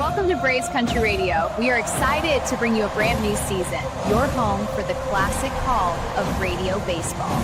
Welcome to Braves Country Radio. We are excited to bring you a brand new season, your home for the classic call of radio baseball.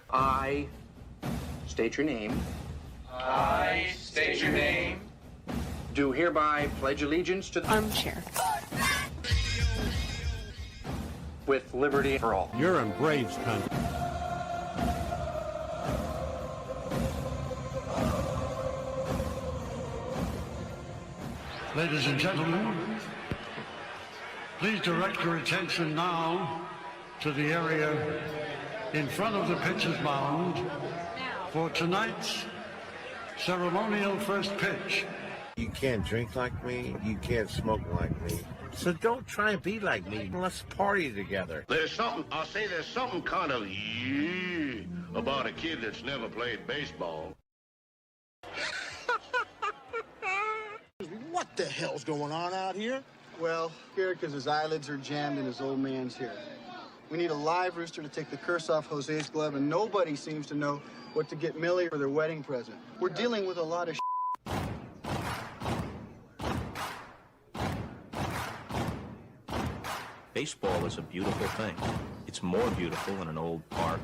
I state your name. I state your name. Do hereby pledge allegiance to the Armchair. with liberty for all. You're in Braves country. Ladies and gentlemen, please direct your attention now to the area in front of the pitcher's mound for tonight's ceremonial first pitch. You can't drink like me, you can't smoke like me, so don't try and be like me. Let's party together. There's something kind of about a kid that's never played baseball. What the hell's going on out here? Well, scared because his eyelids are jammed in his old man's hair. We need a live rooster to take the curse off Jose's glove, and nobody seems to know what to get Millie for their wedding present. We're dealing with a lot of Baseball is a beautiful thing. It's more beautiful in an old park.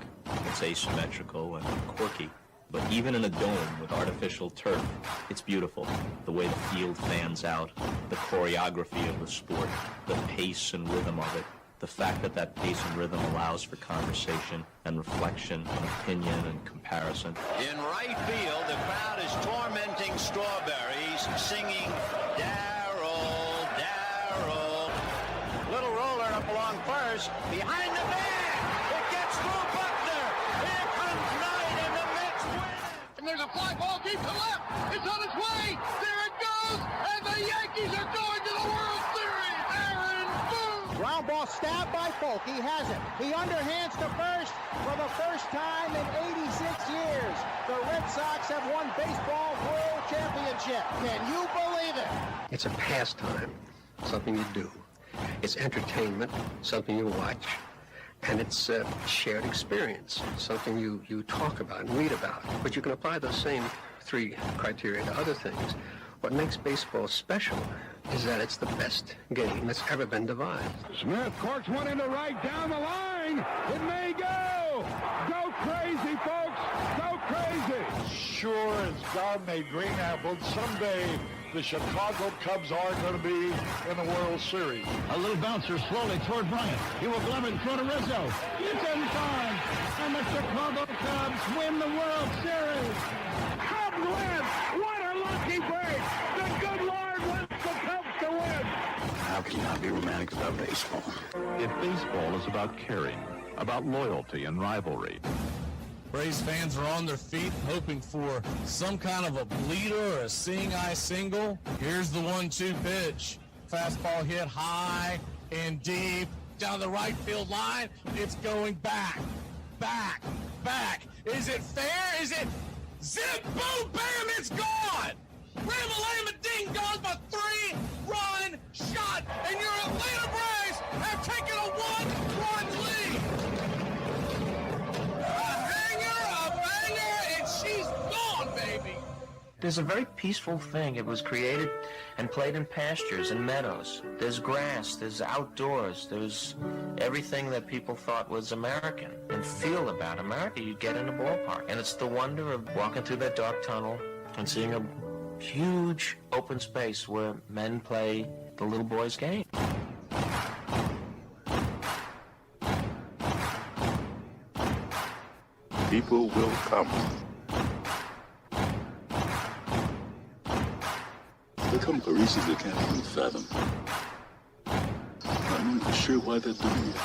It's asymmetrical and quirky. But even in a dome with artificial turf, it's beautiful. The way the field fans out, the choreography of the sport, the pace and rhythm of it. The fact that that pace and rhythm allows for conversation and reflection and opinion and comparison. In right field, the crowd is tormenting Strawberries, singing, Darryl, Darryl. Little roller up along first, behind the bag. It gets through Buckner. left. It's on its way. There it goes. And the Yankees are going to the World Series. Aaron Boone. Ground ball stabbed by Folk. He has it. He underhands to first for the first time in 86 years. The Red Sox have won baseball world championship. Can you believe it? It's a pastime, something you do. It's entertainment, something you watch. And it's a shared experience, something you talk about and read about. But you can apply those same three criteria to other things. What makes baseball special is that it's the best game that's ever been devised. Smith corks one into right down the line. It may go. Go crazy, folks. Go crazy. Sure as God made green apples, someday the Chicago Cubs are going to be in the World Series. A little bouncer slowly toward Bryant. He will glove it in front of Rizzo. It's in time. And the Chicago Cubs win the World Series. Cubs win. What a lucky break. The good Lord wants the Cubs to win. How can you not be romantic about baseball? If baseball is about caring, about loyalty and rivalry. Braves fans are on their feet hoping for some kind of a bleeder or a seeing-eye single. Here's the 1-2 pitch. Fastball hit high and deep down the right field line. It's going back, back, back. Is it fair? Is it zip, boom, bam, it's gone. Ram-a-lam, ding dong, a 3-run shot, and your Atlanta Braves have taken a 1-run lead. She's gone, baby! There's a very peaceful thing. It was created and played in pastures and meadows. There's grass, there's outdoors, there's everything that people thought was American and feel about America you get in a ballpark. And it's the wonder of walking through that dark tunnel and seeing a huge open space where men play the little boy's game. People will come. They come for reasons they can't even fathom. Not knowing for sure why they're doing it.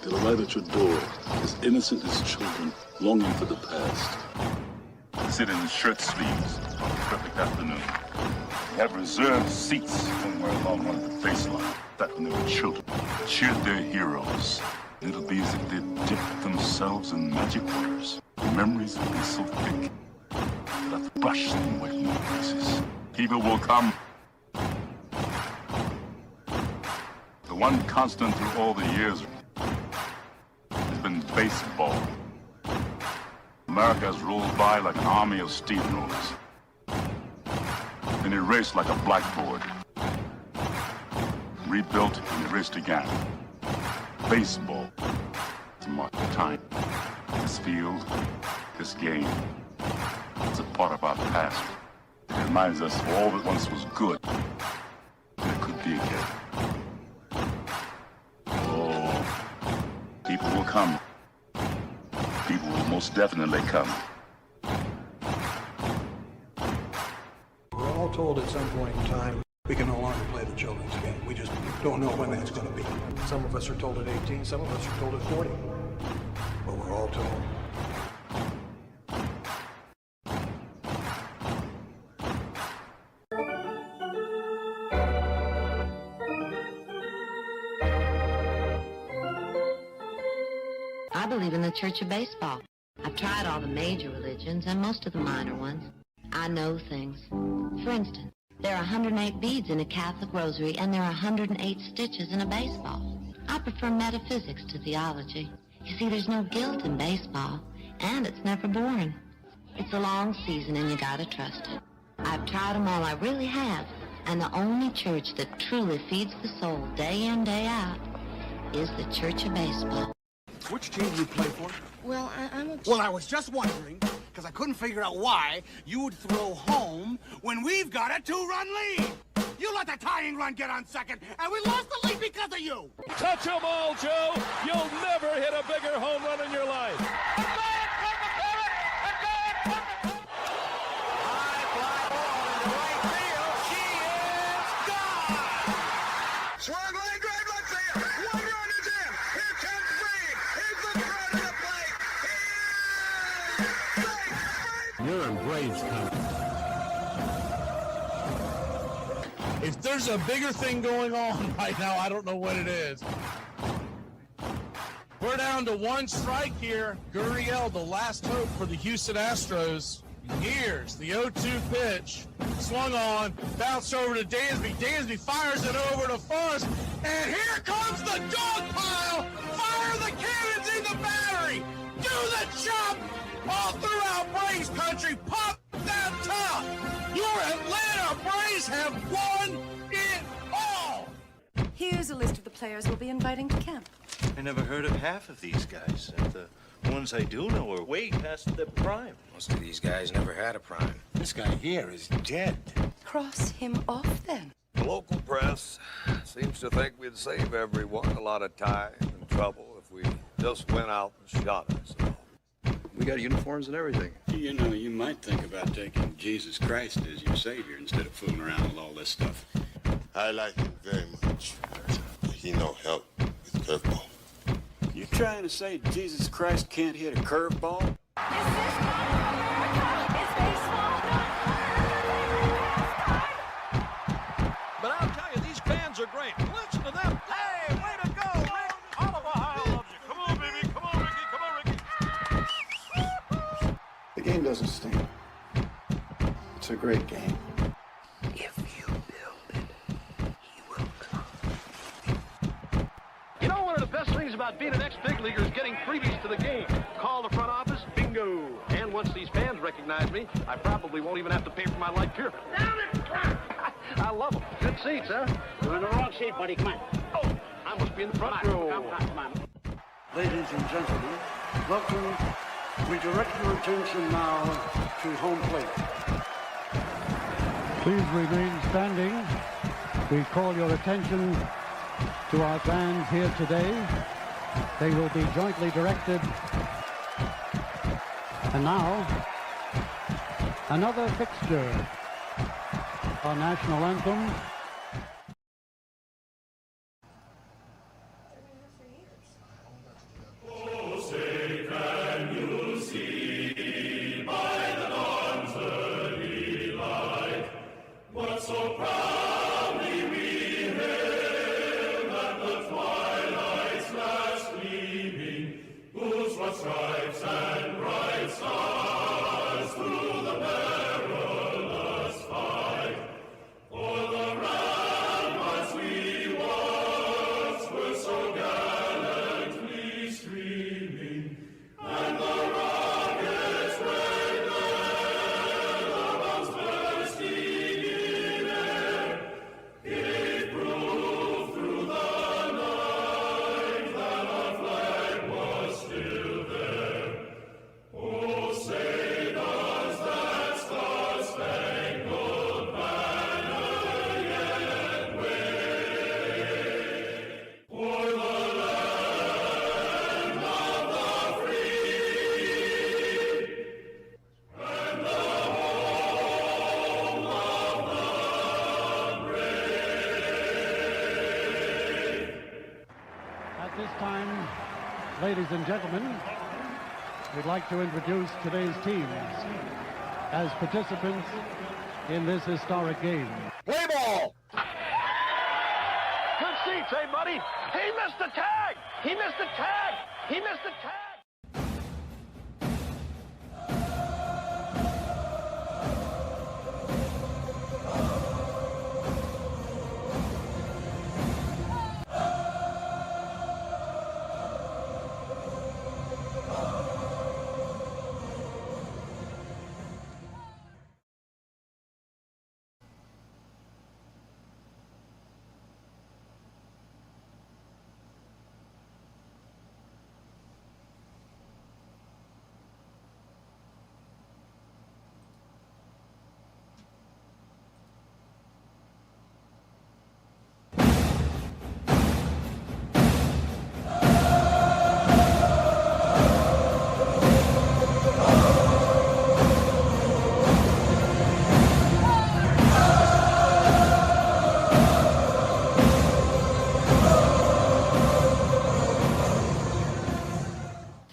They'll arrive at your door, as innocent as children, longing for the past. Sit in shirt sleeves on a perfect afternoon. They have reserved seats somewhere along one of the baseline. Back when they were children, cheered their heroes. It'll be as if they'd dipped themselves in magic waters. The memories will be so thick that I've brushed them away from their faces. People will come. The one constant through all the years has been baseball. America has rolled by like an army of steamrollers. Been erased like a blackboard. Rebuilt and erased again. Baseball to mark the time. This field, this game, it's a part of our past. It reminds us of all that once was good, and it could be again. Oh, people will come. People will most definitely come. We're all told at some point in time we can no longer play the children's game. We just don't know when that's going to be. Some of us are told at 18, some of us are told at 40. But we're all told. I believe in the Church of Baseball. I've tried all the major religions and most of the minor ones. I know things. For instance, there are 108 beads in a Catholic rosary and there are 108 stitches in a baseball. I prefer metaphysics to theology. You see, there's no guilt in baseball, and it's never boring. It's a long season and you gotta trust it. I've tried them all, I really have. And the only church that truly feeds the soul day in, day out is the Church of Baseball. Which team do you play for? Well, I'm a... Well, I was just wondering, because I couldn't figure out why you would throw home when we've got a 2-run lead. You let the tying run get on second, and we lost the lead because of you. Touch 'em all, Joe. You'll never hit a bigger home run in your life. Swung line drive left field. 1 run is in. Here comes Reed. He's looking right at the plate. You're in Braves country. If there's a bigger thing going on right now, I don't know what it is. We're down to one strike here. Gurriel, the last hope for the Houston Astros. Here's the 0-2 pitch. Swung on, bounced over to Dansby. Dansby fires it over to Forrest. And here comes the dog pile. Fire the cannons in the battery. Do the chop all throughout Braves country. Pop that top. Your Atlanta Braves have won it all. Here's a list of the players we'll be inviting to camp. I never heard of half of these guys. And the ones I do know are way past their prime. Most of these guys never had a prime. This guy here is dead. Cross him off, then. The local press seems to think we'd save everyone a lot of time and trouble if we just went out and shot ourselves. We got uniforms and everything. You know, you might think about taking Jesus Christ as your savior instead of fooling around with all this stuff. I like him very much. He no help with curveball. You trying to say Jesus Christ can't hit a curveball? But I'll tell you, these fans are great. Listen to them. Hey, way to go, Rick. All of Ohio loves you. Come on, baby. Come on, Ricky. Come on, Ricky. The game doesn't stink. It's a great game. If you build it, he will come. You know, one of the best things about being an ex-big leaguer is getting freebies to the game. Call the front office, bingo. And once these fans recognize me, I probably won't even have to pay for my life here. Down it! I love them. Good seats, huh? You're in the wrong seat, buddy. Come on. Oh, I must be in the front row. Come on. Ladies and gentlemen, welcome. We direct your attention now to home plate. Please remain standing. We call your attention to our fans here today. They will be jointly directed. And now, another fixture. Our national anthem. Oh, say, can you see by the dawn's early light what so proudly we hailed at the twilight's last gleaming, whose broad stripes and bright stars through the perilous fight o'er the ramparts we watched were so gallantly streaming, and the rockets' red glare, the bombs bursting in air, gave proof through the night that our flag was still there. Oh, say does that star-spangled banner yet wave o'er the land of the free and the home of the brave? At this time, ladies and gentlemen, we'd like to introduce today's teams as participants in this historic game. Play ball! Good seats, hey, buddy. He missed the tag! He missed the tag! He missed the tag!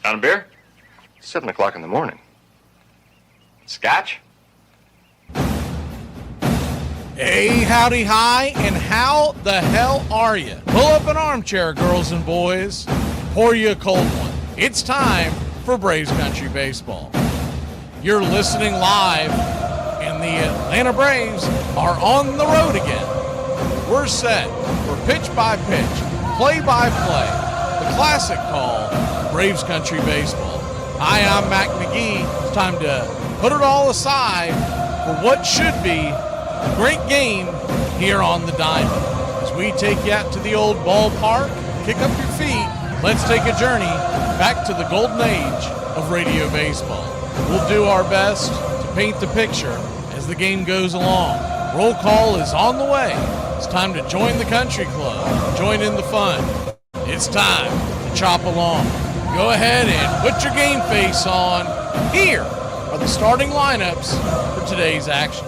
On a beer? 7 o'clock in the morning. Scotch? Hey, howdy, hi, and how the hell are you? Pull up an armchair, girls and boys. Pour you a cold one. It's time for Braves Country Baseball. You're listening live, and the Atlanta Braves are on the road again. We're set for pitch by pitch, play by play, the classic call, Braves Country Baseball. Hi, I'm Mac McGee. It's time to put it all aside for what should be a great game here on the Diamond. As we take you out to the old ballpark, kick up your feet, let's take a journey back to the golden age of radio baseball. We'll do our best to paint the picture as the game goes along. Roll call is on the way. It's time to join the country club, join in the fun. It's time to chop along. Go ahead and put your game face on. Here are the starting lineups for today's action.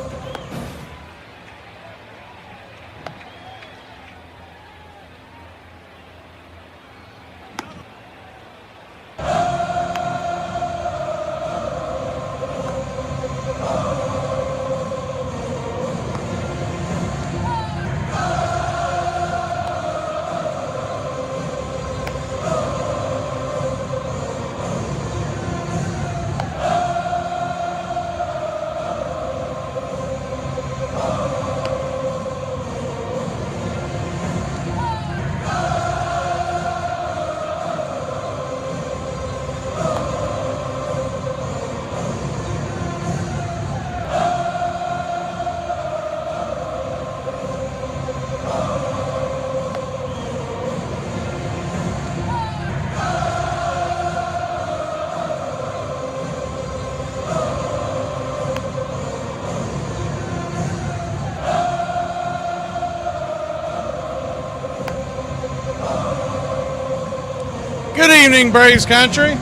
Good evening, Braves Country.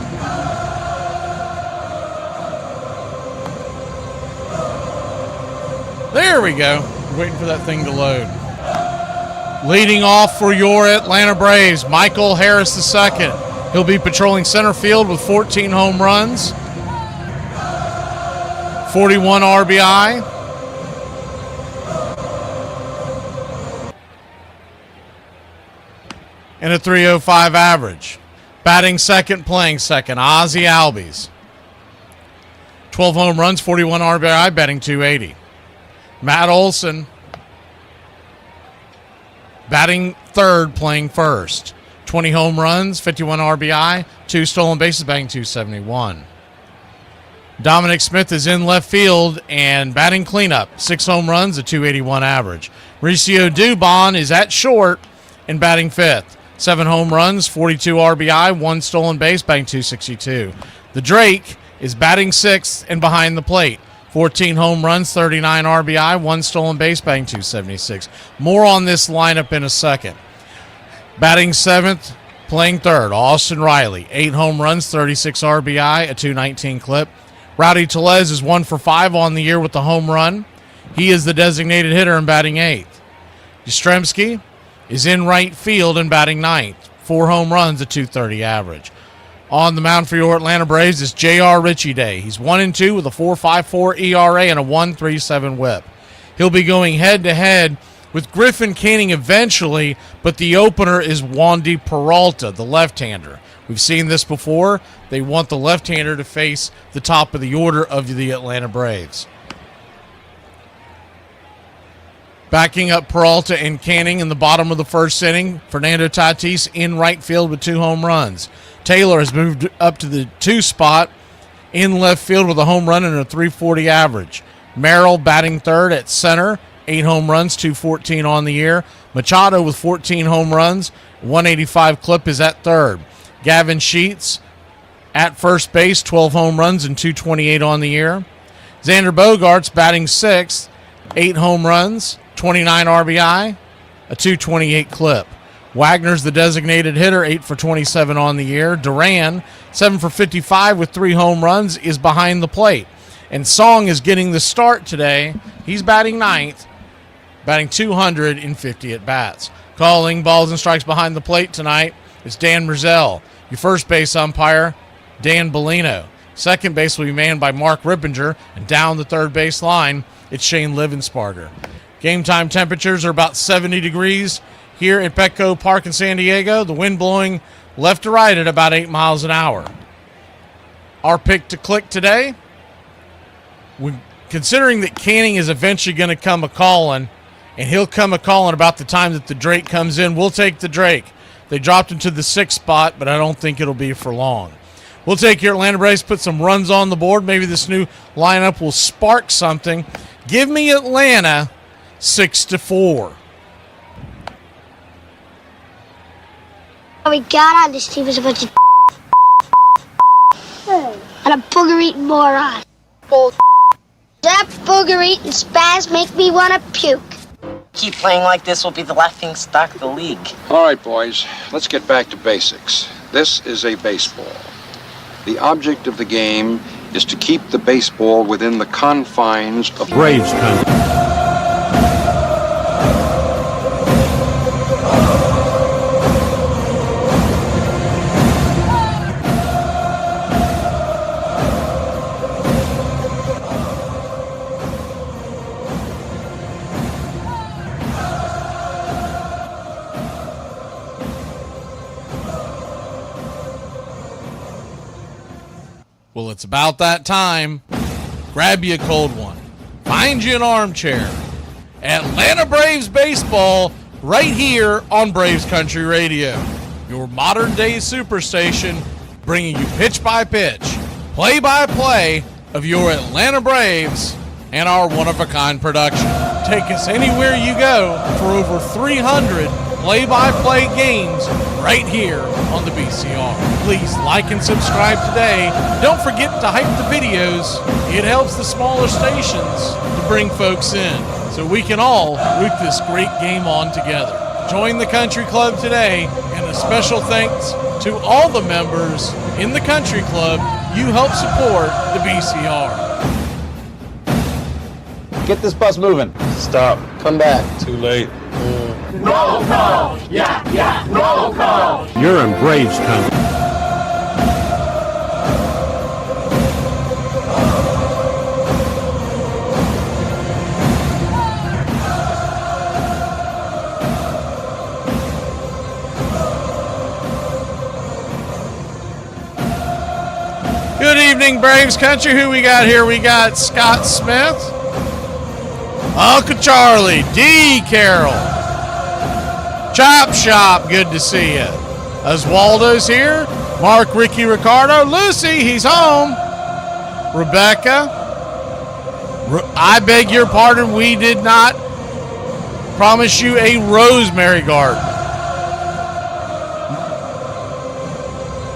There we go. Waiting for that thing to load. Leading off for your Atlanta Braves, Michael Harris II. He'll be patrolling center field with 14 home runs, 41 RBI. And a .305 average. Batting second, playing second, Ozzie Albies. 12 home runs, 41 RBI, batting .280. Matt Olson, batting third, playing first. 20 home runs, 51 RBI, 2 stolen bases, batting .271. Dominic Smith is in left field and batting cleanup. 6 home runs, a .281 average. Mauricio Dubon is at short and batting fifth. 7 home runs, 42 RBI, 1 stolen base, batting .262. The Drake is batting sixth and behind the plate. 14 home runs, 39 RBI, 1 stolen base, batting .276. More on this lineup in a second. Batting seventh, playing third, Austin Riley. 8 home runs, 36 RBI, a .219 clip. Rowdy Tellez is 1 for 5 on the year with the home run. He is the designated hitter and batting eighth. Yastrzemski is in right field and batting ninth. 4 home runs, a .230 average. On the mound for your Atlanta Braves is J.R. Ritchie Day. He's 1-2 with a 4.54 ERA and a 1.37 whip. He'll be going head-to-head with Griffin Canning eventually, but the opener is Wandy Peralta, the left-hander. We've seen this before. They want the left-hander to face the top of the order of the Atlanta Braves. Backing up Peralta and Canning in the bottom of the first inning, Fernando Tatis in right field with 2 home runs. Taylor has moved up to the 2 spot in left field with a home run and a .340 average. Merrill batting third at center, 8 home runs, .214 on the year. Machado with 14 home runs, 185 clip is at third. Gavin Sheets at first base, 12 home runs and .228 on the year. Xander Bogaerts batting sixth, 8 home runs, 29 RBI, a .228 clip. Wagner's the designated hitter, 8 for 27 on the year. Duran, 7 for 55 with 3 home runs, is behind the plate. And Song is getting the start today. He's batting ninth, batting 250 at-bats. Calling balls and strikes behind the plate tonight is Dan Brazell. Your first base umpire, Dan Bellino. Second base will be manned by Mark Rippinger. And down the third base line, it's Shane Livensparger. Game time temperatures are about 70 degrees here at Petco Park in San Diego. The wind blowing left to right at about 8 miles an hour. Our pick to click today, considering that Canning is eventually going to come a-calling, and he'll come a-calling about the time that the Drake comes in, we'll take the Drake. They dropped him to the 6th spot, but I don't think it'll be for long. We'll take your Atlanta Braves, put some runs on the board. Maybe this new lineup will spark something. Give me Atlanta 6-4. We got on this team was a bunch of and a booger-eating moron. That booger-eating spaz make me want to puke. Keep playing like this, will be the laughing stock of the league. All right, boys, let's get back to basics. This is a baseball. The object of the game is to keep the baseball within the confines of Braves country. Well, it's about that time. Grab you a cold one. Find you an armchair. Atlanta Braves baseball right here on Braves Country Radio. Your modern-day superstation bringing you pitch-by-pitch, play-by-play of your Atlanta Braves and our one-of-a-kind production. Take us anywhere you go for over 300 play-by-play games right here on the BCR. Please like and subscribe today. Don't forget to hype the videos. It helps the smaller stations to bring folks in so we can all root this great game on together. Join the country club today, and a special thanks to all the members in the country club. You help support the BCR. Get this bus moving. Stop. Come back. Too late. Roll call! Yeah, roll call! You're in Braves country. Good evening, Braves Country. Who we got here? We got Scott Smith, Uncle Charlie, D. Carroll, Chop Shop, good to see you. Oswaldo's here. Mark, Ricky, Ricardo. Lucy, he's home. Rebecca. I beg your pardon, we did not promise you a rosemary garden.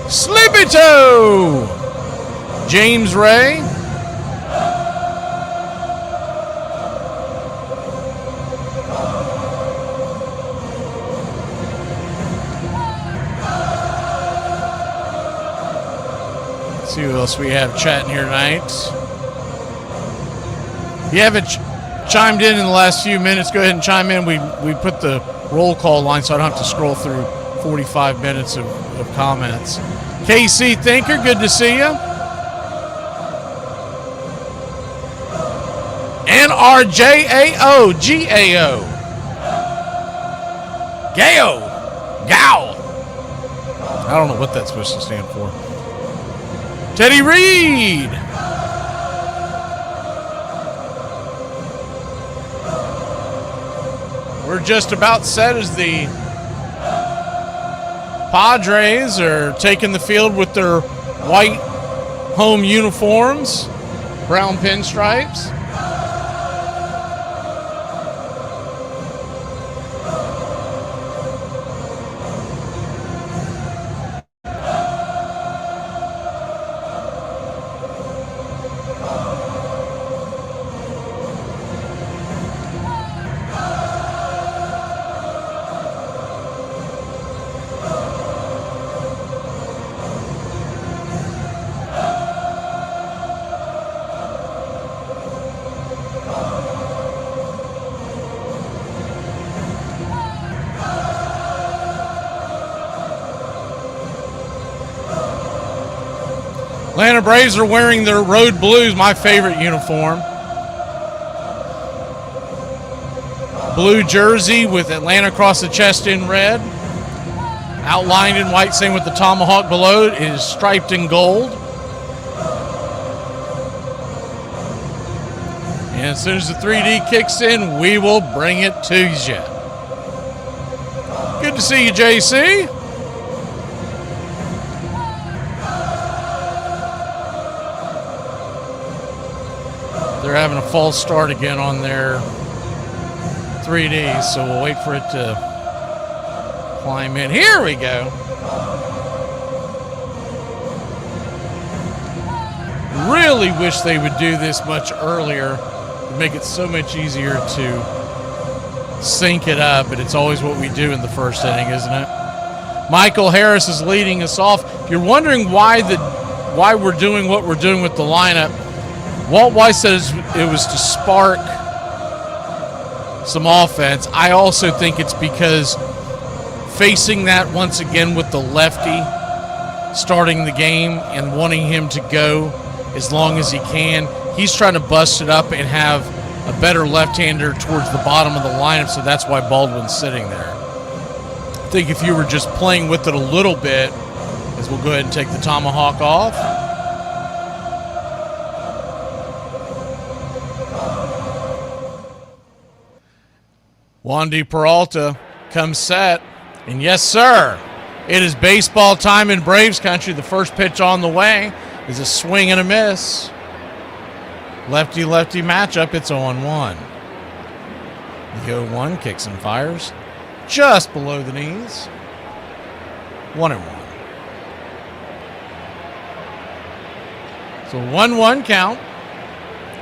Sleepy Toe. James Ray. Let's see what else we have chatting here tonight. If you haven't chimed in the last few minutes, go ahead and chime in. We put the roll call line so I don't have to scroll through 45 minutes of comments. KC Thinker, good to see you. NRJAO, GAO. GAO. GAO. I don't know what that's supposed to stand for. Teddy Reed. We're just about set as the Padres are taking the field with their white home uniforms, brown pinstripes. Atlanta Braves are wearing their road blues, my favorite uniform. blue jersey with Atlanta across the chest in red. Outlined in white, same with the tomahawk below. It is striped in gold. And as soon as the 3D kicks in, we will bring it to you. Good to see you, JC. They're having a false start again on their 3D, so we'll wait for it to climb in. Here we go. Really wish they would do this much earlier. It'd make it so much easier to sync it up, but it's always what we do in the first inning, isn't it? Michael Harris is leading us off. If you're wondering why we're doing what we're doing with the lineup, Walt Weiss says it was to spark some offense. I also think it's because facing that once again with the lefty starting the game and wanting him to go as long as he can, he's trying to bust it up and have a better left-hander towards the bottom of the lineup, so that's why Baldwin's sitting there. I think if you were just playing with it a little bit, as we'll go ahead and take the tomahawk off. Wandy Peralta comes set, and yes, sir, it is baseball time in Braves country. The first pitch on the way is a swing and a miss. Lefty-lefty matchup, it's 0-1. The 0-1 kicks and fires just below the knees. 1-1. So 1-1 count.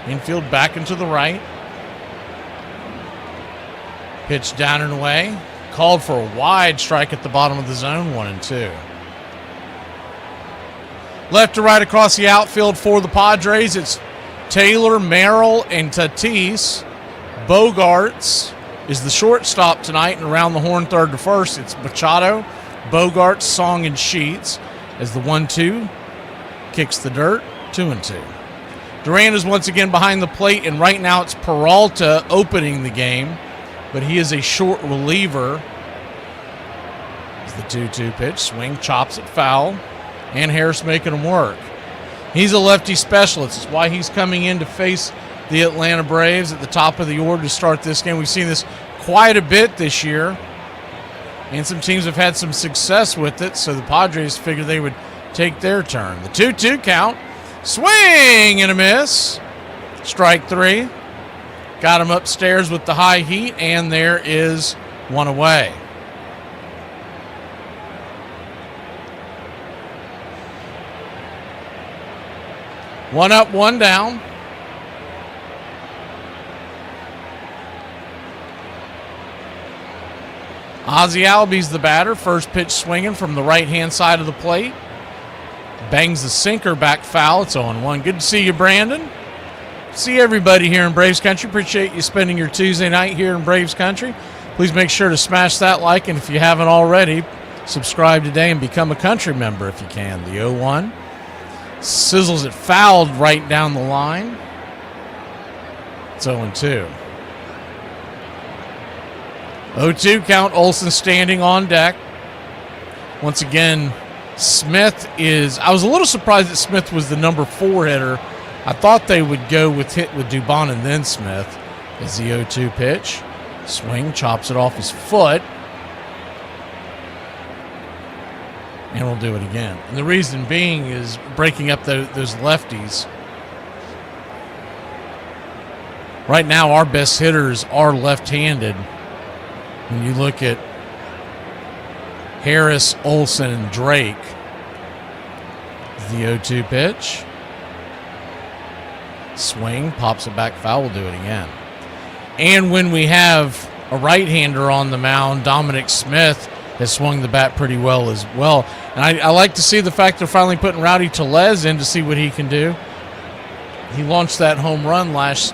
Infield back into the right. Pitch down and away. Called for a wide strike at the bottom of the zone, 1-2. Left to right across the outfield for the Padres, it's Taylor, Merrill, and Tatis. Bogarts is the shortstop tonight, and around the horn third to first, it's Machado, Bogarts, Song, and Sheets as the 1-2 kicks the dirt, 2-2. Duran is once again behind the plate, and right now it's Peralta opening the game, but he is a short reliever. As the 2-2 pitch, swing, chops it foul, and Harris making him work. He's a lefty specialist. It's why he's coming in to face the Atlanta Braves at the top of the order to start this game. We've seen this quite a bit this year, and some teams have had some success with it, so the Padres figured they would take their turn. The 2-2 count, swing and a miss. Strike three. Got him upstairs with the high heat, and there is one away. One up, one down. Ozzie Albies the batter. First pitch swinging from the right-hand side of the plate. Bangs the sinker back foul. It's 0-1. Good to see you, Brandon. See everybody here in Braves Country. Appreciate you spending your Tuesday night here in Braves Country. Please make sure to smash that like, and if you haven't already, subscribe today and become a country member if you can. The 0-1. Sizzles it fouled right down the line. It's 0-2. 0-2 count. Olsen standing on deck. Once again, Smith is... I was a little surprised that Smith was the number 4 hitter. I thought they would go with hit with Dubon and then Smith. As the 0-2 pitch. Swing, chops it off his foot. And we'll do it again. And the reason being is breaking up those lefties. Right now, our best hitters are left-handed. When you look at Harris, Olsen, and Drake. The 0-2 pitch. Swing, pops it back foul. We'll do it again. And when we have a right-hander on the mound, Dominic Smith has swung the bat pretty well as well. And I like to see the fact they're finally putting Rowdy Tellez in to see what he can do. He launched that home run last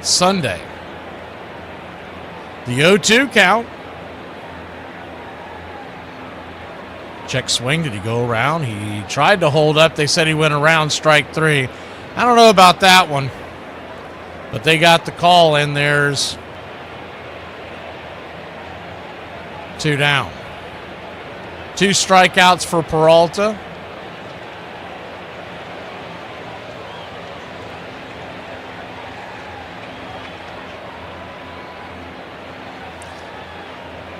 Sunday. The 0-2 count. Check swing. Did he go around? He tried to hold up. They said he went around, strike three. I don't know about that one. But they got the call, and there's 2 down. 2 strikeouts for Peralta.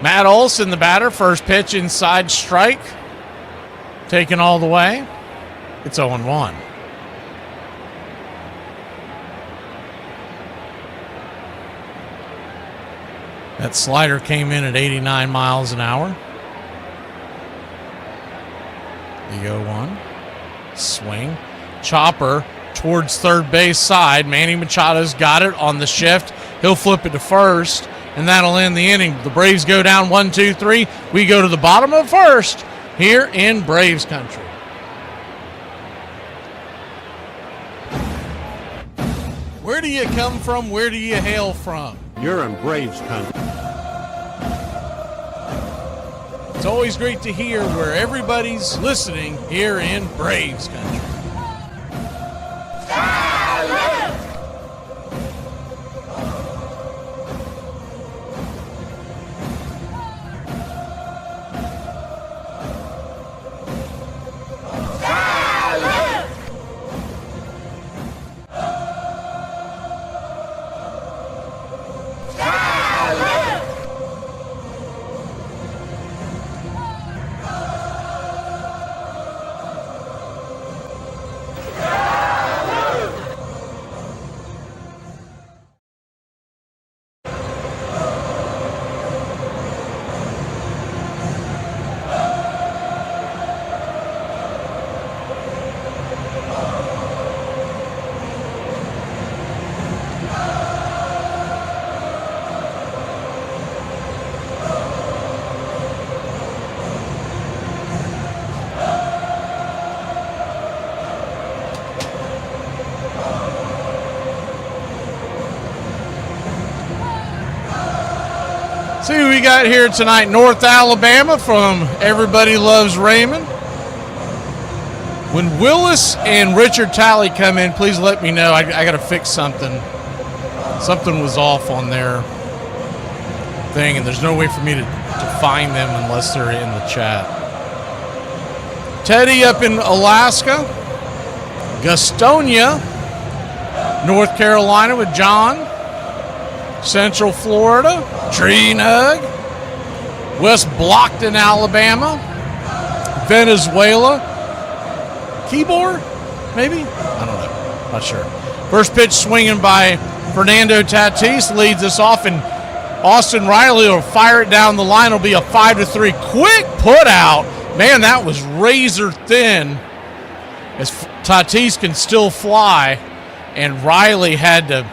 Matt Olson, the batter, first pitch inside strike. Taken all the way. It's 0-1. That slider came in at 89 miles an hour. The 0-1. Swing. Chopper towards third base side. Manny Machado's got it on the shift. He'll flip it to first, and that'll end the inning. The Braves go down 1-2-3. We go to the bottom of first here in Braves country. Where do you come from? Where do you hail from? You're in Braves country. It's always great to hear where everybody's listening here in Braves country. See who we got here tonight. North Alabama from Everybody Loves Raymond. When Willis and Richard Talley come in, please let me know. I got to fix something. Something was off on their thing, and there's no way for me to find them unless they're in the chat. Teddy up in Alaska. Gastonia, North Carolina with John. Central Florida, Tree Nug. West Blockton, Alabama. Venezuela. Keybor, maybe? I don't know. Not sure. First pitch swinging by Fernando Tatis leads us off, and Austin Riley will fire it down the line. It'll be a 5-3. Quick put out. Man, that was razor thin as Tatis can still fly, and Riley had to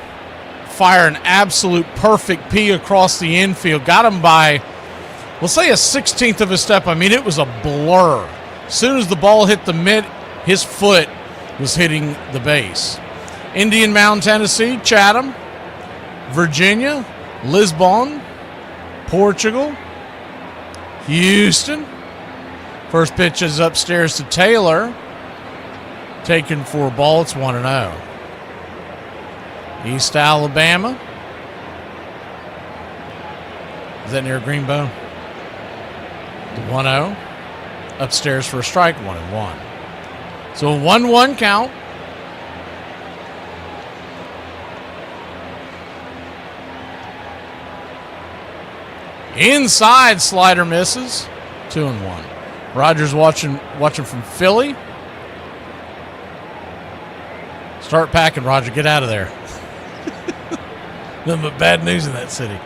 fire an absolute perfect P across the infield. Got him by, we'll say, a 16th of a step. I mean, it was a blur. As soon as the ball hit the mid, his foot was hitting the base. Indian Mound, Tennessee, Chatham, Virginia, Lisbon, Portugal, Houston. First pitch is upstairs to Taylor. Taken for a ball. It's 1-0. East Alabama. Is that near Greenbow? The 1-0. Upstairs for a strike, 1-1. So a 1-1 count. Inside slider misses. 2-1. Rogers watching from Philly. Start packing, Roger. Get out of there. Nothing but bad news in that city.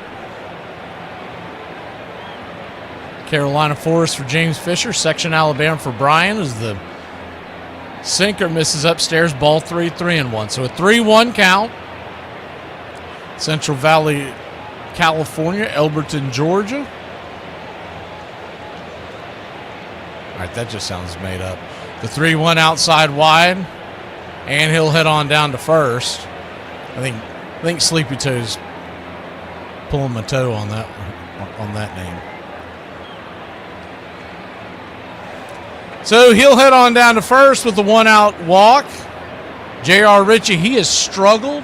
Carolina Forest for James Fisher. Section Alabama for Brian as the sinker misses upstairs. Ball 3-1. So a 3-1 count. Central Valley, California. Elberton, Georgia. All right, that just sounds made up. The 3-1 outside wide. And he'll head on down to first. I think Sleepy Toes pulling my toe on that name. So he'll head on down to first with the 1-out walk. J.R. Ritchie, he has struggled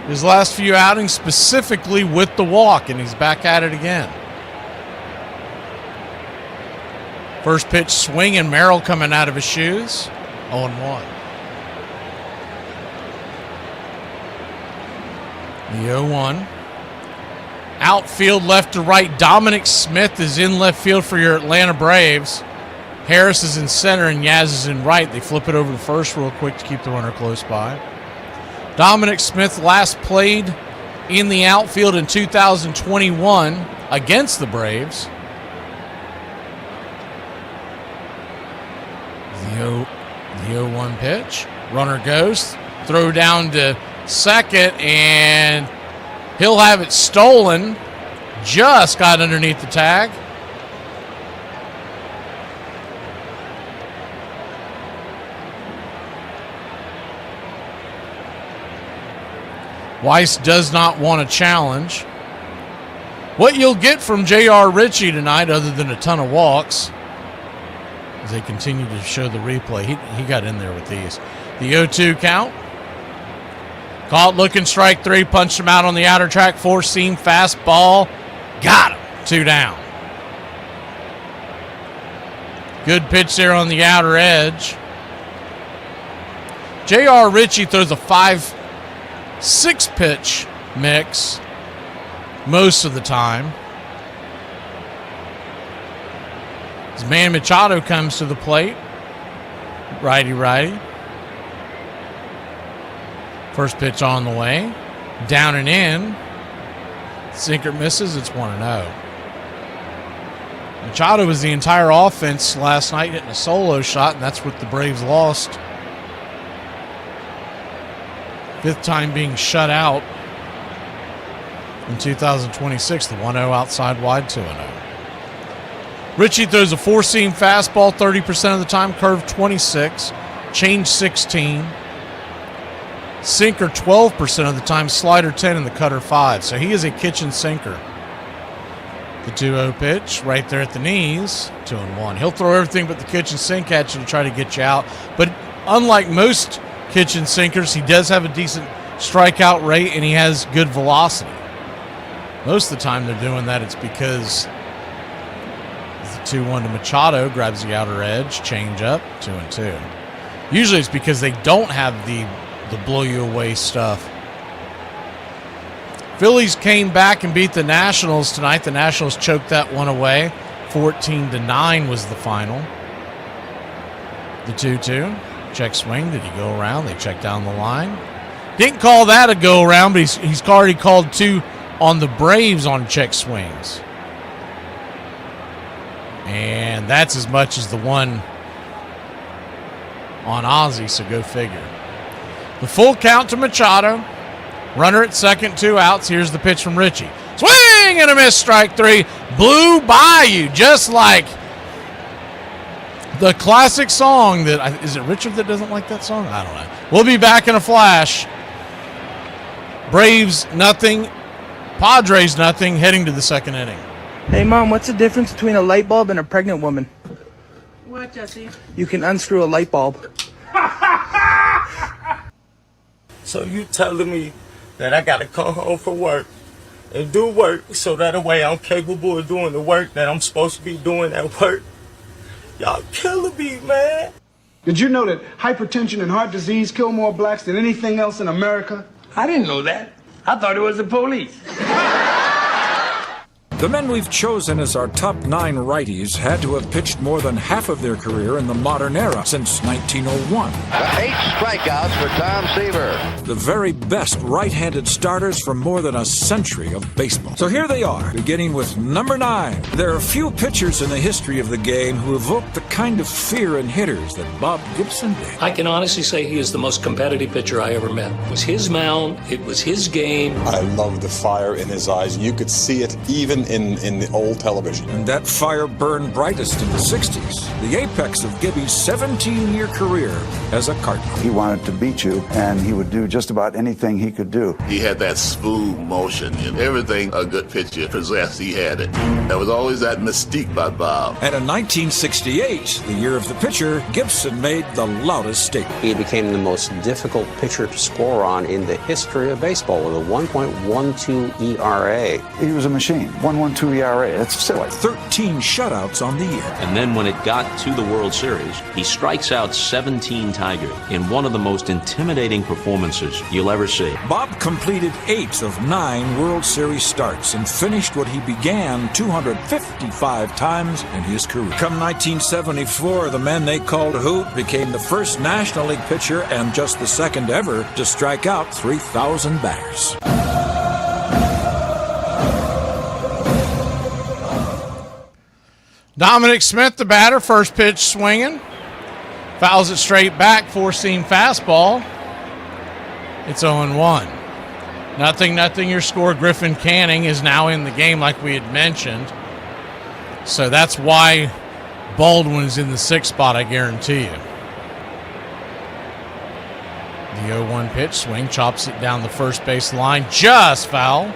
his last few outings, specifically with the walk, and he's back at it again. First pitch swinging, Merrill coming out of his shoes. 0-1. The 0-1. Outfield left to right. Dominic Smith is in left field for your Atlanta Braves. Harris is in center and Yaz is in right. They flip it over to first real quick to keep the runner close by. Dominic Smith last played in the outfield in 2021 against the Braves. The 0-1 pitch. Runner goes. Throw down to second, and he'll have it stolen. Just got underneath the tag. Weiss does not want a challenge. What you'll get from J.R. Ritchie tonight, other than a ton of walks, as they continue to show the replay, he got in there with these. The 0-2 count. Caught looking, strike three, punched him out on the outer track, four-seam fastball. Got him. 2 down. Good pitch there on the outer edge. J.R. Ritchie throws a 5-6 pitch mix most of the time. As Manny Machado comes to the plate. Righty. First pitch on the way. Down and in. Sinker misses. It's 1-0. Machado was the entire offense last night, hitting a solo shot, and that's what the Braves lost. 5th time being shut out in 2026. The 1-0 outside wide, 2-0. Ritchie throws a four-seam fastball 30% of the time, curve 26, change 16. Sinker 12% of the time, slider 10, and the cutter 5. So he is a kitchen sinker. The 2-0 pitch right there at the knees, 2-1. He'll throw everything but the kitchen sink at you to try to get you out. But unlike most kitchen sinkers, he does have a decent strikeout rate and he has good velocity. Most of the time they're doing that, it's because the 2-1 to Machado grabs the outer edge, change up, 2-2. Usually it's because they don't have the blow you away stuff. Phillies came back and beat the Nationals tonight. The Nationals choked that one away. 14-9 was the final. The 2-2. Check swing. Did he go around? They checked down the line. Didn't call that a go around, but he's already called 2 on the Braves on check swings. And that's as much as the one on Ozzie, so go figure. The full count to Machado. Runner at second, 2 outs. Here's the pitch from Ritchie. Swing and a miss, strike 3. Blew by you, just like the classic song that, is it Richard that doesn't like that song? I don't know. We'll be back in a flash. Braves nothing, Padres nothing, heading to the second inning. Hey, Mom, what's the difference between a light bulb and a pregnant woman? What, Jesse? You can unscrew a light bulb. So you telling me that I gotta come home from work and do work so that way I'm capable of doing the work that I'm supposed to be doing at work? Y'all killing me, man. Did you know that hypertension and heart disease kill more blacks than anything else in America? I didn't know that. I thought it was the police. The men we've chosen as our top 9 righties had to have pitched more than half of their career in the modern era since 1901. 8 strikeouts for Tom Seaver. The very best right-handed starters from more than a century of baseball. So here they are, beginning with number 9. There are few pitchers in the history of the game who evoked the kind of fear in hitters that Bob Gibson did. I can honestly say he is the most competitive pitcher I ever met. It was his mound, it was his game. I love the fire in his eyes. You could see it even in the old television. And that fire burned brightest in the 60s, the apex of Gibby's 17-year career as a Cardinal. He wanted to beat you, and he would do just about anything he could do. He had that smooth motion and everything a good pitcher possessed, he had it. There was always that mystique about Bob. And in 1968, the year of the pitcher, Gibson made the loudest statement. He became the most difficult pitcher to score on in the history of baseball with a 1.12 ERA. He was a machine. One 9.12 ERA. It's silly. 13 shutouts on the year. And then when it got to the World Series, he strikes out 17 Tigers in one of the most intimidating performances you'll ever see. Bob completed 8 of 9 World Series starts and finished what he began 255 times in his career. Come 1974, the man they called Hoot became the first National League pitcher and just the second ever to strike out 3,000 batters. Dominic Smith, the batter, first pitch swinging. Fouls it straight back, four-seam fastball. It's 0-1. 0-0 your score. Griffin Canning is now in the game like we had mentioned. So that's why Baldwin is in the 6th spot, I guarantee you. The 0-1 pitch swing, chops it down the first base line, just foul.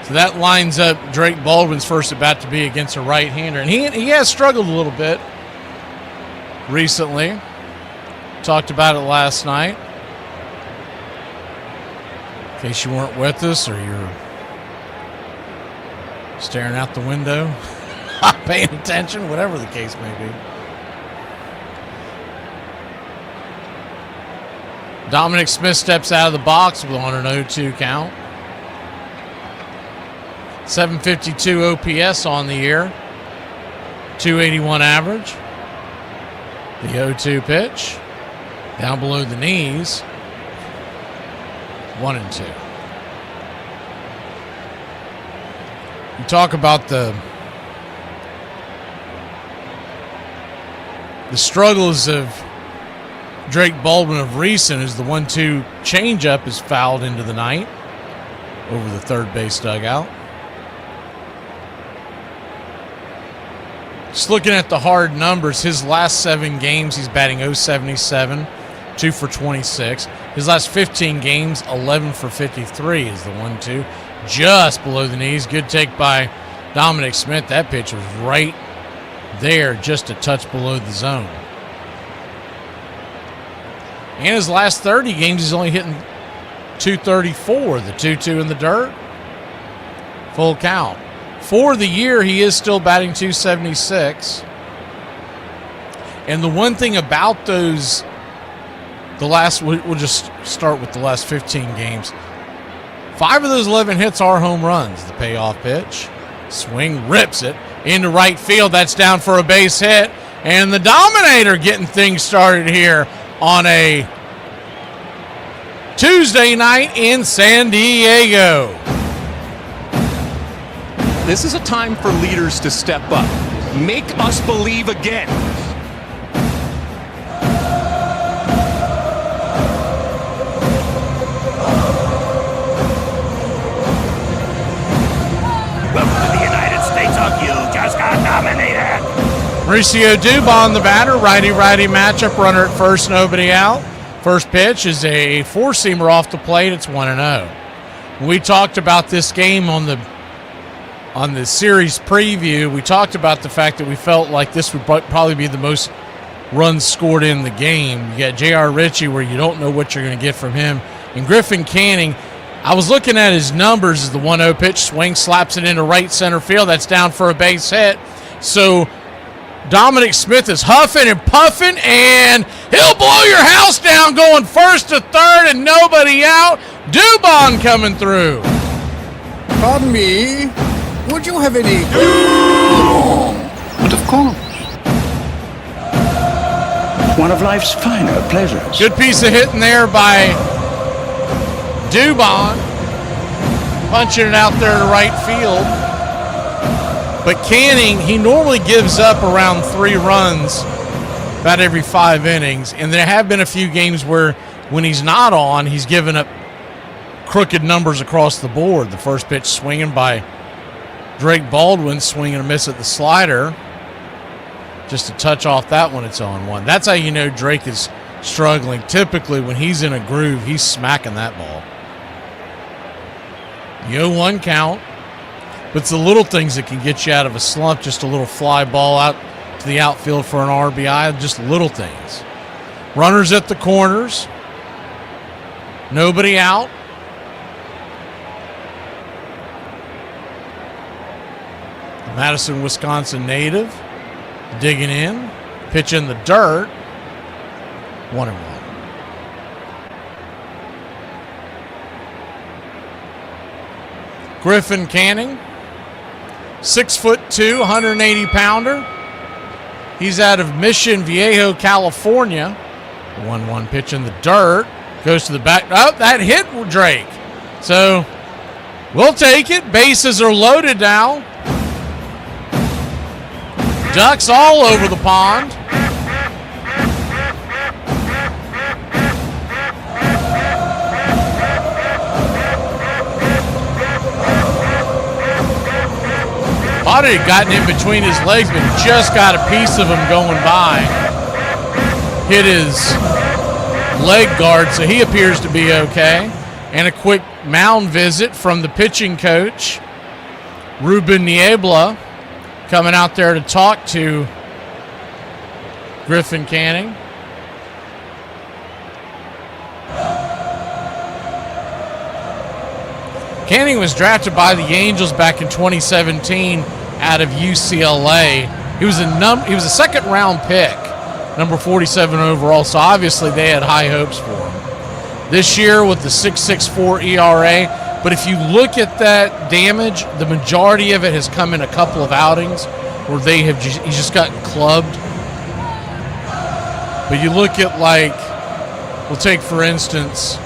So that lines up Drake Baldwin's first at bat to be against a right-hander. And he has struggled a little bit recently. Talked about it last night. In case you weren't with us or you're staring out the window, not paying attention, whatever the case may be. Dominic Smith steps out of the box on an 0-2 count. 752 OPS on the year. 281 average. The 0-2 pitch. Down below the knees. 1-2. You talk about the struggles of Drake Baldwin of recent as the 1-2 changeup is fouled into the night over the third base dugout. Just looking at the hard numbers, his last 7 games, he's batting .077, 2 for 26. His last 15 games, 11 for 53 is the 1-2. Just below the knees. Good take by Dominic Smith. That pitch was right there, just a touch below the zone. In his last 30 games, he's only hitting .234. The 2-2 in the dirt. Full count. For the year, he is still batting .276. And the one thing about we'll just start with the last 15 games. 5 of those 11 hits are home runs. The payoff pitch. Swing, rips it into right field. That's down for a base hit. And the Dominator getting things started here on a Tuesday night in San Diego. This is a time for leaders to step up. Make us believe again. Welcome to the United States of You Just Got Dominated. Mauricio Dubon, the batter, righty-righty matchup, runner at first, nobody out. First pitch is a four-seamer off the plate. It's 1-0. We talked about this game on the series preview. We talked about the fact that we felt like this would probably be the most runs scored in the game. You got J.R. Ritchie, where you don't know what you're going to get from him. And Griffin Canning, I was looking at his numbers as the 1-0 pitch swing, slaps it into right center field. That's down for a base hit. So Dominic Smith is huffing and puffing, and he'll blow your house down going first to third and nobody out. Dubon coming through. Pardon me, would you have any? But of course. One of life's finer pleasures. Good piece of hitting there by Dubon. Punching it out there to right field. But Canning, he normally gives up around 3 runs about every 5 innings. And there have been a few games where when he's not on, he's given up crooked numbers across the board. The first pitch swinging by Drake Baldwin, swinging a miss at the slider. Just a touch off that one, it's 0-1. That's how you know Drake is struggling. Typically, when he's in a groove, he's smacking that ball. The 0-1 count. But it's the little things that can get you out of a slump. Just a little fly ball out to the outfield for an RBI. Just little things. Runners at the corners. Nobody out. Madison, Wisconsin native, digging in, pitch in the dirt, 1-1. Griffin Canning, 6'2", 180-pounder. He's out of Mission Viejo, California. 1-1 pitch in the dirt. Goes to the back. Oh, that hit Drake. So we'll take it. Bases are loaded now. Ducks all over the pond. Thought it had gotten in between his legs, but just got a piece of him going by. Hit his leg guard, so he appears to be okay. And a quick mound visit from the pitching coach, Ruben Niebla, coming out there to talk to Griffin Canning. Canning was drafted by the Angels back in 2017 out of UCLA. He was a second-round pick, number 47 overall, so obviously they had high hopes for him. This year with the 6.64 ERA, but if you look at that damage, the majority of it has come in a couple of outings where he's just gotten clubbed. But you look at, like, we'll take for instance,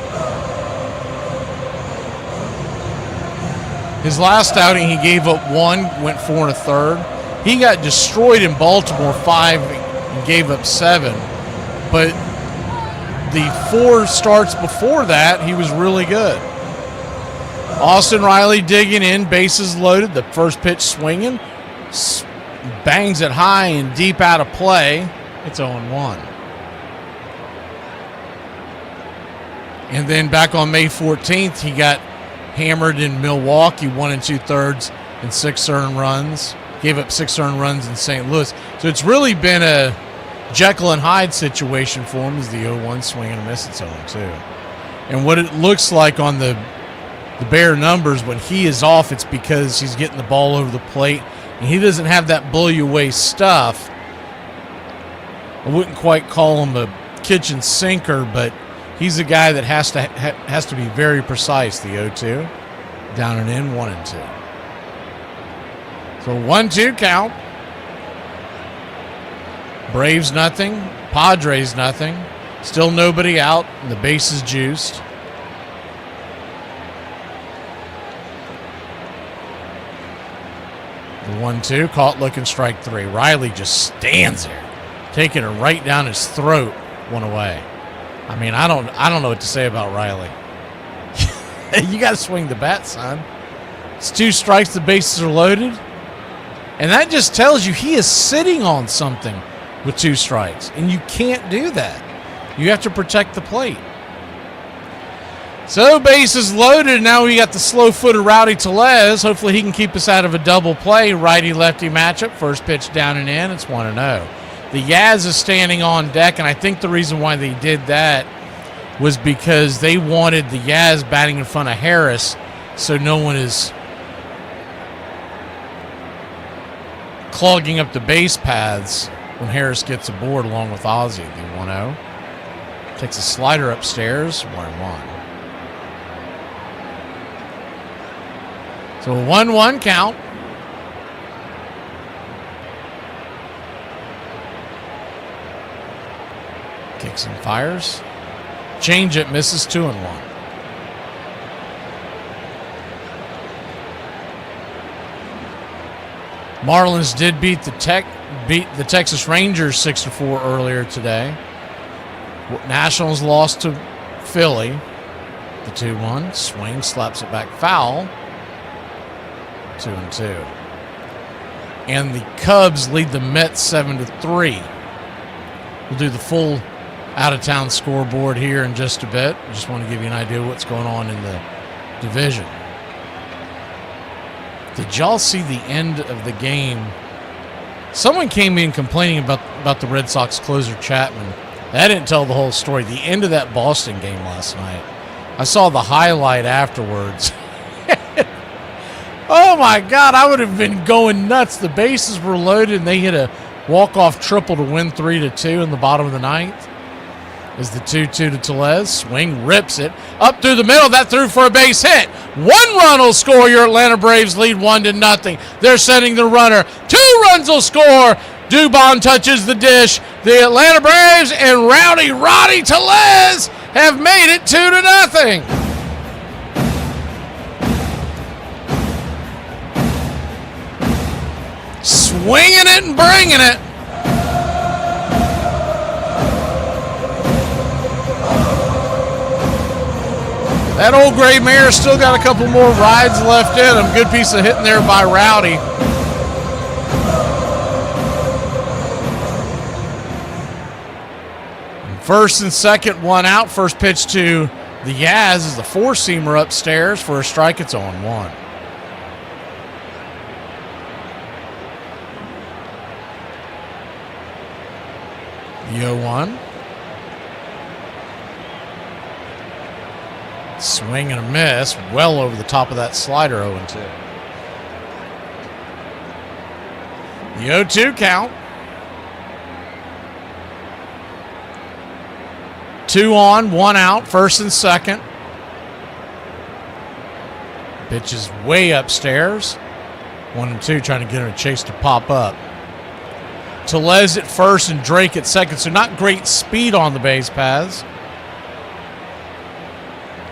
his last outing, he gave up 1, went 4 1/3. He got destroyed in Baltimore 5 and gave up 7. But the 4 starts before that, he was really good. Austin Riley digging in, bases loaded. The first pitch swinging, bangs it high and deep out of play. It's 0-1. And then back on May 14th, he got hammered in Milwaukee, 1 2/3 and 6 earned runs. Gave up 6 earned runs in St. Louis. So it's really been a Jekyll and Hyde situation for him. Is the 0-1 swing and a miss at 0-2. And what it looks like on the bare numbers, when he is off, it's because he's getting the ball over the plate, and he doesn't have that blow you away stuff. I wouldn't quite call him a kitchen sinker, but he's a guy that has to be very precise. The 0-2, down and in, 1-2. So 1-2 count. Braves nothing, Padres nothing. Still nobody out, and the base is juiced. The 1-2, caught looking, strike 3. Riley just stands there, taking it right down his throat. 1 away. I mean, I don't know what to say about Riley. You got to swing the bat, son. It's 2 strikes, the bases are loaded. And that just tells you he is sitting on something with 2 strikes. And you can't do that. You have to protect the plate. So bases loaded. Now we got the slow-footed Rowdy Tellez. Hopefully he can keep us out of a double play. Righty-lefty matchup. First pitch down and in. It's 1-0. The Yaz is standing on deck, and I think the reason why they did that was because they wanted the Yaz batting in front of Harris so no one is clogging up the base paths when Harris gets aboard along with Ozzy. The 1-0. Takes a slider upstairs, 1-1. So a 1-1 count. Kicks and fires. Change it, misses, 2-1. Marlins did beat the Texas Rangers 6-4 earlier today. Nationals lost to Philly. The 2-1 swing, slaps it back foul. 2-2. And the Cubs lead the Mets 7-3. We'll do the full out-of-town scoreboard here in just a bit. I just want to give you an idea of what's going on in the division. Did y'all see the end of the game? Someone came in complaining about the Red Sox closer Chapman. That didn't tell the whole story. The end of that Boston game last night. I saw the highlight afterwards. Oh, my God. I would have been going nuts. The bases were loaded, and they hit a walk-off triple to win 3-2 in the bottom of the ninth. Is the 2-2 to Tellez. Swing, rips it. Up through the middle. That threw for a base hit. 1 run will score. Your Atlanta Braves lead 1-0. They're sending the runner. 2 runs will score. Dubon touches the dish. The Atlanta Braves and Rowdy Roddy Tellez have made it 2-0. Swinging it and bringing it. That old gray mare still got a couple more rides left in him. Good piece of hitting there by Rowdy. First and second, 1 out. First pitch to the Yaz is the 4-seamer upstairs for a strike. It's 0-1. The 0-1. Swing and a miss. Well over the top of that slider, 0-2. The 0-2 count. 2 on, 1 out, first and second. Pitch is way upstairs. 1-2 trying to get him a chase to pop up. Tellez at first and Drake at second, so not great speed on the base paths.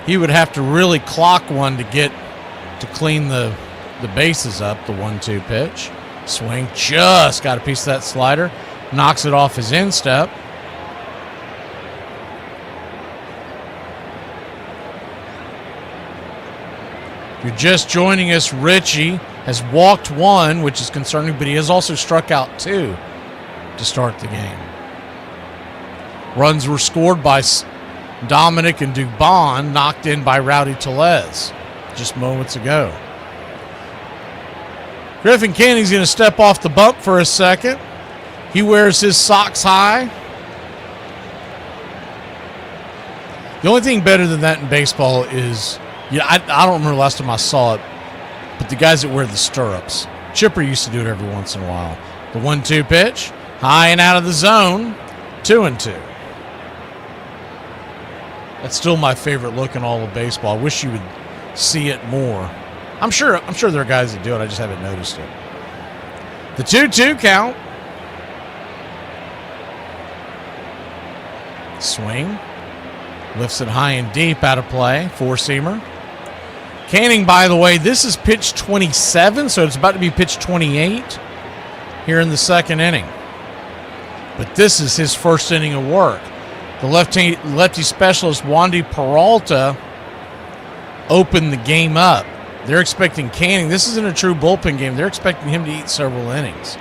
He would have to really clock one to get to clean the bases up, the 1-2 pitch. Swing, just got a piece of that slider. Knocks it off his instep. If you're just joining us, Richie has walked 1, which is concerning, but he has also struck out 2 to start the game. Runs were scored by Dominic and Dubon, knocked in by Rowdy Tellez just moments ago. Griffin Canning's going to step off the bump for a second. He wears his socks high. The only thing better than that in baseball is, I don't remember the last time I saw it, but the guys that wear the stirrups. Chipper used to do it every once in a while. The 1-2 pitch, high and out of the zone, 2-2. That's still my favorite look in all of baseball. I wish you would see it more. I'm sure there are guys that do it. I just haven't noticed it. The 2-2 count. Swing. Lifts it high and deep, out of play. 4-seamer. Canning, by the way, this is pitch 27, so it's about to be pitch 28 here in the second inning. But this is his first inning of work. The lefty specialist, Wandy Peralta, opened the game up. They're expecting Canning. This isn't a true bullpen game. They're expecting him to eat several innings.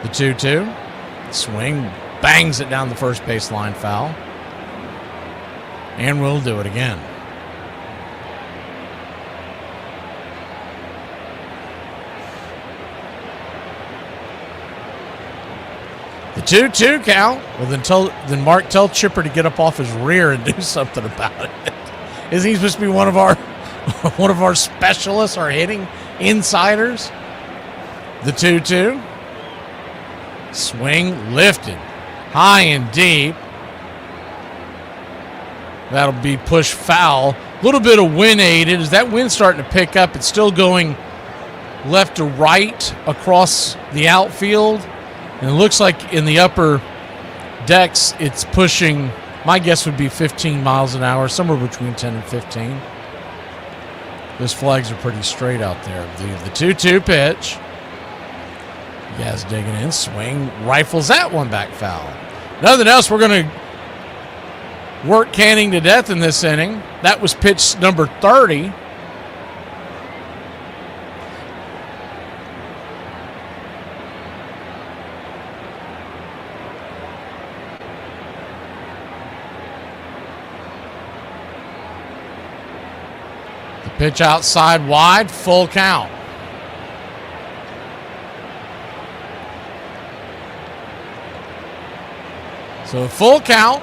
The 2-2. Swing. Bangs it down the first baseline, foul. And we'll do it again. The 2-2 count. Well, then Mark, tell Chipper to get up off his rear and do something about it. Isn't he supposed to be one of our specialists, our hitting insiders? The 2-2. Swing lifted. High and deep. That'll be push foul. A little bit of wind aided. As that wind starting to pick up, it's still going left to right across the outfield. And it looks like in the upper decks, it's pushing, my guess would be 15 miles an hour, somewhere between 10 and 15. Those flags are pretty straight out there. The 2-2 pitch. Gaz digging in, swing, rifles that one back foul. Nothing else, we're going to work Canning to death in this inning. That was pitch number 30. The pitch outside wide, full count. So a full count.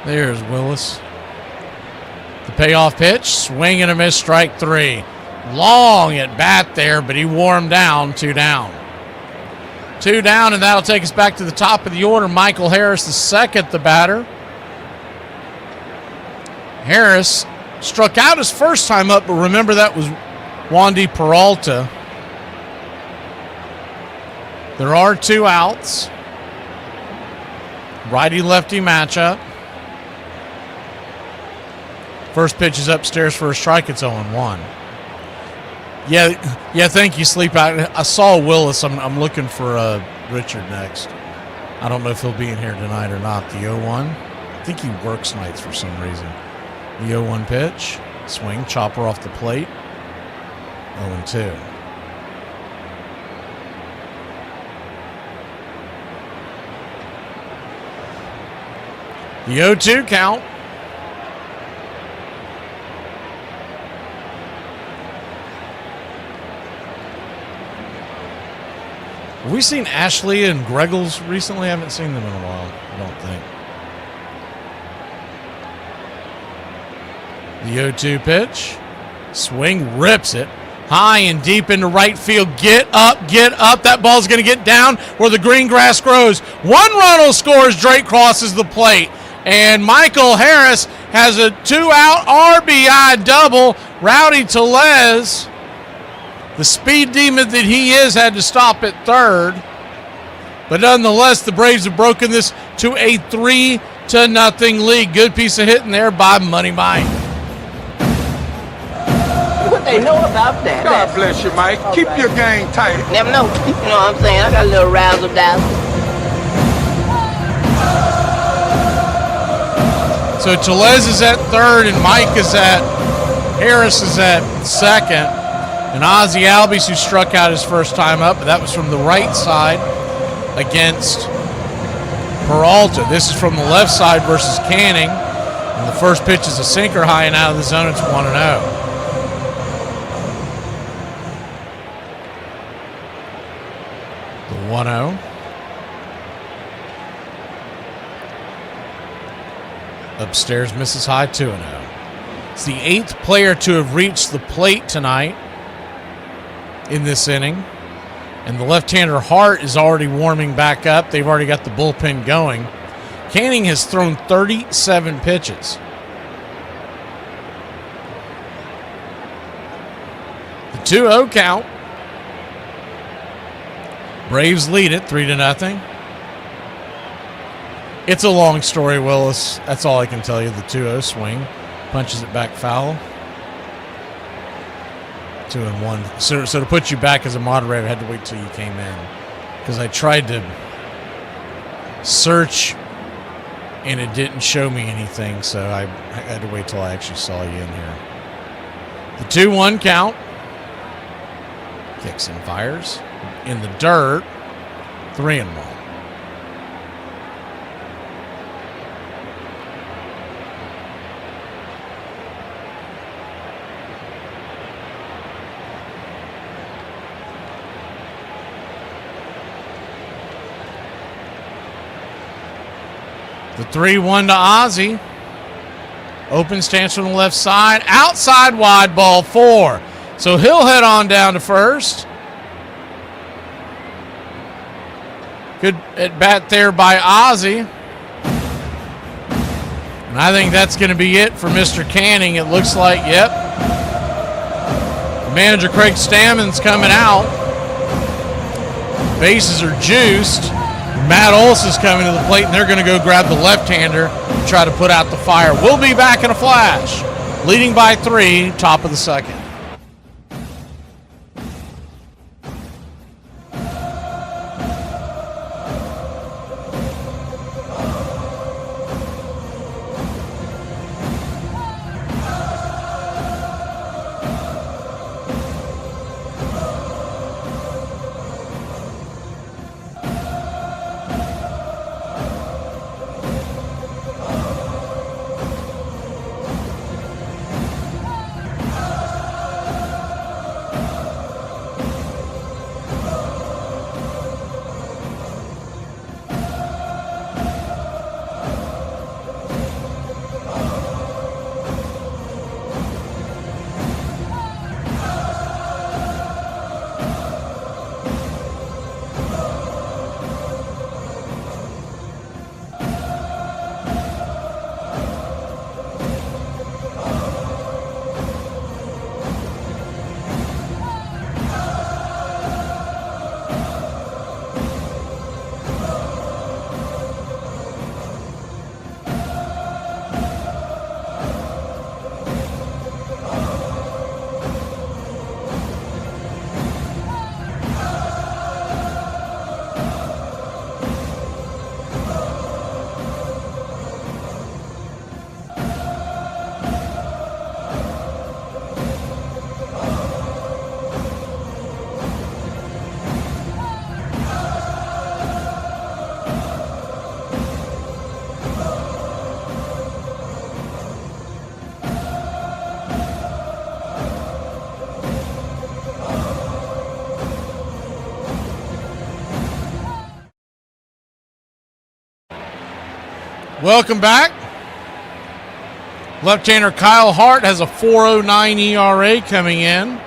There's Willis. The payoff pitch, swing and a miss, strike 3. Long at bat there, but he wore him down. 2 down. 2 down, and that'll take us back to the top of the order. Michael Harris, the second, the batter. Harris struck out his first time up, but remember that was Wandy Peralta. There are 2 outs. Righty-lefty matchup. First pitch is upstairs for a strike. It's 0-1. Yeah. Thank you, Sleep Out. I saw Willis. I'm looking for Richard next. I don't know if he'll be in here tonight or not. The 0-1. I think he works nights for some reason. The 0-1 pitch. Swing. Chopper off the plate. 0-2. The 0-2 count. Have we seen Ashley and Greggles recently? I haven't seen them in a while, I don't think. The 0-2 pitch. Swing, rips it. High and deep into right field. Get up, get up. That ball's going to get down where the green grass grows. 1 run will score as Drake crosses the plate. And Michael Harris has a 2-out RBI double. Rowdy Tellez, the speed demon that he is, had to stop at third. But nonetheless, the Braves have broken this to a 3-0 lead. Good piece of hitting there by Money Mike. What they know about that? God bless you, Mike. Keep your game tight. Never know. You know what I'm saying? I got a little razzle-dazzle. So Tellez is at third, and Harris is at second. And Ozzie Albies, who struck out his first time up, but that was from the right side against Peralta. This is from the left side versus Canning. And the first pitch is a sinker high and out of the zone. It's 1-0. The 1-0. Upstairs misses high, 2-0. It's the 8th player to have reached the plate tonight in this inning. And the left-hander Hart is already warming back up. They've already got the bullpen going. Canning has thrown 37 pitches. The 2-0 count. Braves lead it 3-0. It's a long story, Willis. That's all I can tell you. The 2-0 swing. Punches it back foul. 2-1. So to put you back as a moderator, I had to wait till you came in. Because I tried to search and it didn't show me anything. So I had to wait till I actually saw you in here. The 2-1 count. Kicks and fires. In the dirt. 3-1. The 3-1 to Ozzie. Open stance from the left side. Outside wide, ball 4. So he'll head on down to first. Good at bat there by Ozzie. And I think that's going to be it for Mr. Canning. It looks like, yep. Manager Craig Stammen's coming out. Bases are juiced. Matt Olson's coming to the plate, and they're going to go grab the left-hander and try to put out the fire. We'll be back in a flash. Leading by 3, top of the second. Welcome back. Left-hander Kyle Hart has a 4.09 ERA coming in.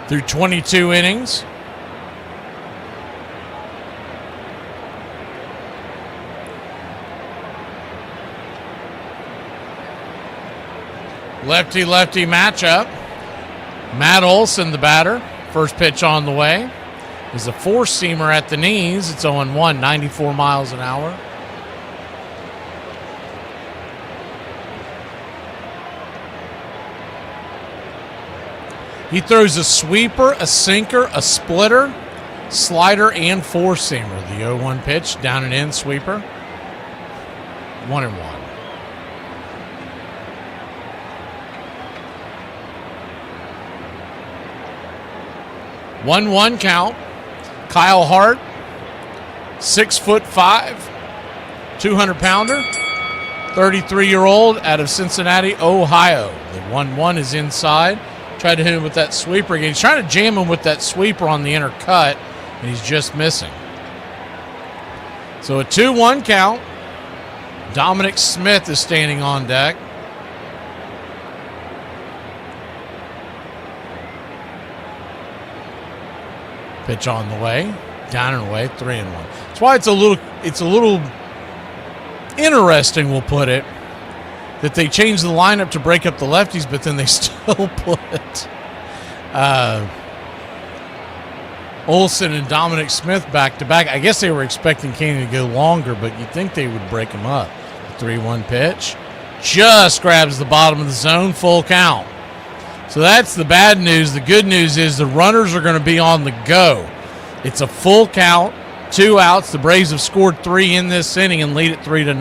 Through 22 innings. Lefty-lefty matchup. Matt Olson, the batter. First pitch on the way. Is a four-seamer at the knees. It's 0-1, 94 miles an hour. He throws a sweeper, a sinker, a splitter, slider, and four-seamer. The 0-1 pitch, down and in, sweeper. 1-1. One count. Kyle Hart, 6'5", 200-pounder, 33-year-old out of Cincinnati, Ohio. The 1-1 is inside. Tried to hit him with that sweeper again. He's trying to jam him with that sweeper on the inner cut, and he's just missing. So a 2-1 count. Dominic Smith is standing on deck. Pitch on the way, down and away, 3-1. That's why it's a little interesting, we'll put it, that they changed the lineup to break up the lefties, but then they still put Olson and Dominic Smith back to back. I guess they were expecting Kane to go longer, but you'd think they would break him up. The 3-1 pitch just grabs the bottom of the zone, full count. So that's the bad news. The good news is the runners are going to be on the go. It's a full count, 2 outs. The Braves have scored 3 in this inning and lead it 3-0.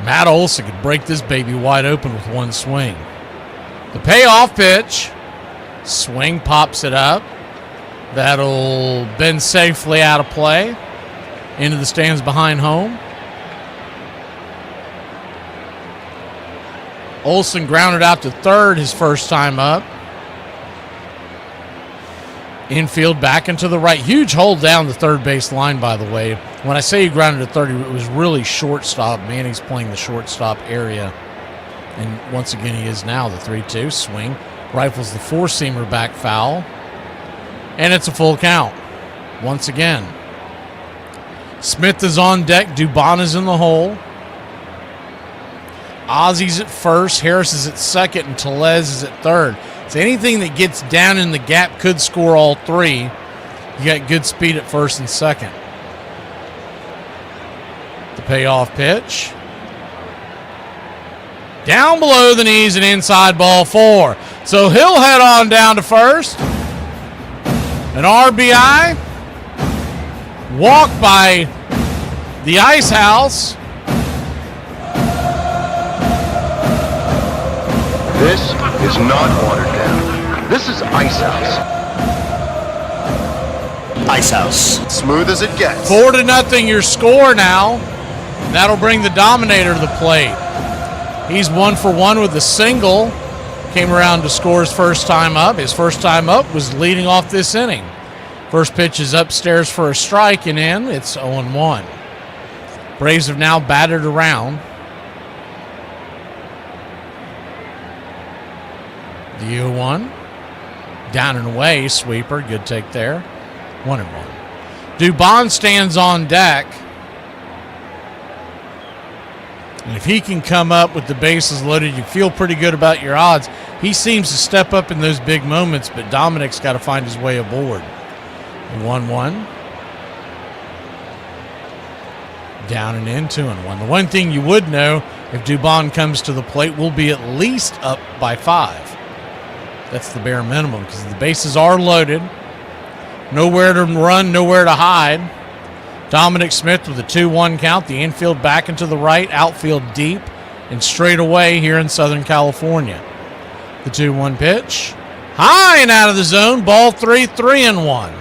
Matt Olson could break this baby wide open with one swing. The payoff pitch. Swing, pops it up. That'll bend safely out of play. Into the stands behind home. Olson grounded out to third his first time up. Infield back into the right. Huge hold down the third base line, by the way. When I say he grounded to third, it was really shortstop. Manning's playing the shortstop area. And once again, he is now. The 3-2 swing. Rifles the four-seamer back foul. And it's a full count. Once again. Smith is on deck. Dubon is in the hole. Ozzy's at first, Harris is at second, and Tellez is at third. So anything that gets down in the gap could score all 3. You got good speed at first and second. The payoff pitch. Down below the knees and inside, ball 4. So he'll head on down to first. An RBI. Walk by the Ice House. This is not watered down. This is Ice House. Ice House. Smooth as it gets. 4-0 your score now. That'll bring the Dominator to the plate. He's 1 for 1 with a single. Came around to score his first time up. His first time up was leading off this inning. First pitch is upstairs for a strike and in. It's 0-1. Braves have now batted around. The 0-1. Down and away, sweeper. Good take there. 1-1. Dubon stands on deck. And if he can come up with the bases loaded, you feel pretty good about your odds. He seems to step up in those big moments, but Dominic's got to find his way aboard. 1-1. Down and in, 2-1. The one thing you would know, if Dubon comes to the plate, we'll be at least up by 5. That's the bare minimum because the bases are loaded. Nowhere to run, nowhere to hide. Dominic Smith with a 2-1 count. The infield back into the right, outfield deep, and straight away here in Southern California. The 2-1 pitch. High and out of the zone. Ball 3, 3-1.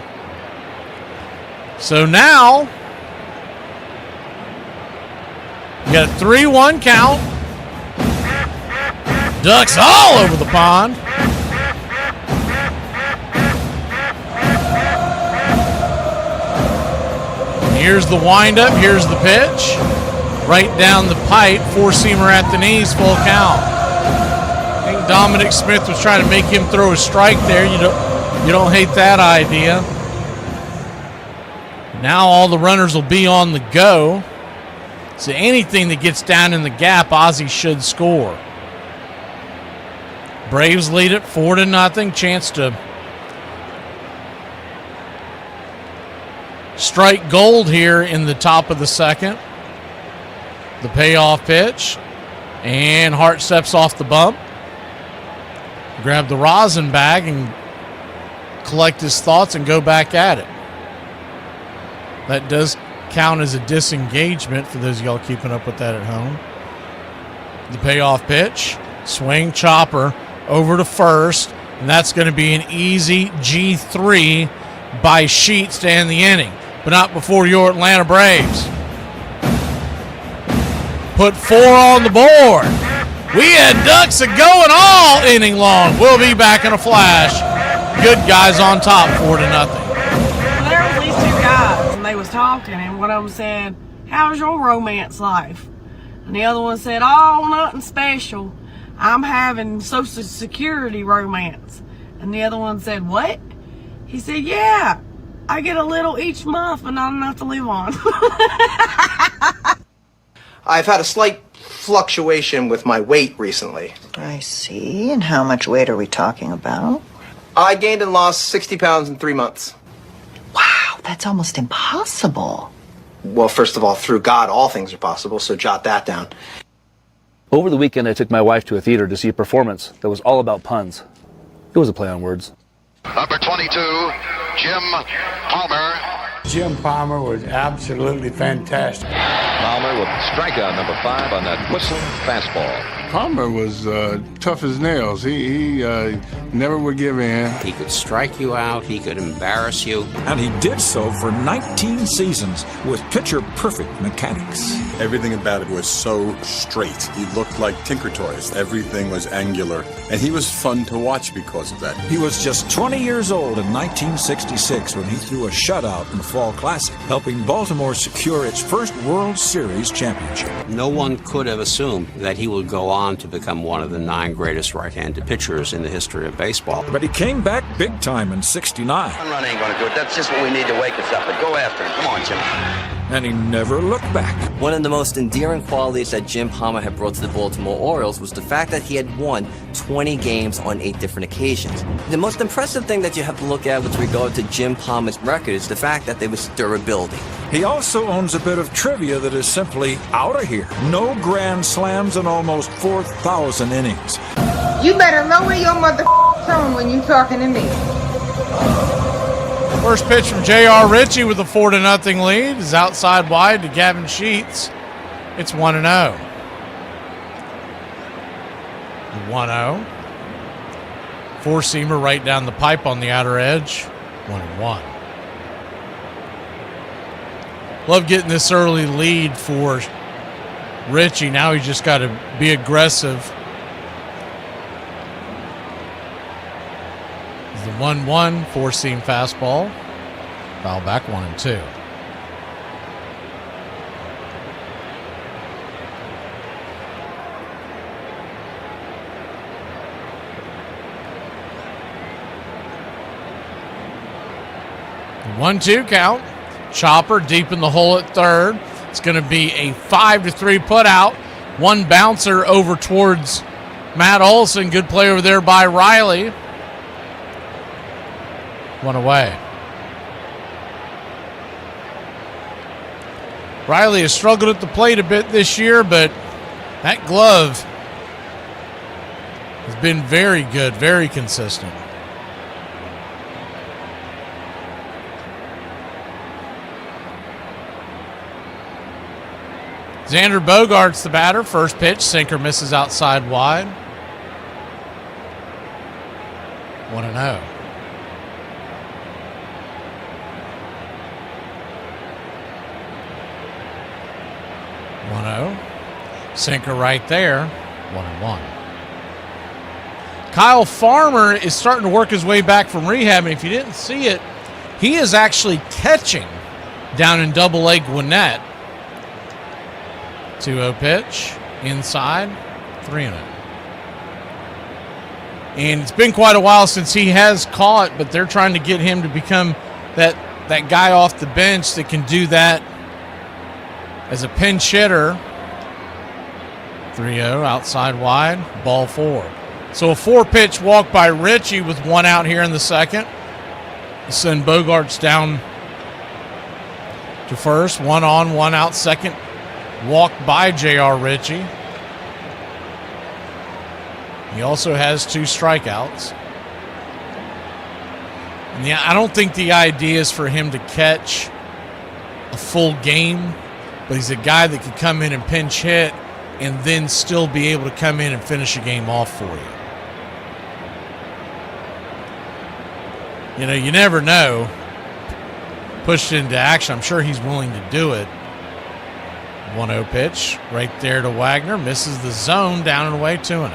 So now, you got a 3-1 count. Ducks all over the pond. Here's the windup. Here's the pitch. Right down the pipe. Four-seamer at the knees. Full count. I think Dominic Smith was trying to make him throw a strike there. You don't hate that idea. Now all the runners will be on the go. So anything that gets down in the gap, Ozzie should score. Braves lead it 4-0. Chance to strike gold here in the top of the second. The payoff pitch. And Hart steps off the bump. Grab the rosin bag and collect his thoughts and go back at it. That does count as a disengagement for those of y'all keeping up with that at home. The payoff pitch. Swing, chopper over to first. And that's going to be an easy G3 by Sheets to end the inning. But not before your Atlanta Braves put 4 on the board. We had Ducks going all inning long. We'll be back in a flash. Good guys on top, 4-0. Well, there was these two guys, and they was talking, and one of them said, "How's your romance life?" And the other one said, "Oh, nothing special. I'm having Social Security romance." And the other one said, "What?" He said, "Yeah, I get a little each month, but not enough to live on." I've had a slight fluctuation with my weight recently. I see. And how much weight are we talking about? I gained and lost 60 pounds in 3 months. Wow, that's almost impossible. Well, first of all, through God, all things are possible, so jot that down. Over the weekend, I took my wife to a theater to see a performance that was all about puns. It was a play on words. Number 22, Jim Palmer. Jim Palmer was absolutely fantastic. Palmer with strikeout number 5 on that whistling fastball. Palmer was tough as nails. He never would give in. He could strike you out. He could embarrass you. And he did so for 19 seasons with picture-perfect mechanics. Everything about it was so straight. He looked like Tinker Toys. Everything was angular. And he was fun to watch because of that. He was just 20 years old in 1966 when he threw a shutout in the Fall Classic, helping Baltimore secure its first World Series championship. No one could have assumed that he would go on to become one of the 9 greatest right-handed pitchers in the history of baseball. But he came back big time in '69. One run ain't gonna do it. That's just what we need to wake us up. But go after him. Come on, Jim. And he never looked back. One of the most endearing qualities that Jim Palmer had brought to the Baltimore Orioles was the fact that he had won 20 games on 8 different occasions. The most impressive thing that you have to look at with regard to Jim Palmer's record is the fact that there was durability. He also owns a bit of trivia that is simply out of here. No grand slams in almost 4,000 innings. You better lower your mother tone when you talking to me. First pitch from J.R. Ritchie with a 4-0 lead is outside wide to Gavin Sheets. It's 1-0. 1-0. Four-seamer right down the pipe on the outer edge. 1-1. Love getting this early lead for Ritchie. Now he's just got to be aggressive. The 1-1 four-seam fastball. Foul back 1-2. The 1-2 count. Chopper deep in the hole at third. It's going to be a 5-3 put out. One bouncer over towards Matt Olson. Good play over there by Riley. One away. Riley has struggled at the plate a bit this year, but that glove has been very good, very consistent. Xander Bogaerts the batter. First pitch, sinker misses outside wide. 1-0. 1-0. Sinker right there. 1-1. Kyle Farmer is starting to work his way back from rehab, and if you didn't see it, he is actually catching down in Double-A Gwinnett. 2-0 pitch, inside, 3-0. And it's been quite a while since he has caught, but they're trying to get him to become that guy off the bench that can do that as a pinch hitter. 3-0, outside wide, ball 4. So a 4-pitch walk by Ritchie with 1 out here in the second. Send Bogarts down to first. 1 on, 1 out, second. Walk by J.R. Ritchie. He also has 2 strikeouts. And I don't think the idea is for him to catch a full game, but he's a guy that could come in and pinch hit and then still be able to come in and finish a game off for you. You know, you never know. Pushed into action. I'm sure he's willing to do it. 1-0 pitch right there to Wagner. Misses the zone, down and away, 2-0.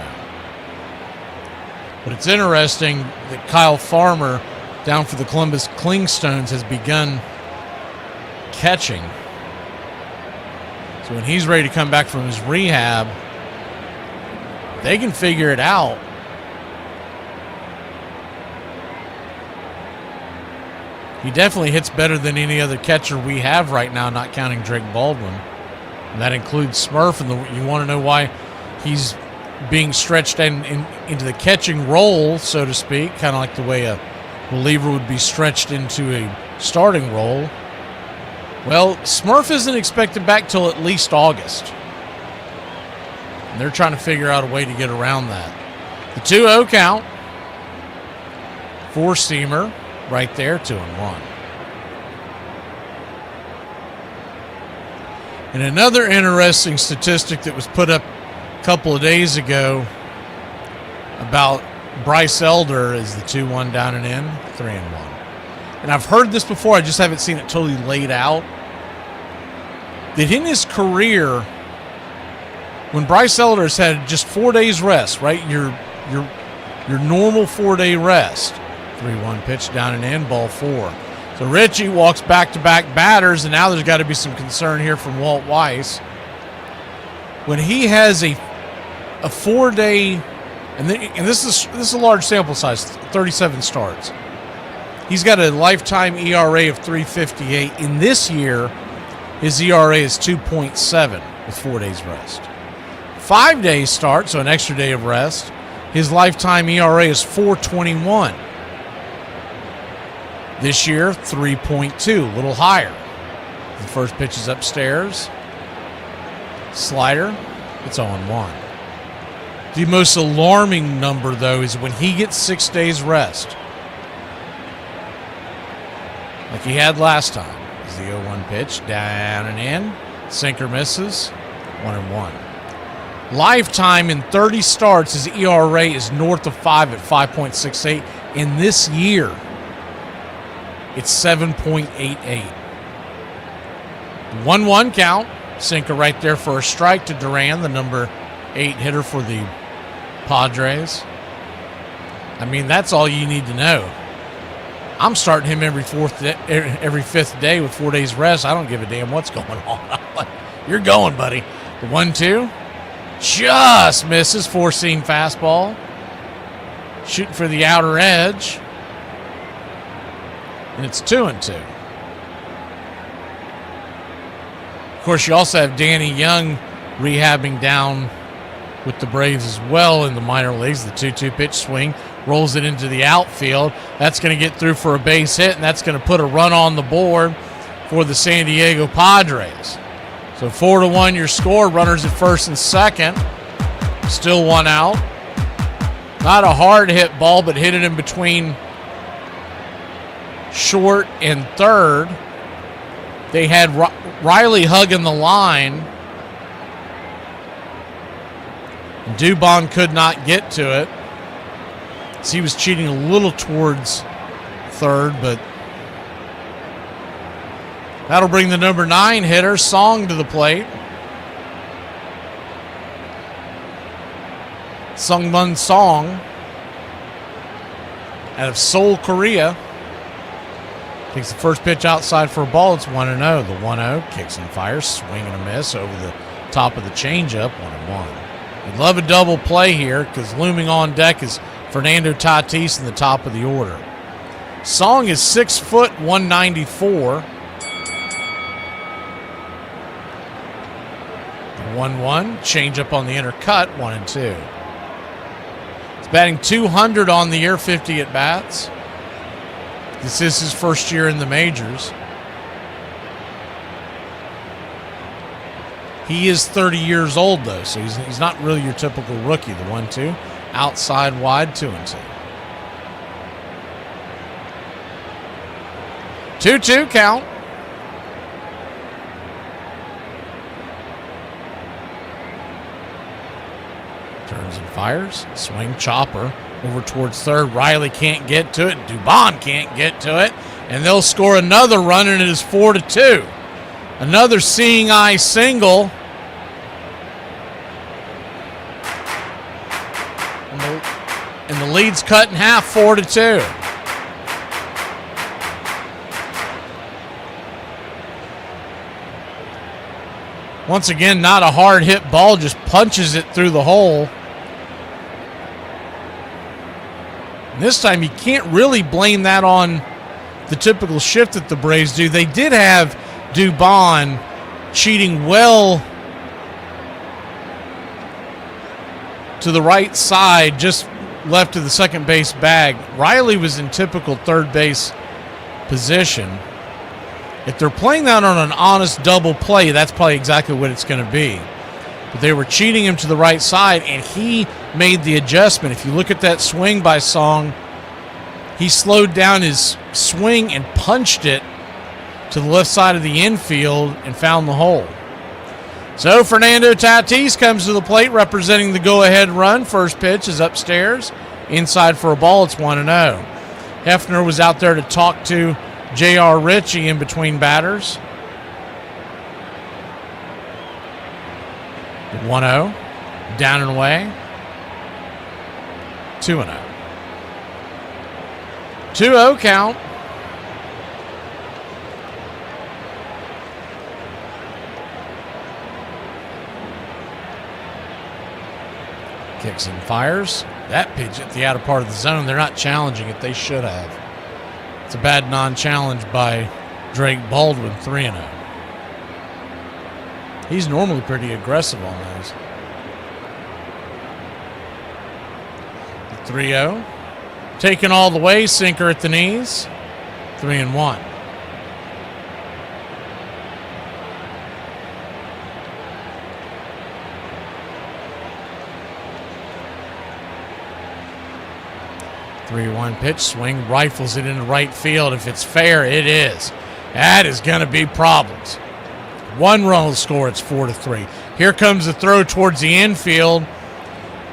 But it's interesting that Kyle Farmer down for the Columbus Clingstones has begun catching. So when he's ready to come back from his rehab, they can figure it out. He definitely hits better than any other catcher we have right now, not counting Drake Baldwin. And that includes Smurf. And you want to know why he's being stretched into the catching role, so to speak, kind of like the way a reliever would be stretched into a starting role. Well, Smurf isn't expected back till at least August. And they're trying to figure out a way to get around that. The 2-0 count. 4-seamer right there, 2-1. And another interesting statistic that was put up a couple of days ago about Bryce Elder is the 2-1 down and in, 3-1. And I've heard this before, I just haven't seen it totally laid out. That in his career, when Bryce Elder has had just 4 days rest, right? Your normal 4-day rest. 3-1 pitch down and in, ball 4. So Ritchie walks back-to-back batters, and now there's got to be some concern here from Walt Weiss. When he has a 4-day, and this is a large sample size, 37 starts. He's got a lifetime ERA of 3.58. In this year, his ERA is 2.7 with 4 days rest. 5 days start, so an extra day of rest. His lifetime ERA is 4.21. This year, 3.2, a little higher. The first pitch is upstairs. Slider, it's 0-1. The most alarming number, though, is when he gets 6 days rest, like he had last time. Is the 0-1 pitch, down and in. Sinker misses, 1-1. Lifetime in 30 starts, his ERA is north of 5 at 5.68. In this year, it's 7.88. 1-1 count. Sinker right there for a strike to Duran, the number 8 hitter for the Padres. I mean, that's all you need to know. I'm starting him every 5th day with 4 days rest. I don't give a damn what's going on. You're going, buddy. The 1-2 just misses. 4-seam fastball. Shooting for the outer edge. And it's 2-2. Of course, you also have Danny Young rehabbing down with the Braves as well in the minor leagues. The 2-2 pitch swing rolls it into the outfield. That's going to get through for a base hit, and that's going to put a run on the board for the San Diego Padres. So 4-1 your score. Runners at first and second. Still 1 out. Not a hard hit ball, but hit it in between short and third. They had Riley hugging the line. Dubon could not get to it. So he was cheating a little towards third, but that'll bring the number 9 hitter, Song, to the plate. Sungmun Song out of Seoul, Korea. Takes the first pitch outside for a ball. It's 1-0. The 1-0 kicks and fires, swing and a miss over the top of the changeup. 1-1. We'd love a double play here because looming on deck is Fernando Tatis in the top of the order. Song is 6 foot 194. 1-1. Changeup on the inner cut. 1-2. He's batting .200 on the year, 50 at bats. This is his first year in the majors. He is 30 years old, though, so he's not really your typical rookie. The 1-2. Outside wide, 2-2. 2-2 count. Turns and fires. Swing, chopper over towards third. Riley can't get to it. Dubon can't get to it. And they'll score another run, and it is 4-2. Another seeing eye single. And the lead's cut in half, 4-2. Once again, not a hard hit ball, just punches it through the hole. And this time you can't really blame that on the typical shift that the Braves do. They did have Dubon cheating well to the right side, just left of the second base bag. Riley was in typical third base position. If they're playing that on an honest double play, that's probably exactly what it's going to be. But they were cheating him to the right side, and he made the adjustment. If you look at that swing by Song, he slowed down his swing and punched it to the left side of the infield and found the hole. So Fernando Tatis comes to the plate representing the go-ahead run. First pitch is upstairs. Inside for a ball, it's 1-0. Hefner was out there to talk to J.R. Ritchie in between batters. 1-0. Down and away. 2-0. 2-0 count. Kicks and fires. That pitch at the outer part of the zone. They're not challenging it. They should have. It's a bad non-challenge by Drake Baldwin, 3-0. He's normally pretty aggressive on those. The 3-0. Taken all the way, sinker at the knees. 3-1. Three-one pitch, swing, rifles it into right field. If it's fair, it is. That is going to be problems. One run will score, it's 4-3. Here comes the throw towards the infield.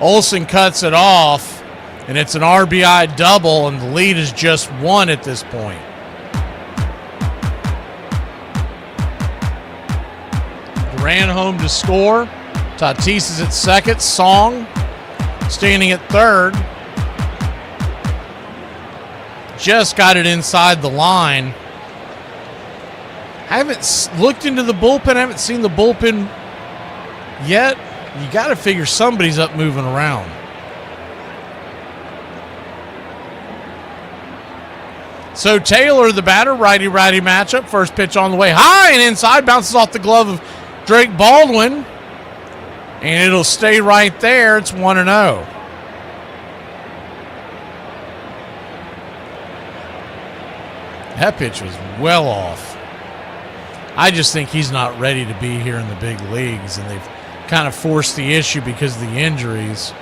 Olsen cuts it off, and it's an RBI double, and the lead is just 1 at this point. Duran home to score. Tatis is at second. Song standing at third. Just got it inside the line. I haven't looked into the bullpen. I haven't seen the bullpen yet. You got to figure somebody's up moving around. So Taylor, the batter, righty-righty matchup. First pitch on the way high and inside. Bounces off the glove of Drake Baldwin. And it'll stay right there. It's 1-0. That pitch was well off. I just think he's not ready to be here in the big leagues, and they've kind of forced the issue because of the injuries.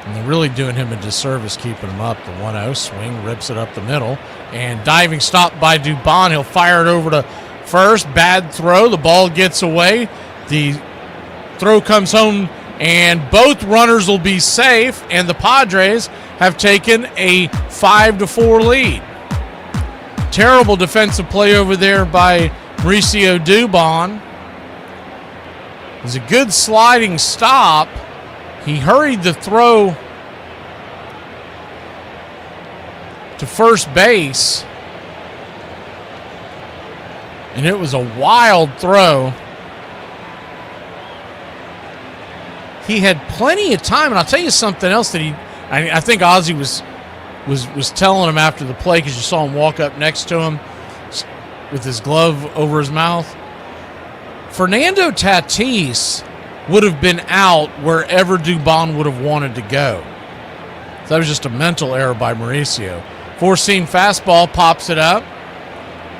And they're really doing him a disservice keeping him up. The 1-0 swing, rips it up the middle, and diving stop by Dubon. He'll fire it over to first. Bad throw. The ball gets away. The throw comes home, and both runners will be safe, and the Padres have taken a 5-4 lead. Terrible defensive play over there by Mauricio Dubon. It was a good sliding stop. He hurried the throw to first base, And it was a wild throw. He had plenty of time, and I'll tell you something else that I think Ozzie was telling him after the play, because you saw him walk up next to him with his glove over his mouth. Fernando Tatis would have been out wherever Dubon would have wanted to go. So that was just a mental error by Mauricio. Four-seam fastball, pops it up.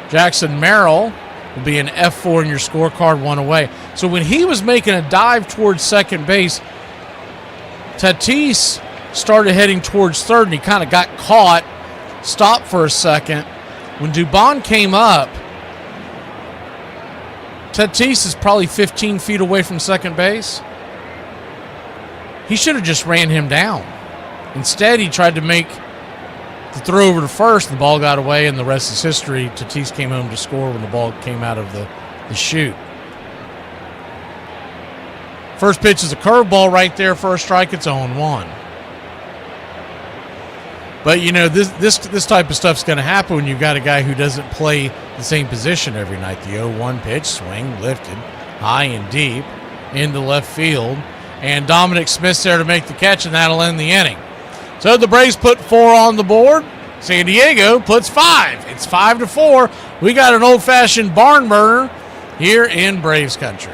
Jackson Merrill will be an F4 in your scorecard, one away. So when he was making a dive towards second base, Tatis started heading towards third, and he kind of got caught, stopped for a second. When Dubon came up, Tatis is probably 15 feet away from second base. He should have just ran him down. Instead, he tried to make the throw over to first. The ball got away, and the rest is history. Tatis came home to score when the ball came out of the chute. First pitch is a curveball right there for a strike. It's 0-1. But, you know, this type of stuff's going to happen when you've got a guy who doesn't play the same position every night. The 0-1 pitch, swing, lifted, high and deep, into left field. And Dominic Smith's there to make the catch, and that'll end the inning. So the Braves put 4 on the board. San Diego puts 5. It's 5-4. We got an old-fashioned barn burner here in Braves country.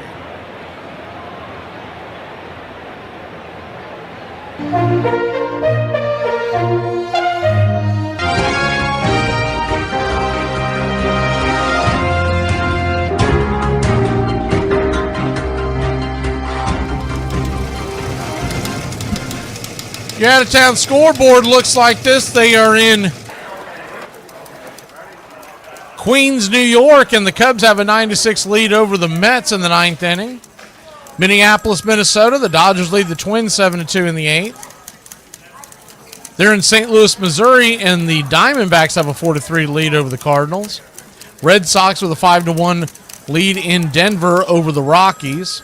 Your out-of-town scoreboard looks like this. They are in Queens, New York, and the Cubs have a 9-6 lead over the Mets in the 9th inning. Minneapolis, Minnesota, the Dodgers lead the Twins 7-2 in the 8th. They're in St. Louis, Missouri, and the Diamondbacks have a 4-3 lead over the Cardinals. Red Sox with a 5-1 lead in Denver over the Rockies.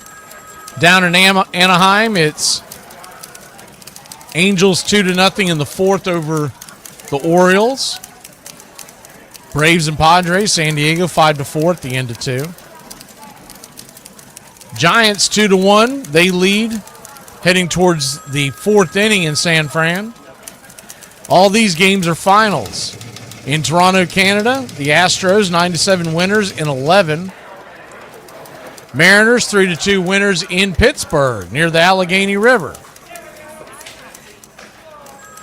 Down in Anaheim, it's Angels 2-0 in the 4th over the Orioles. Braves and Padres, San Diego 5-4 at the end of 2. Giants 2-1. They lead heading towards the 4th inning in San Fran. All these games are finals. In Toronto, Canada, the Astros 9-7 winners in 11. Mariners 3-2 winners in Pittsburgh near the Allegheny River.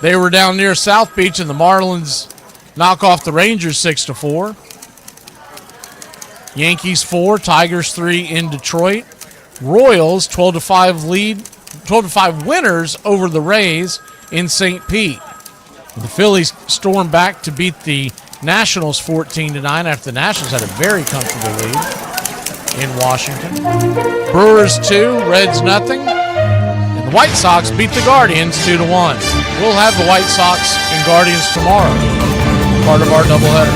They were down near South Beach, and the Marlins knock off the Rangers 6-4. Yankees 4, Tigers 3 in Detroit. Royals 12-5 winners over the Rays in St. Pete. The Phillies stormed back to beat the Nationals 14-9 after the Nationals had a very comfortable lead in Washington. Brewers 2, Reds 0. The White Sox beat the Guardians 2-1. We'll have the White Sox and Guardians tomorrow, part of our doubleheader.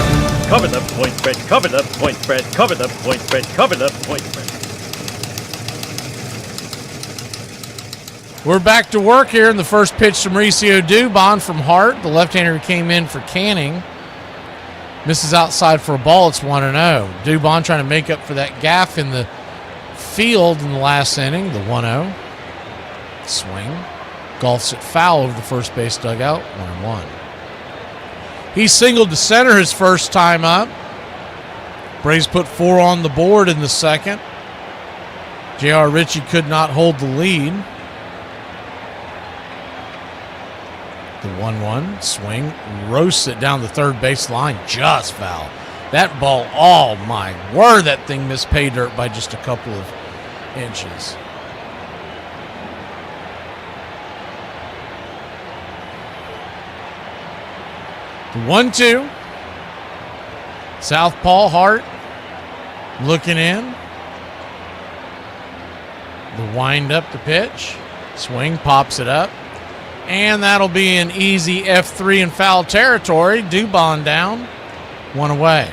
Cover the point spread, cover the point spread, cover the point spread, cover the point spread. We're back to work here in the first pitch to Mauricio Dubon from Hart. The left-hander came in for Canning. Misses outside for a ball. It's 1-0. Dubon trying to make up for that gaffe in the field in the last inning, the 1-0. Swing. Golfs it foul over the first base dugout. 1-1. He singled to center his first time up. Braves put 4 on the board in the second. J.R. Ritchie could not hold the lead. The 1-1 swing roasts it down the third base line. Just foul. That ball, oh my word, that thing missed pay dirt by just a couple of inches. The 1-2. Southpaw Hart looking in. The wind up the pitch. Swing, pops it up. And that'll be an easy F3 in foul territory. Dubon down. 1 away.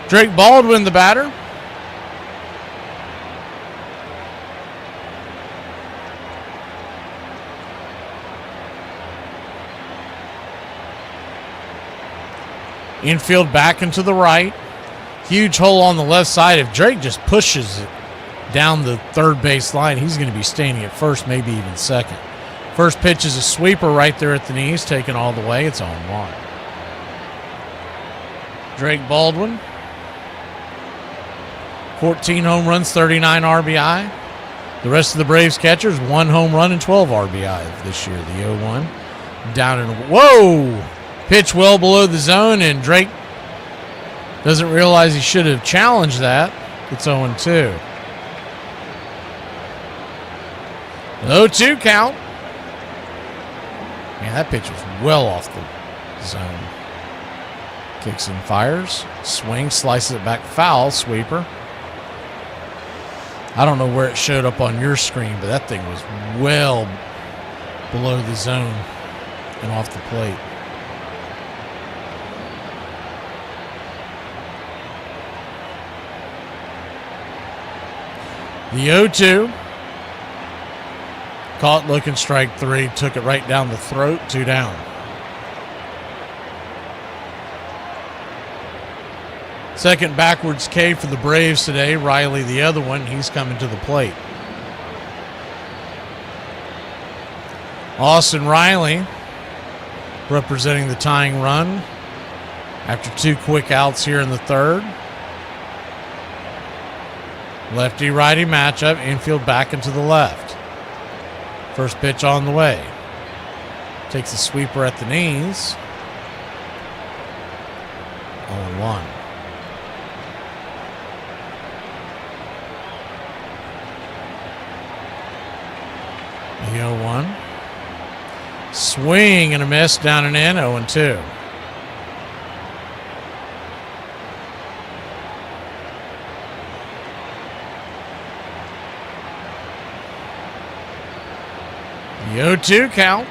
Drake Baldwin, the batter. Infield back into the right. Huge hole on the left side. If Drake just pushes it down the third base line, he's going to be standing at first, maybe even second. First pitch is a sweeper right there at the knees, taken all the way. It's on one. Drake Baldwin, 14 home runs, 39 RBI. The rest of the Braves catchers, 1 home run and 12 RBI this year. The 0-1 down in, whoa! Pitch well below the zone, and Drake doesn't realize he should have challenged that. It's 0-2. 0-2 count. Man, that pitch was well off the zone. Kicks and fires. Swing, slices it back foul. Sweeper. I don't know where it showed up on your screen, but that thing was well below the zone and off the plate. The 0-2. Caught looking, strike 3. Took it right down the throat. 2 down. Second backwards K for the Braves today. Riley, the other one, he's coming to the plate. Austin Riley representing the tying run after 2 quick outs here in the third. Lefty-righty matchup. Infield back into the left. First pitch on the way. Takes a sweeper at the knees. 0-1. The 0-1. Swing and a miss, down and in. 0-2. The 0-2 count.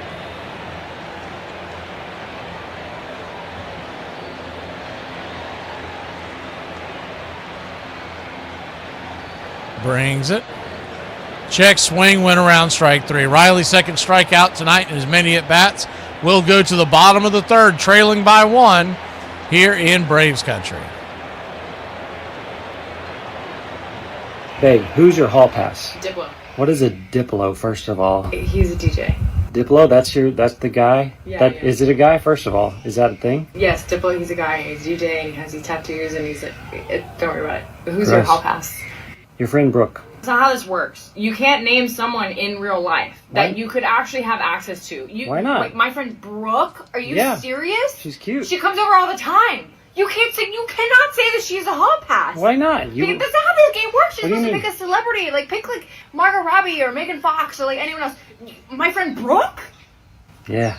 Brings it. Check swing, went around, strike 3. Riley's second strikeout tonight in as many at-bats. Will go to the bottom of the third, trailing by 1 here in Braves country. Hey, who's your hall pass? Diplo. What is a Diplo, first of all? He's a DJ. Diplo, that's the guy? Yeah, that, yeah. Is it a guy, first of all? Is that a thing? Yes, Diplo, he's a guy. He's a DJ, and he has these tattoos, and he's don't worry about it. Who's Gross. your hall pass? Your friend Brooke. That's not how this works. You can't name someone in real life that you could actually have access to. Why not? Like my friend Brooke, are you serious? She's cute. She comes over all the time. You cannot say that she's a hall pass. Why not? That's not how this game works. You're What do you supposed to mean? pick a celebrity. Like pick like Margot Robbie or Megan Fox or like anyone else. My friend Brooke? Yeah.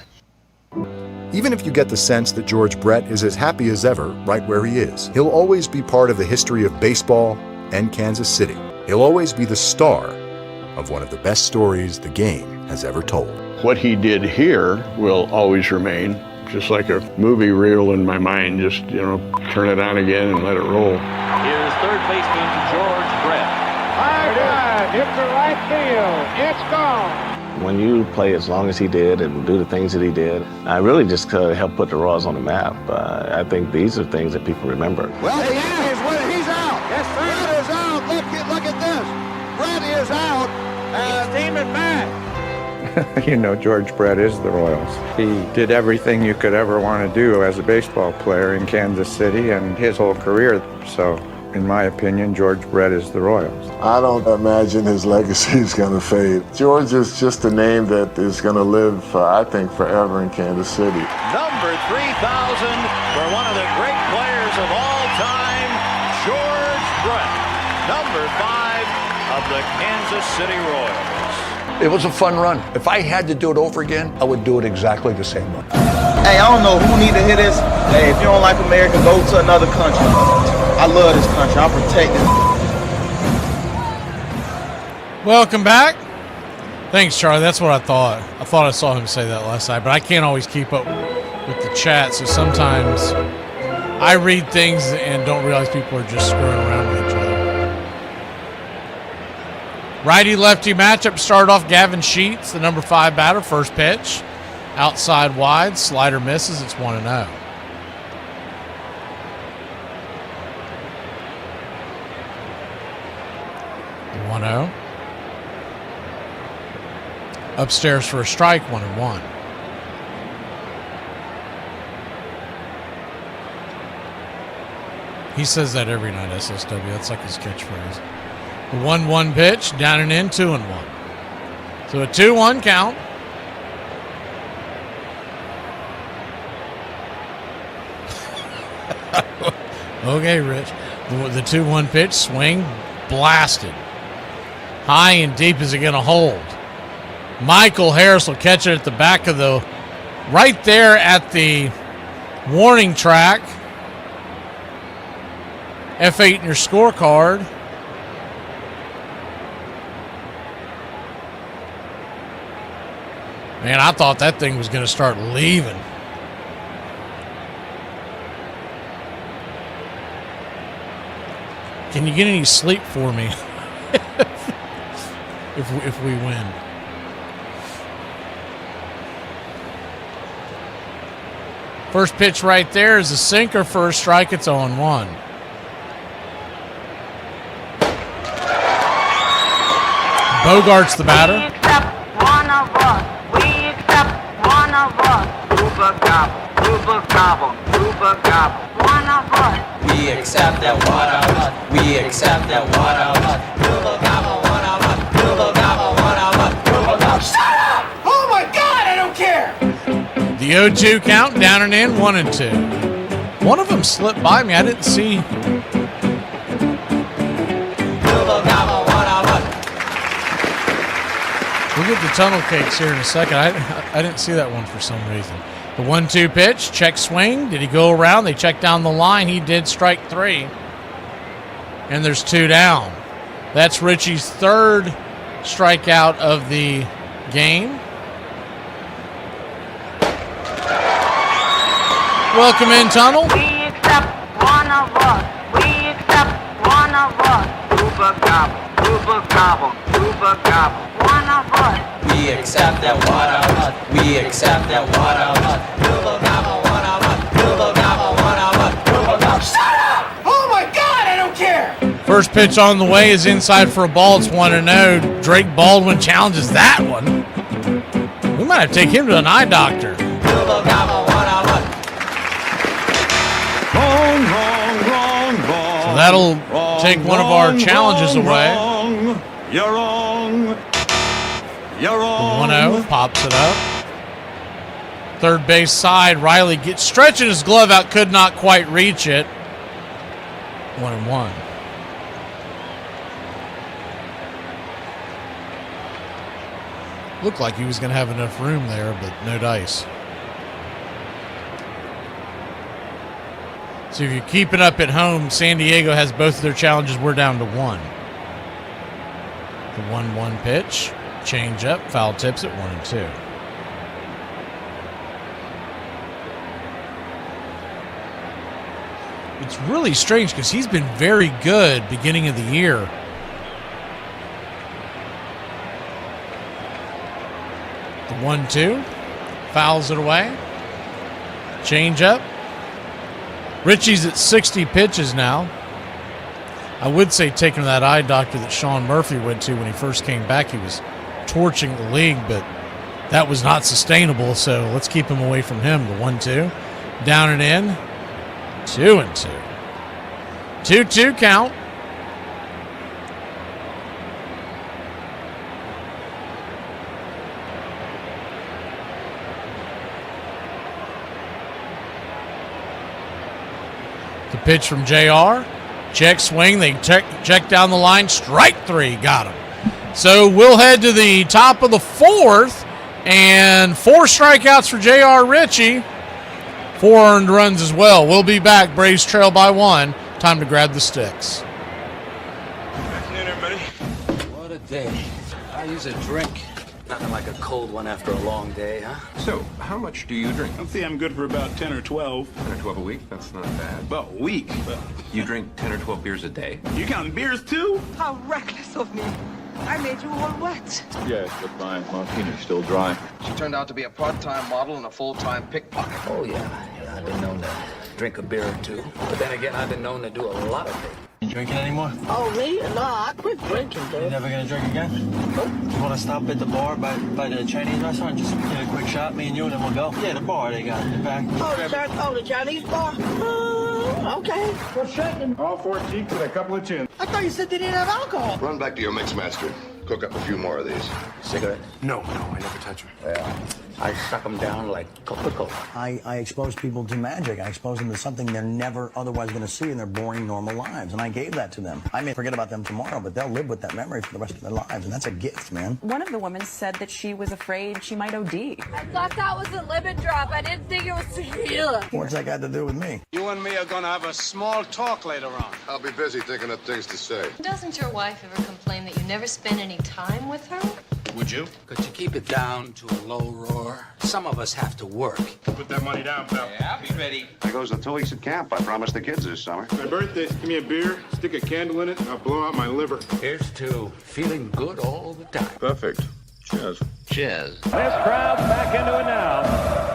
Even if you get the sense that George Brett is as happy as ever right where he is, he'll always be part of the history of baseball and Kansas City. He'll always be the star of one of the best stories the game has ever told. What he did here will always remain just like a movie reel in my mind. Just, turn it on again and let it roll. Here's third baseman George Brett. High drive, hit the right field. It's gone. When you play as long as he did and do the things that he did, I really just helped put the Royals on the map. I think these are things that people remember. Well, he is. He's out. Yes, sir. Brett is out. Look at this. Brett is out. He's steaming back. George Brett is the Royals. He did everything you could ever want to do as a baseball player in Kansas City and his whole career. So, in my opinion, George Brett is the Royals. I don't imagine his legacy is going to fade. George is just a name that is going to live, I think, forever in Kansas City. Number 3,000 for one of the great players of all time, George Brett. Number 5 of the Kansas City Royals. It was a fun run. If I had to do it over again, I would do it exactly the same way. Hey, I don't know who need to hear this. Hey, if you don't like America, go to another country. I love this country. I'm protecting it. Welcome back. Thanks, Charlie. That's what I thought. I thought I saw him say that last night, but I can't always keep up with the chat, so sometimes I read things and don't realize people are just screwing around with each other. Righty-lefty matchup started off. Gavin Sheets, the number 5 batter, first pitch. Outside wide, slider misses. It's 1-0. 1-0. Upstairs for a strike, 1-1. He says that every night, SSW. That's like his catchphrase. The 1-1 pitch, down and in, 2-1. So a 2-1 count. Okay, Rich. The 2-1 pitch, swing, blasted. High and deep, is it going to hold? Michael Harris will catch it at the back of the, right there at the warning track. F8 in your scorecard. Man, I thought that thing was going to start leaving. Can you get any sleep for me if we win? First pitch right there is a sinker for a strike. It's 0-1. Bogart's the batter. We accept one of us. We accept one of us. Uber gobble, Uber gobble, Uber gobble. One of us. We accept that one of us. We accept that one of us. Uber gobble, one of us. Uber gobble, one of us. Uber gobble. Shut up! Oh my God, I don't care! The 0-2 count, down and in, 1-2. One of them slipped by me. I didn't see. We'll get the tunnel cakes here in a second. I didn't see that one for some reason. The 1-2 pitch, check swing. Did he go around? They checked down the line. He did, strike 3. And there's 2 down. That's Richie's third strikeout of the game. Welcome in, tunnel. We accept one of us. We accept one of us. Uber gobble, Uber gobble, Uber gobble. One of us. We accept that one of us. We accept that one of us. Uber gobble, one of us. Uber gobble, one of us. Uber gobble. Shut up! Oh my God, I don't care! First pitch on the way is inside for a ball. It's 1-0. Drake Baldwin challenges that one. We might have to take him to an eye doctor. Uber gobble, one of us. Wrong, wrong, wrong, wrong. So that'll take one of our challenges away. Wrong. You're wrong. You're wrong. 1-0, pops it up. Third base side, Riley gets stretching his glove out, could not quite reach it. 1-1. Looked like he was going to have enough room there, but no dice. So if you're keeping up at home, San Diego has both of their challenges. We're down to 1. The 1-1 pitch, change up, foul tips at 1-2. It's really strange because he's been very good beginning of the year. The 1-2, fouls it away. Change up. Richie's at 60 pitches now. I would say taking that eye doctor that Sean Murphy went to when he first came back, he was torching the league, but that was not sustainable, so let's keep him away from him. The 1-2, down and in, 2-2. 2-2 count. The pitch from JR. Check swing. They check down the line. Strike 3. Got him. So we'll head to the top of the 4th. And 4 strikeouts for JR Ritchie. 4 earned runs as well. We'll be back. Braves trail by 1. Time to grab the sticks. Good afternoon, everybody. What a day. I use a drink. Nothing like a cold one after a long day, huh? So, how much do you drink? I'd say I'm good for about 10 or 12. 10 or 12 a week? That's not bad. About a week. You drink 10 or 12 beers a day? You counting beers, too? How reckless of me. I made you all wet. Yes, but my martini's still dry. She turned out to be a part-time model and a full-time pickpocket. Oh, yeah. I've been known to drink a beer or two. But then again, I've been known to do a lot of things. You drinking anymore? Oh, me? No, I quit drinking, dude. You never gonna drink again? You wanna stop at the bar by the Chinese restaurant? Just get a quick shot, me and you, and then we'll go. Yeah, the bar they got in the back. The Chinese bar? Okay. What's shaking? All 4 cheeks and a couple of chins. I thought you said they didn't have alcohol. Run back to your mix master. Cook up a few more of these. Cigarette? No, I never touch them. Yeah. I suck them down like Coca-Cola. I expose people to magic. I expose them to something they're never otherwise going to see in their boring, normal lives. And I gave that to them. I may forget about them tomorrow, but they'll live with that memory for the rest of their lives. And that's a gift, man. One of the women said that she was afraid she might OD. I thought that was a lemon drop. I didn't think it was tequila. What's that got to do with me? You and me are gonna have a small talk later on. I'll be busy thinking of things to say. Doesn't your wife ever complain that you never spend any time with her? Would you? Could you keep it down to a low roar? Some of us have to work. Put that money down, pal. Yeah, I'll be ready. There goes the 2 weeks at camp. I promised the kids this summer. My birthday, give me a beer, stick a candle in it, and I'll blow out my liver. Here's to feeling good all the time. Perfect. Cheers. Cheers. This crowd's back into it now.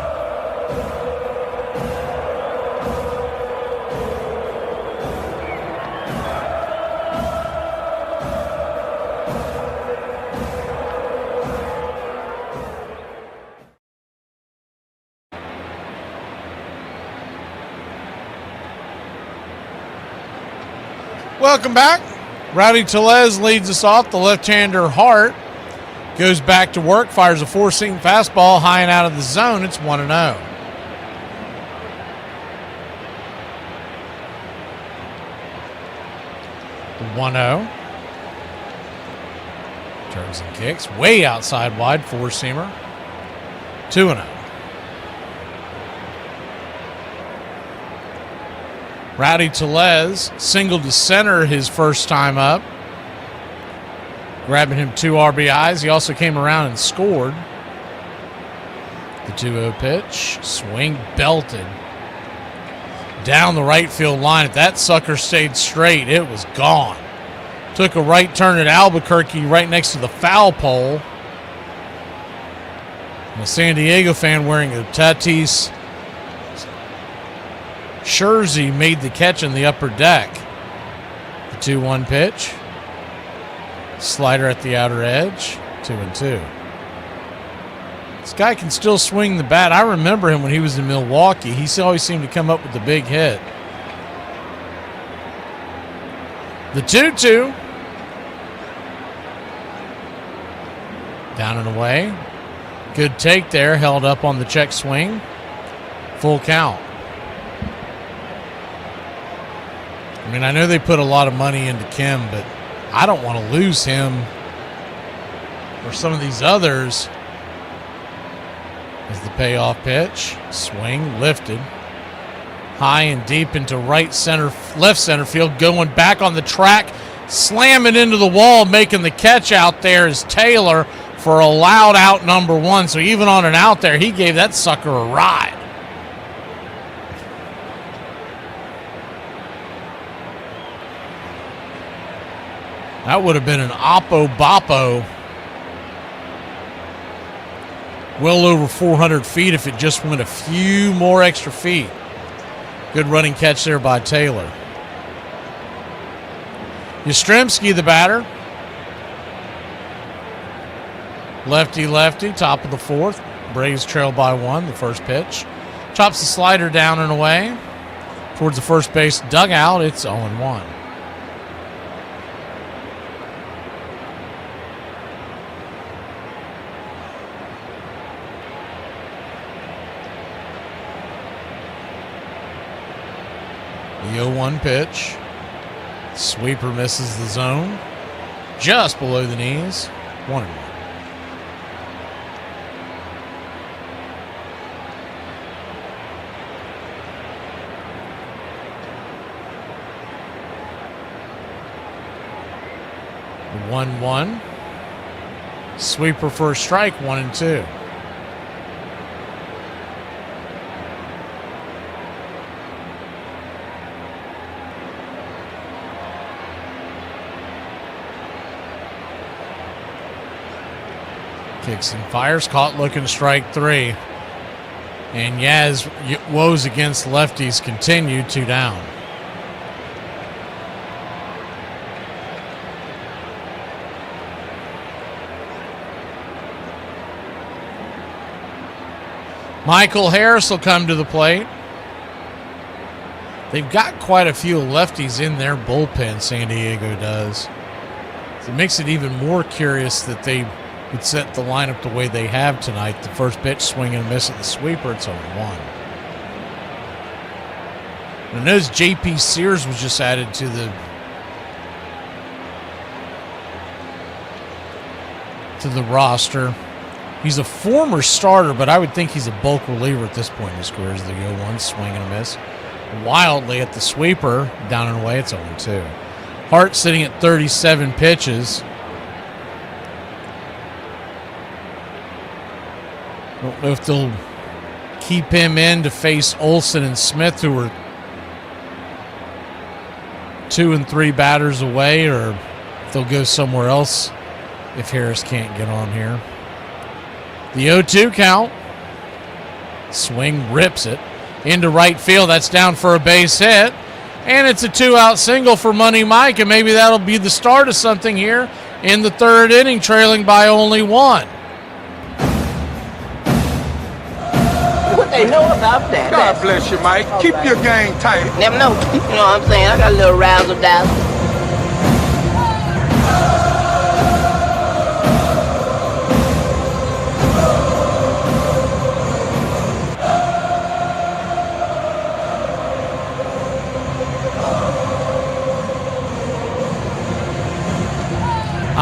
Welcome back. Rowdy Tellez leads us off. The left-hander Hart goes back to work, fires a four-seam fastball high and out of the zone. It's 1-0. The 1-0. Turns and kicks. Way outside wide, four-seamer. 2-0. Rowdy Tellez singled to center his first time up, grabbing him 2 RBIs. He also came around and scored. The 2-0 pitch. Swing belted down the right field line. If that sucker stayed straight, it was gone. Took a right turn at Albuquerque right next to the foul pole. And a San Diego fan wearing a Tatis jersey made the catch in the upper deck. The 2-1 pitch. Slider at the outer edge. 2-2. This guy can still swing the bat. I remember him when he was in Milwaukee. He always seemed to come up with the big hit. The 2-2. Down and away. Good take there. Held up on the check swing. Full count. I mean, I know they put a lot of money into Kim, but I don't want to lose him or some of these others. As the payoff pitch, swing lifted high and deep into right center, left center field, going back on the track, slamming into the wall, making the catch out there is Taylor for a loud out number 1. So even on an out there, he gave that sucker a ride. That would have been an oppo-boppo. Well over 400 feet if it just went a few more extra feet. Good running catch there by Taylor. Yastrzemski, the batter. Lefty, top of the 4th. Braves trail by 1, the first pitch. Chops the slider down and away. Towards the first base dugout, it's 0-1. The 0-1 pitch. Sweeper misses the zone. Just below the knees. 1-1. The 1-1. Sweeper for a strike. 1-2. Kicks and fires, caught looking, strike 3. And Yaz woes against lefties continue, 2 down. Michael Harris will come to the plate. They've got quite a few lefties in their bullpen, San Diego does. So it makes it even more curious that they would set the lineup the way they have tonight. The first pitch, swing and a miss at the sweeper. It's 0-1. And I noticed J.P. Sears was just added to the roster. He's a former starter, but I would think he's a bulk reliever at this point in his career. As the 0-1, swing and a miss. Wildly at the sweeper, down and away, it's 0-2. Hart sitting at 37 pitches. Don't know if they'll keep him in to face Olsen and Smith, who are 2 and 3 batters away, or if they'll go somewhere else if Harris can't get on here. The 0-2 count. Swing, rips it into right field. That's down for a base hit. And it's a 2-out single for Money Mike, and maybe that'll be the start of something here in the 3rd inning, trailing by only 1. What they know about that? God bless you, Mike. Keep your game tight. Never know. You know what I'm saying? I got a little razzle-dazzle.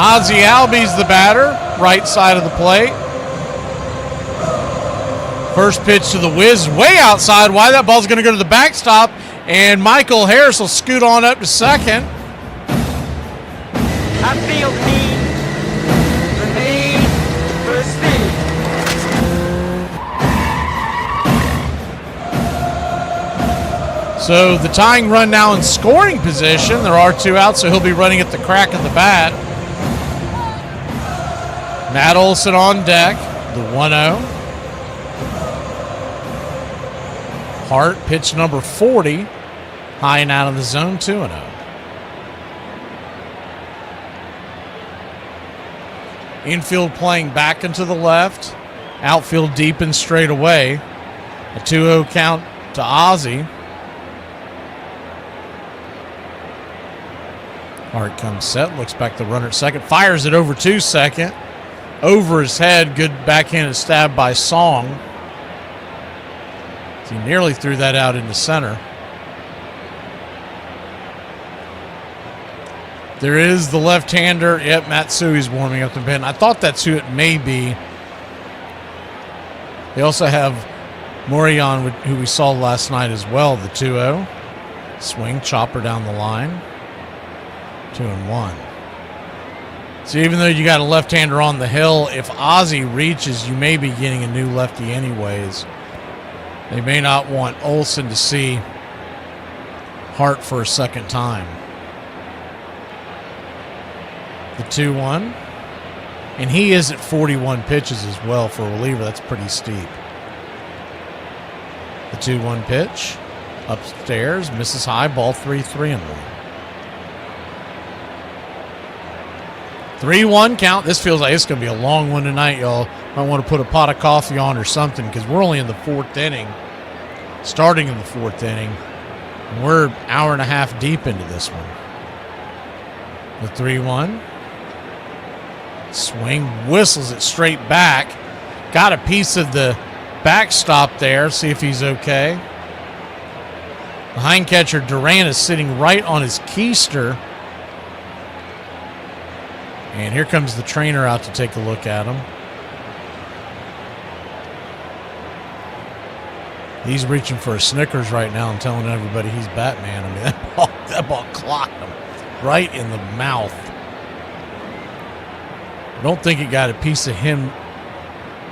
Ozzie Albies the batter, right side of the plate. First pitch to the whiz, way outside. Why that ball's going to go to the backstop, and Michael Harris will scoot on up to second. I feel the need for speed. So the tying run now in scoring position. There are 2 outs, so he'll be running at the crack of the bat. Matt Olson on deck, the 1-0. Hart, pitch number 40, high and out of the zone, 2-0. Infield playing back and to the left. Outfield deep and straight away. A 2-0 count to Ozzie. Hart comes set, looks back the runner at second, fires it over to second. Over his head, good backhanded stab by Song. He nearly threw that out into center. There is the left-hander. Yep, Matsui's warming up the pen. I thought that's who it may be. They also have Morion, who we saw last night as well, the 2-0. Swing, chopper down the line. 2-1. So even though you got a left-hander on the hill, if Ozzie reaches, you may be getting a new lefty anyways. They may not want Olsen to see Hart for a second time. The 2-1. And he is at 41 pitches as well for a reliever. That's pretty steep. The 2-1 pitch. Upstairs, misses high, ball 3-1. 3-1 count. This feels like it's going to be a long one tonight, y'all. Might want to put a pot of coffee on or something, because we're only in the 4th inning, starting in the 4th inning. And we're an hour and a half deep into this one. The 3-1. Swing, whistles it straight back. Got a piece of the backstop there. See if he's okay. Behind catcher Duran is sitting right on his keister. And here comes the trainer out to take a look at him. He's reaching for a Snickers right now and telling everybody he's Batman. I mean, that ball clocked him right in the mouth. I don't think it got a piece of him.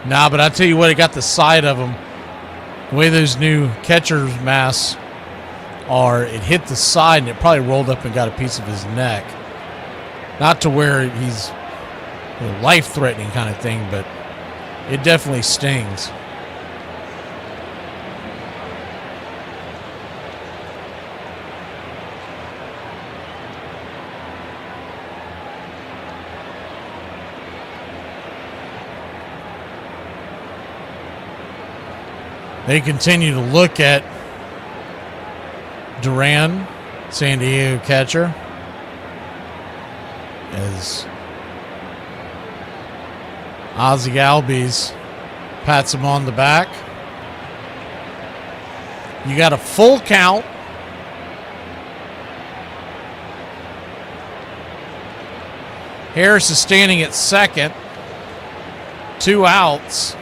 Nah, but I tell you what, it got the side of him. The way those new catcher's masks are, it hit the side and it probably rolled up and got a piece of his neck. Not to where he's life-threatening kind of thing, but it definitely stings. They continue to look at Duran, San Diego catcher, as Ozzie Albies pats him on the back. You got a full count. Harris is standing at second. 2 outs.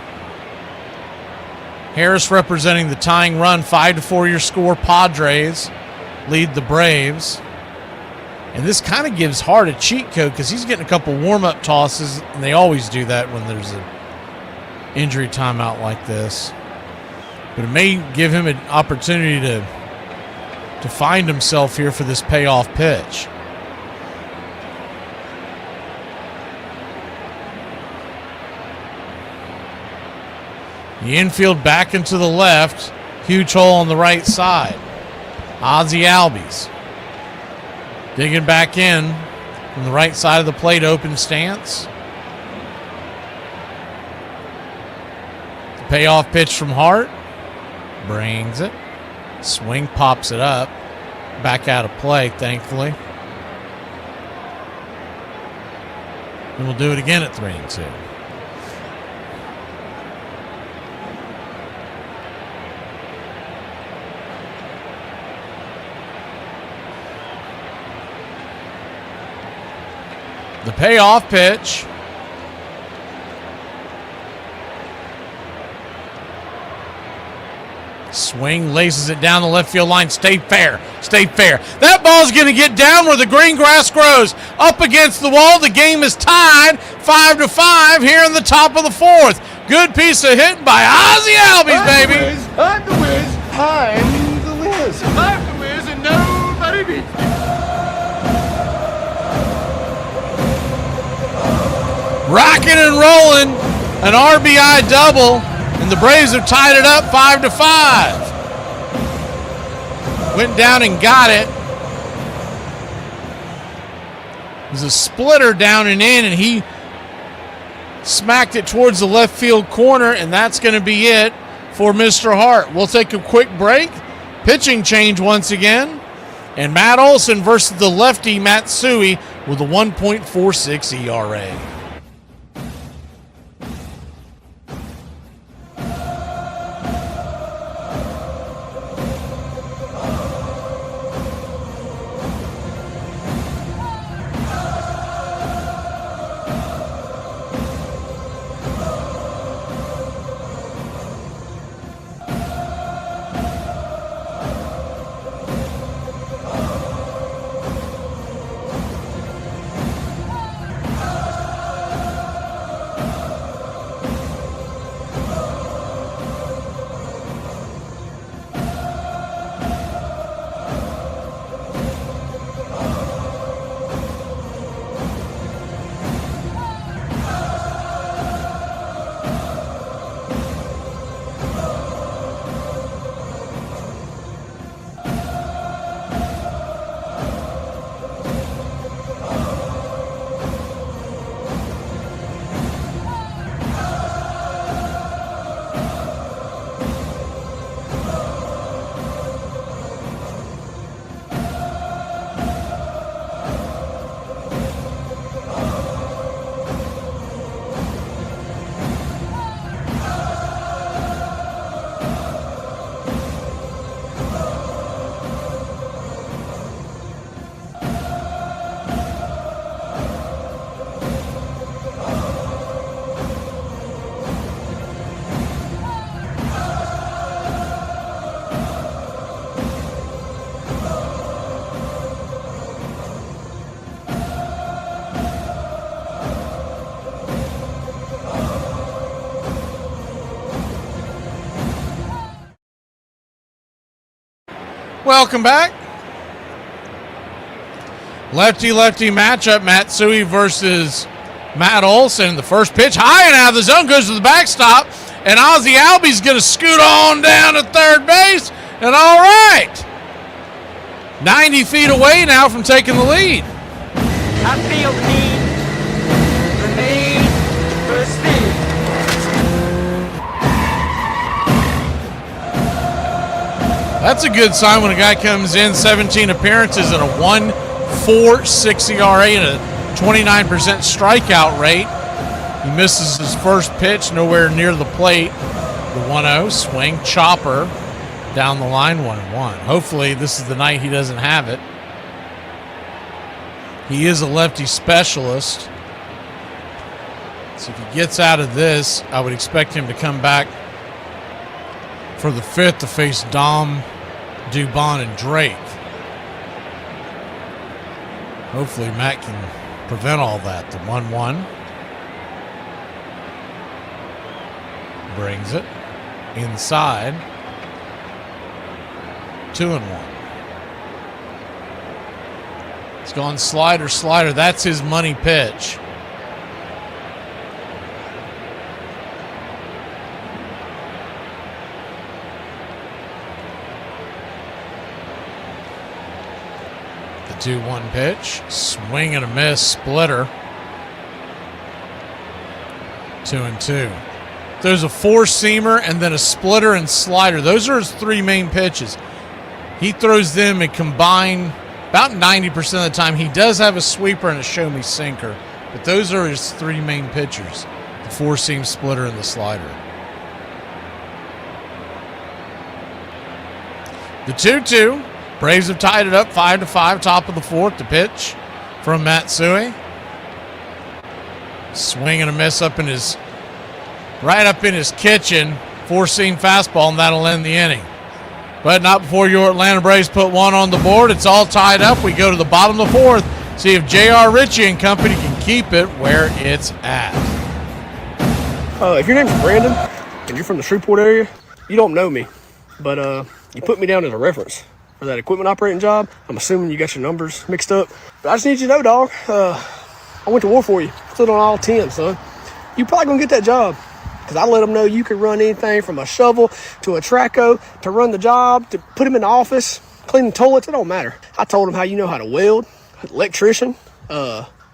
Harris representing the tying run. 5-4 your score. Padres lead the Braves. And this kind of gives Hart a cheat code because he's getting a couple warm-up tosses, and they always do that when there's an injury timeout like this. But it may give him an opportunity to find himself here for this payoff pitch. The infield back into the left. Huge hole on the right side. Ozzie Albies digging back in from the right side of the plate, open stance. The payoff pitch from Hart. Brings it. Swing pops it up. Back out of play, thankfully. And we'll do it again at 3-2. The payoff pitch. Swing, laces it down the left field line. Stay fair. Stay fair. That ball's going to get down where the green grass grows. Up against the wall. The game is tied 5-5 here in the top of the 4th. Good piece of hitting by Ozzie Albies, baby. I'm the Wiz. I'm the Wiz. I'm the Wiz, and nobody beats me. Rocking and rolling, an RBI double, and the Braves have tied it up 5-5. Went down and got it. It was a splitter down and in, and he smacked it towards the left field corner, and that's going to be it for Mr. Hart. We'll take a quick break. Pitching change once again, and Matt Olson versus the lefty Matsui with a 1.46 ERA. Welcome back. Lefty-lefty matchup, Matsui versus Matt Olson. The first pitch high and out of the zone goes to the backstop, and Ozzie Albies going to scoot on down to third base, and all right. 90 feet away now from taking the lead. I feel the need for speed. That's a good sign when a guy comes in 17 appearances at a 1.46 ERA and a 29% strikeout rate. He misses his first pitch, nowhere near the plate. The 1-0 swing, chopper down the line, 1-1. Hopefully this is the night he doesn't have it. He is a lefty specialist. So if he gets out of this, I would expect him to come back for the 5th to face Dom, Dubon, and Drake. Hopefully Matt can prevent all that. The 1-1. Brings it inside. 2-1. It's gone slider, slider. That's his money pitch. The 2-1 pitch. Swing and a miss. Splitter. 2-2. There's a four-seamer and then a splitter and slider. Those are his three main pitches. He throws them and combine about 90% of the time. He does have a sweeper and a show-me sinker, but those are his three main pitchers, the four-seam, splitter, and the slider. The 2-2. Braves have tied it up 5-5, top of the 4th. The pitch from Matsui. Swing and a miss right up in his kitchen. Four-seam fastball, and that'll end the inning. But not before your Atlanta Braves put one on the board. It's all tied up. We go to the bottom of the 4th. See if J.R. Ritchie and company can keep it where it's at. If your name's Brandon and you're from the Shreveport area, you don't know me, but you put me down as a reference for that equipment operating job. I'm assuming you got your numbers mixed up. But I just need you to know, dog, I went to war for you. Stood on all 10, son. You probably gonna get that job. Because I let them know you could run anything from a shovel to a traco to run the job, to put them in the office, clean the toilets. It don't matter. I told them how you know how to weld, electrician,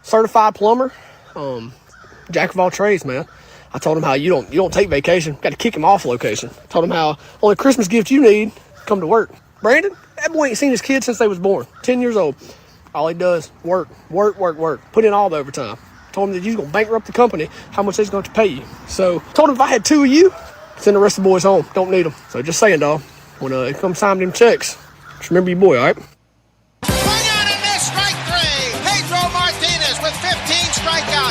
certified plumber, jack of all trades, man. I told them how you don't take vacation. Got to kick him off location. Told them how only Christmas gift you need, come to work. Brandon, that boy ain't seen his kids since they was born. 10 years old. All he does, work. Put in all the overtime. Told him that you're going to bankrupt the company, how much they's going to pay you. So told him if I had 2 of you, send the rest of the boys home. Don't need them. So just saying, dog, when it comes time to them checks, just remember your boy, all right?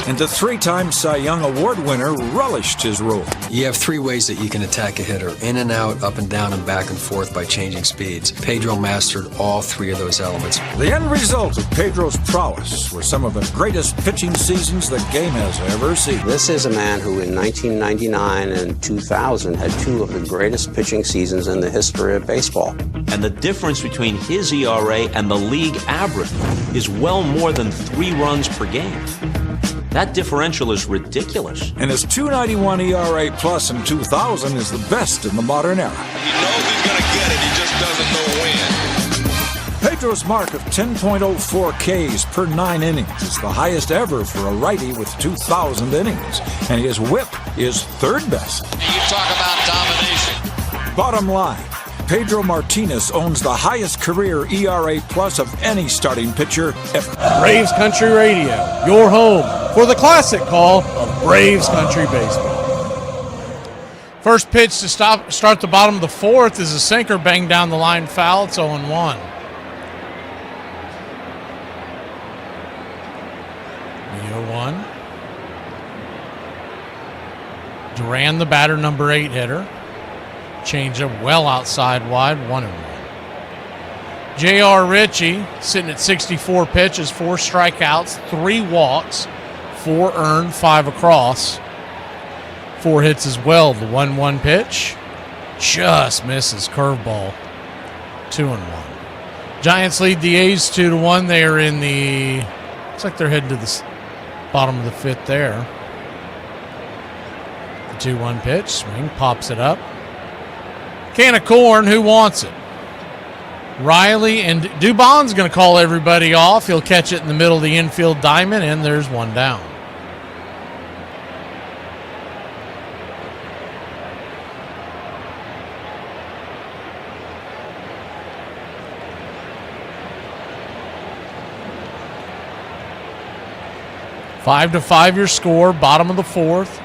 And the 3-time Cy Young Award winner relished his role. You have 3 ways that you can attack a hitter: in and out, up and down, and back and forth by changing speeds. Pedro mastered all 3 of those elements. The end result of Pedro's prowess were some of the greatest pitching seasons the game has ever seen. This is a man who in 1999 and 2000 had 2 of the greatest pitching seasons in the history of baseball. And the difference between his ERA and the league average is well more than 3 runs per game. That differential is ridiculous. And his 2.91 ERA plus in 2000 is the best in the modern era. He knows he's going to get it, he just doesn't know when. Pedro's mark of 10.04 Ks per 9 innings is the highest ever for a righty with 2,000 innings. And his whip is 3rd best. You talk about domination. Bottom line, Pedro Martinez owns the highest career ERA plus of any starting pitcher ever. Braves Country Radio, your home for the classic call of Braves Country Baseball. First pitch to start the bottom of the 4th is a sinker, banged down the line, foul. It's 0-1. The 0-1. Duran, the batter, number 8 hitter. Changeup well outside wide, 1-1. J.R. Ritchie sitting at 64 pitches, 4 strikeouts, 3 walks, 4 earned, 5 across, 4 hits as well. The 1-1 pitch just misses, curveball, 2-1. Giants lead the A's 2-1. They are in the, looks like they're heading to the bottom of the 5th there. The 2-1 pitch, swing, pops it up. Can of corn, who wants it? Riley and Dubon's going to call everybody off. He'll catch it in the middle of the infield diamond, and there's 1 down. 5-5 your score, bottom of the fourth.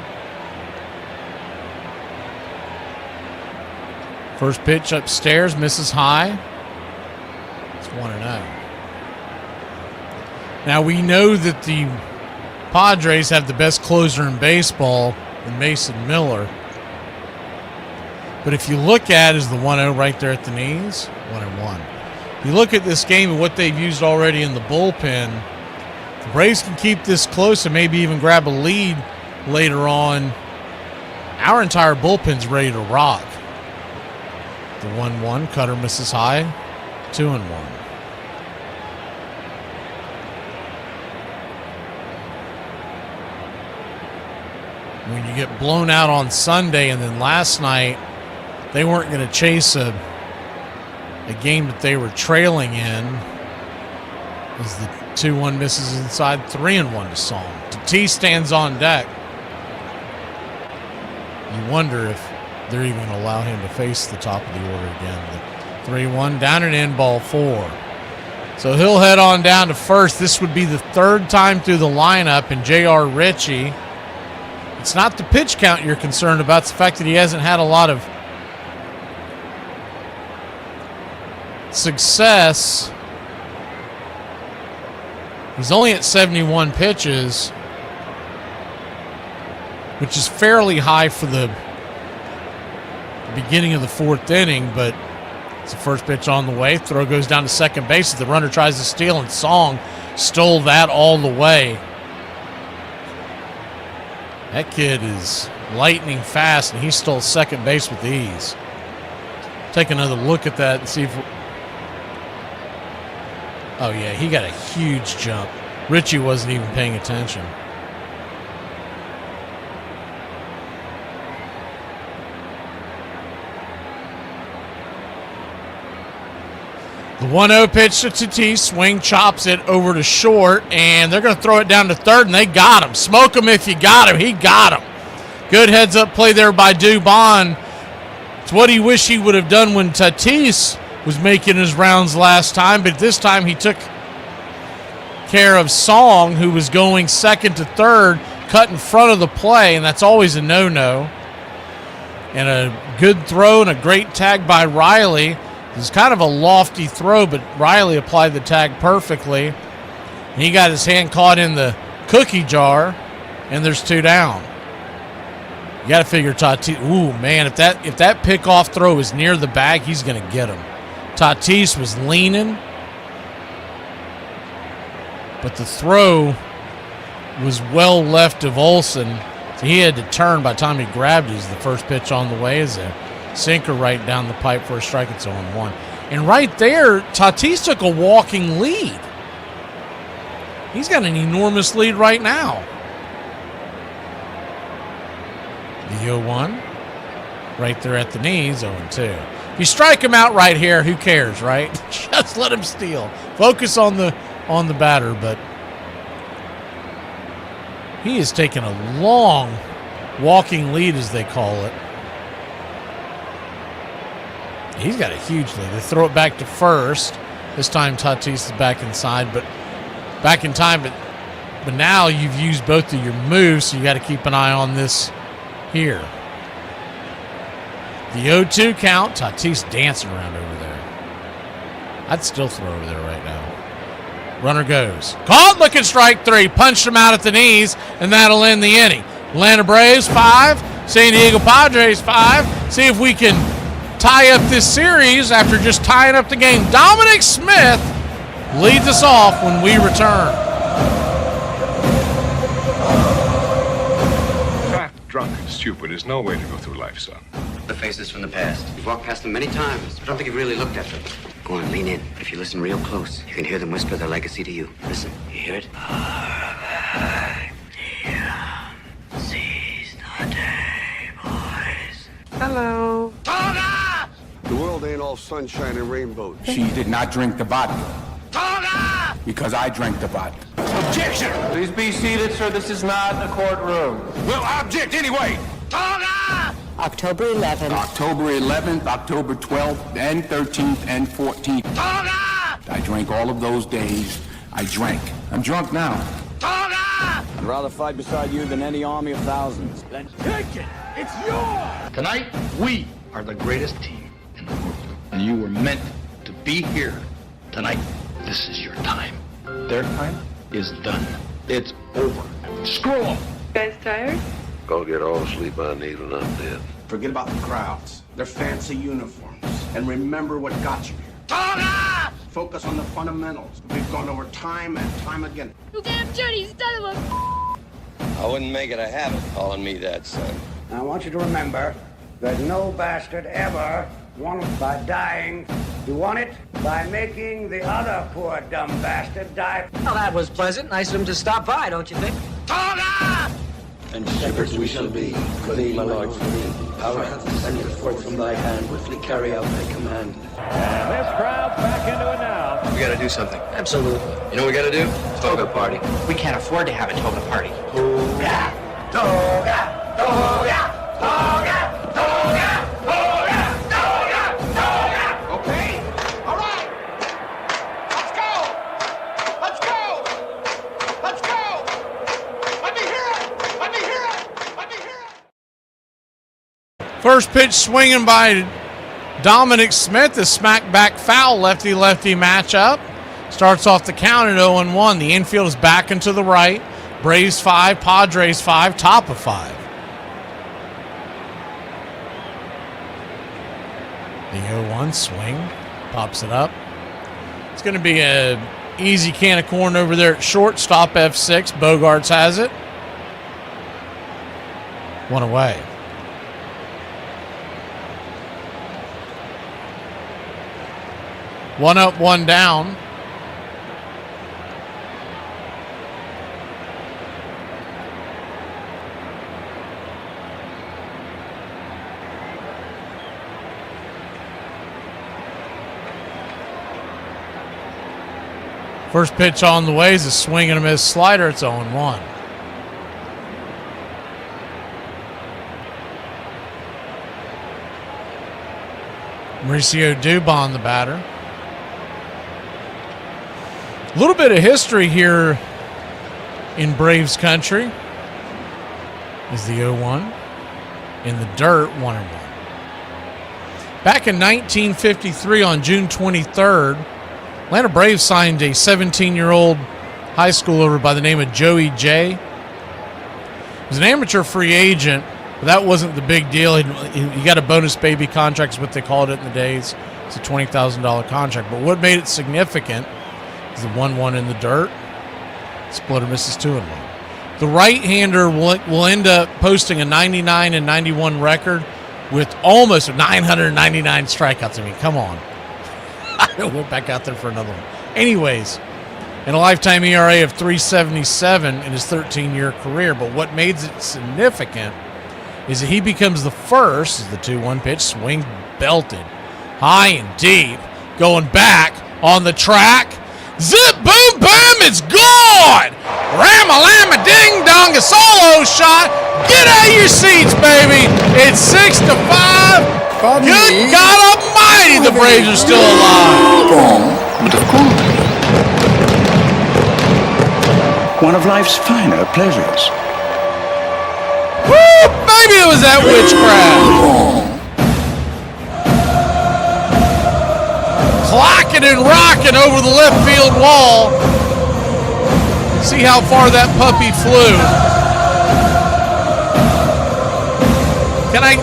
First pitch upstairs, misses high. It's 1-0. Now we know that the Padres have the best closer in baseball in Mason Miller. But if you look at is the 1-0 right there at the knees, 1-1. You look at this game and what they've used already in the bullpen, the Braves can keep this close and maybe even grab a lead later on. Our entire bullpen's ready to rock. The 1-1, cutter misses high, 2-1. When you get blown out on Sunday and then last night they weren't going to chase a game that they were trailing in as the 2-1 misses inside, 3-1 to Song. Tatis stands on deck. You wonder if they're even going to allow him to face the top of the order again. The 3-1, down and in, ball 4. So he'll head on down to first. This would be the third time through the lineup, and J.R. Ritchie, it's not the pitch count you're concerned about. It's the fact that he hasn't had a lot of success. He's only at 71 pitches, which is fairly high for the beginning of the fourth inning, but it's the first pitch on the way. Throw goes down to second base. The runner tries to steal, and Song stole that all the way. That kid is lightning fast, and he stole second base with ease. Take another look at that and see if... Oh, yeah, he got a huge jump. Ritchie wasn't even paying attention. The 1-0 pitch to Tatis. Swing, chops it over to short, and they're going to throw it down to third, and they got him. Smoke him if you got him. He got him. Good heads-up play there by Dubon. It's what he wished he would have done when Tatis was making his rounds last time, but this time he took care of Song, who was going second to third, cut in front of the play, and that's always a no-no. And a good throw and a great tag by Riley. It was kind of a lofty throw, but Riley applied the tag perfectly. And he got his hand caught in the cookie jar, and there's 2 down. You got to figure Tatis. Ooh, man, if that pickoff throw is near the bag, he's going to get him. Tatis was leaning, but the throw was well left of Olsen, so he had to turn by the time he grabbed it. The first pitch on the way is a sinker right down the pipe for a strike. It's 0-1. And right there, Tatis took a walking lead. He's got an enormous lead right now. The 0-1, right there at the knees, 0-2. If you strike him out right here, who cares, right? Just let him steal. Focus on the batter, but he is taking a long walking lead, as they call it. He's got a huge lead. They throw it back to first. This time Tatis is back inside, but back in time, but now you've used both of your moves, so you got to keep an eye on this here. The 0-2 count. Tatis dancing around over there. I'd still throw over there right now. Runner goes. Caught, looking strike 3. Punched him out at the knees, and that'll end the inning. Atlanta Braves 5. San Diego Padres 5. See if we can tie up this series after just tying up the game. Dominic Smith leads us off when we return. Fat, drunk, and stupid is no way to go through life, son. The faces from the past. You've walked past them many times. I don't think you've really looked at them. Go on, lean in. If you listen real close, you can hear them whisper their legacy to you. Listen, you hear it? Seize the day, boys. Hello. The world ain't all sunshine and rainbows. She did not drink the vodka. Because I drank the vodka. Objection! Please be seated, sir. This is not a courtroom. Well, I object anyway. October 11th. October 11th, October 12th, and 13th, and 14th. I drank all of those days. I drank. I'm drunk now. I'd rather fight beside you than any army of thousands. Then take it! It's yours! Tonight, we are the greatest team in the world. And you were meant to be here tonight. This is your time. Their time is done. It's over. Screw them. Guys tired? Go get all the sleep I need and I'm dead. Forget about the crowds, their fancy uniforms, and remember what got you here. Toga! Focus on the fundamentals. We've gone over time and time again. You damn dirty son of a... I wouldn't make it a habit calling me that, son. I want you to remember that no bastard ever won it by dying. You won it by making the other poor dumb bastard die. Well, that was pleasant. Nice of him to stop by, don't you think? Toga! And shepherds we shall be, for thee, my lord, for thee. Power hath descended forth from thy hand, swiftly carry out thy command. And this crowd's back into it now. We gotta do something. Absolutely. You know what we gotta do? Toga party. We can't afford to have a toga party. Toga! Toga! Toga! Toga! Toga! Toga! Toga! Toga! Okay? All right! Let's go! Let's go! Let's go! Let me hear it! Let me hear it! Let me hear it! First pitch swinging by Dominic Smith, the smack back foul, lefty-lefty matchup. Starts off the count at 0-1. The infield is back and to the right. Braves 5, Padres 5, top of 5. The 0-1 swing, pops it up. It's going to be an easy can of corn over there at shortstop, F6. Bogarts has it. One away. One up, one down. First pitch on the way is a swing and a miss slider. It's 0-1. Mauricio Dubon, the batter. A little bit of history here in Braves country. Is the 0-1. In the dirt, 1-1. Back in 1953 on June 23rd, Atlanta Braves signed a 17-year-old high schooler by the name of Joey J. He was an amateur free agent, but that wasn't the big deal. He got a bonus baby contract, is what they called it in the days. It's a $20,000 contract. But what made it significant is the 1-1 in the dirt. Splitter misses 2-1. The right-hander will end up posting a 99 and 91 record with almost 999 strikeouts. I mean, come on. I went back out there for another one. Anyways, and a lifetime ERA of 3.77 in his 13-year career. But what made it significant is that he becomes the first, as the 2-1 pitch, swing belted, high and deep, going back on the track. Zip, boom, boom, it's gone! Ram-a-lam-a, ding-dong, a solo shot. Get out of your seats, baby. It's 6-5. Good God Almighty, the Braves are still alive. But of course. One of life's finer pleasures. Woo, baby, it was that witchcraft. Clocking and rocking over the left field wall. See how far that puppy flew. Can I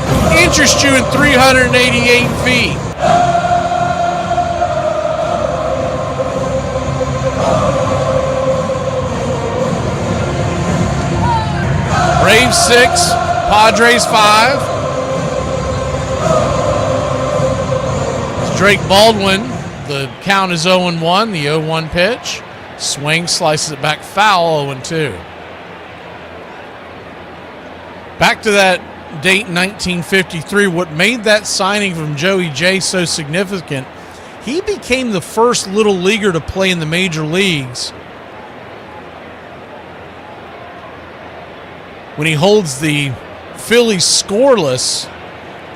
interest you in 388 feet? Braves 6, Padres 5. It's Drake Baldwin. The count is 0-1. The 0-1 pitch. Swing, slices it back foul, 0-2. Back to that date in 1953, what made that signing from Joey J so significant, he became the first little leaguer to play in the major leagues when he holds the Phillies scoreless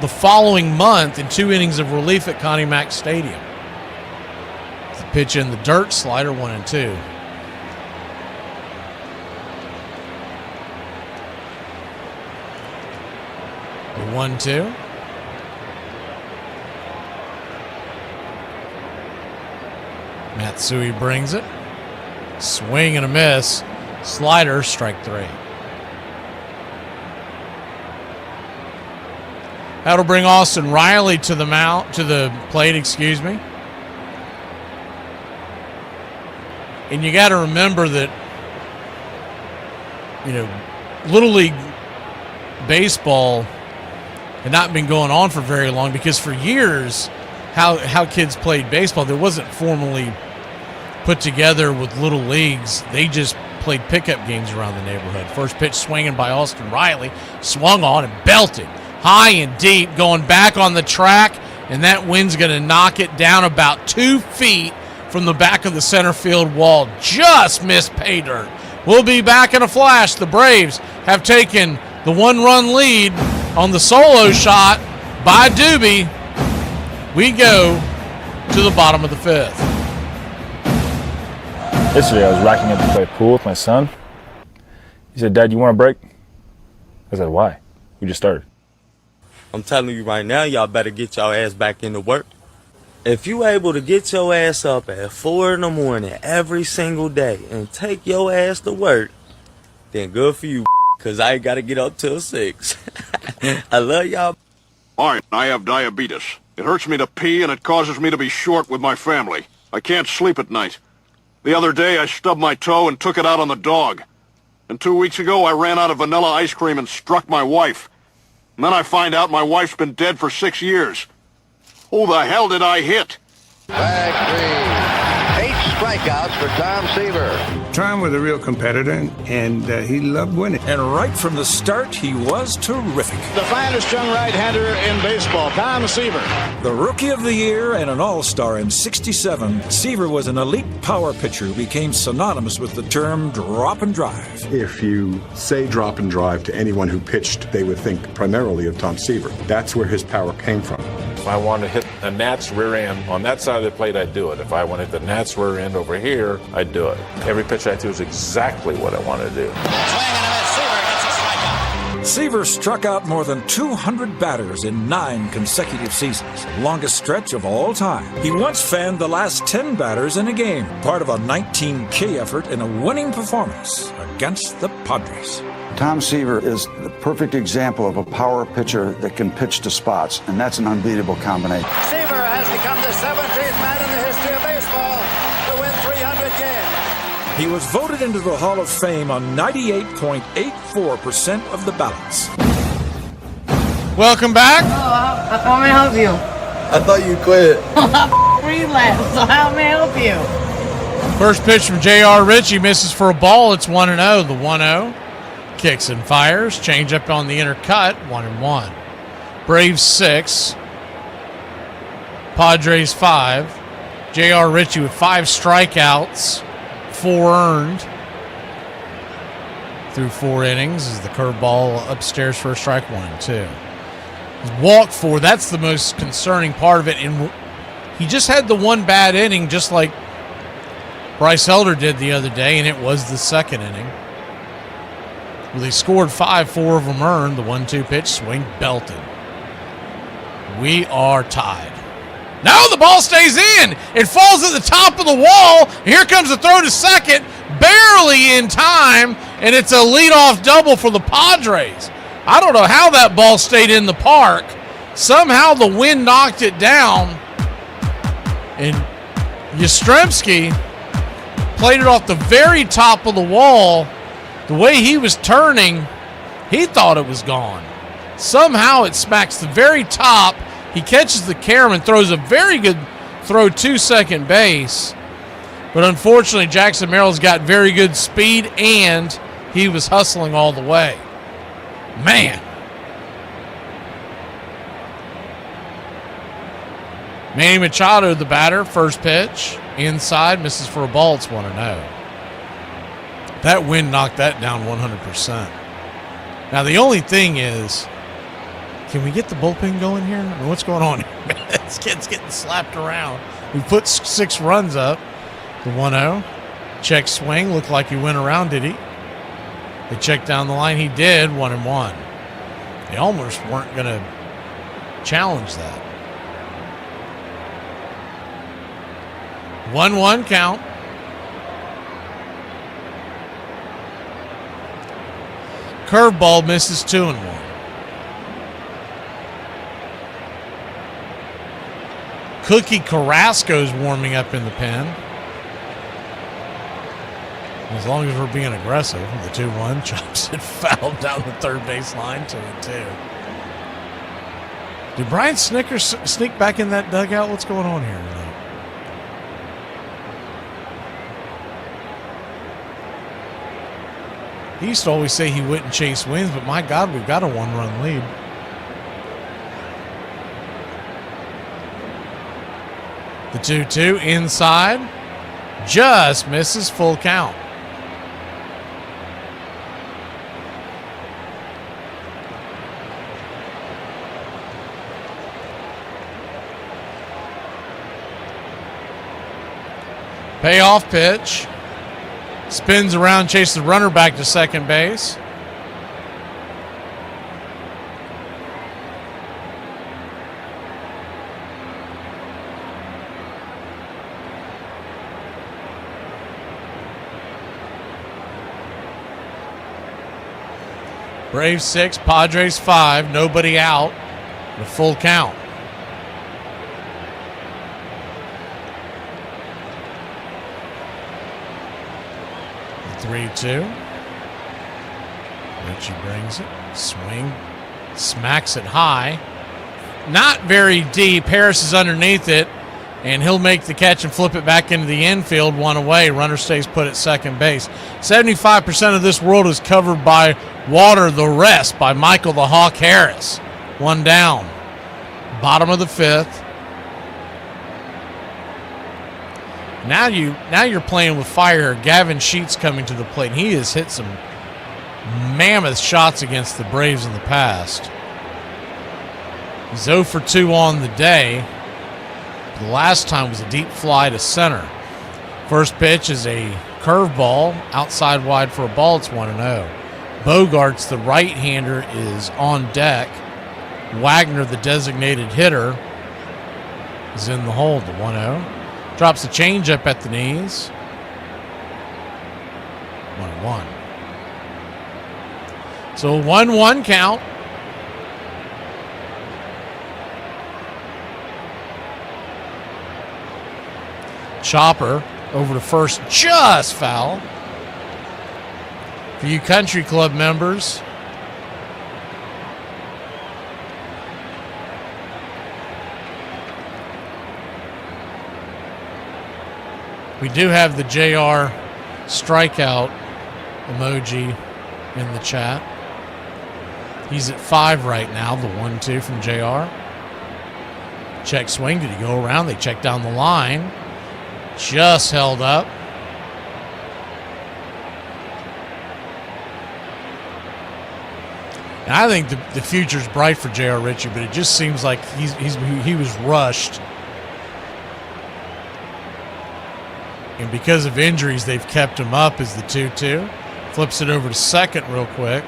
the following month in 2 innings of relief at Connie Mack Stadium. The pitch in the dirt, slider 1-2. 1-2. Matsui brings it. Swing and a miss. Slider, strike 3. That'll bring Austin Riley to the plate, excuse me. And you got to remember that, Little League baseball had not been going on for very long, because for years, how kids played baseball, there wasn't formally put together with little leagues. They just played pickup games around the neighborhood. First pitch swinging by Austin Riley, swung on and belted high and deep, going back on the track, and that wind's going to knock it down about 2 feet from the back of the center field wall. Just missed pay dirt. We'll be back in a flash. The Braves have taken the 1-run lead on the solo shot by Doobie. We go to the bottom of the 5th. Yesterday I was racking up to play pool with my son. He said, "Dad, you want a break?" I said, "Why? We just started." I'm telling you right now, y'all better get y'all ass back into work. If you able to get your ass up at 4 in the morning every single day and take your ass to work, then good for you, because I ain't got to get up till 6. I love y'all. All right, I have diabetes. It hurts me to pee, and it causes me to be short with my family. I can't sleep at night. The other day, I stubbed my toe and took it out on the dog. And 2 weeks ago, I ran out of vanilla ice cream and struck my wife. And then I find out my wife's been dead for 6 years. Who the hell did I hit? Bag 3. 8 strikeouts for Tom Seaver. Tom was a real competitor, and he loved winning. And right from the start, he was terrific. The finest young right-hander in baseball, Tom Seaver. The Rookie of the Year and an All-Star in '67, Seaver was an elite power pitcher who became synonymous with the term drop and drive. If you say drop and drive to anyone who pitched, they would think primarily of Tom Seaver. That's where his power came from. If I wanted to hit a Nats rear end on that side of the plate, I'd do it. If I wanted the Nats rear end over here, I'd do it. Every pitch I threw is exactly what I wanted to do. Seaver struck out more than 200 batters in 9 consecutive seasons, longest stretch of all time. He once fanned the last 10 batters in a game, part of a 19K effort in a winning performance against the Padres. Tom Seaver is the perfect example of a power pitcher that can pitch to spots, and that's an unbeatable combination. Seaver has become the 17th man in the history of baseball to win 300 games. He was voted into the Hall of Fame on 98.84% of the ballots. Welcome back. How may I help you? I thought you quit. Relapse, so how may I help you? First pitch from J.R. Ritchie misses for a ball. It's 1-0. The 1-0. Kicks and fires. Change up on the inner cut. 1-1. Braves 6. Padres 5. J.R. Ritchie with 5 strikeouts, 4 earned through 4 innings. Is the curveball upstairs for a strike. 1-2. Walked 4. That's the most concerning part of it. And he just had the one bad inning, just like Bryce Elder did the other day, and it was the second inning. Well, he scored 5, 4 of them earned. The 1-2 pitch, swing, belted. We are tied. No, the ball stays in. It falls at the top of the wall. Here comes the throw to second, barely in time, and it's a leadoff double for the Padres. I don't know how that ball stayed in the park. Somehow the wind knocked it down, and Yastrzemski played it off the very top of the wall. The way he was turning, he thought it was gone. Somehow it smacks the very top. He catches the carom and throws a very good throw to second base. But unfortunately, Jackson Merrill's got very good speed, and he was hustling all the way. Man. Manny Machado, the batter, first pitch. Inside, misses for a ball. It's 1-0. That wind knocked that down 100%. Now, the only thing is, can we get the bullpen going here? I mean, what's going on here? This kid's getting slapped around. We put 6 runs up. The 1-0. Check swing. Looked like he went around, did he? They checked down the line. He did. 1-1. They almost weren't going to challenge that. 1-1 count. Curveball misses 2-1. Cookie Carrasco's warming up in the pen. As long as we're being aggressive, the 2-1 chops it foul down the third base line, 2-2. Did Brian Snicker sneak back in that dugout? What's going on here tonight? He used to always say he wouldn't chase wins, but my God, we've got a 1-run lead. The 2-2 inside. Just misses, full count. Payoff pitch. Spins around, chases the runner back to second base. Braves 6, Padres 5, nobody out. The full count. The 3-2. Richie brings it. Swing. Smacks it high. Not very deep. Harris is underneath it, and he'll make the catch and flip it back into the infield, one away. Runner stays put at second base. 75% of this world is covered by water. The rest by Michael the Hawk Harris. One down. Bottom of the fifth. Now you're playing with fire. Gavin Sheets coming to the plate. He has hit some mammoth shots against the Braves in the past. He's 0 for 2 on the day. The last time was a deep fly to center. First pitch is a curveball, outside wide for a ball. It's 1-0. Bogarts, the right-hander, is on deck. Wagner, the designated hitter, is in the hole. The 1-0. Drops the changeup at the knees. 1-1. So 1-1 count. Chopper over to first, just foul. For you country club members, we do have the JR strikeout emoji in the chat. He's at 5 right now, the 1-2 from JR. Check swing, did he go around? They check down the line. Just held up. And I think the future's bright for J.R. Ritchie, but it just seems like he was rushed. And because of injuries, they've kept him up as the 2-2. Flips it over to second real quick.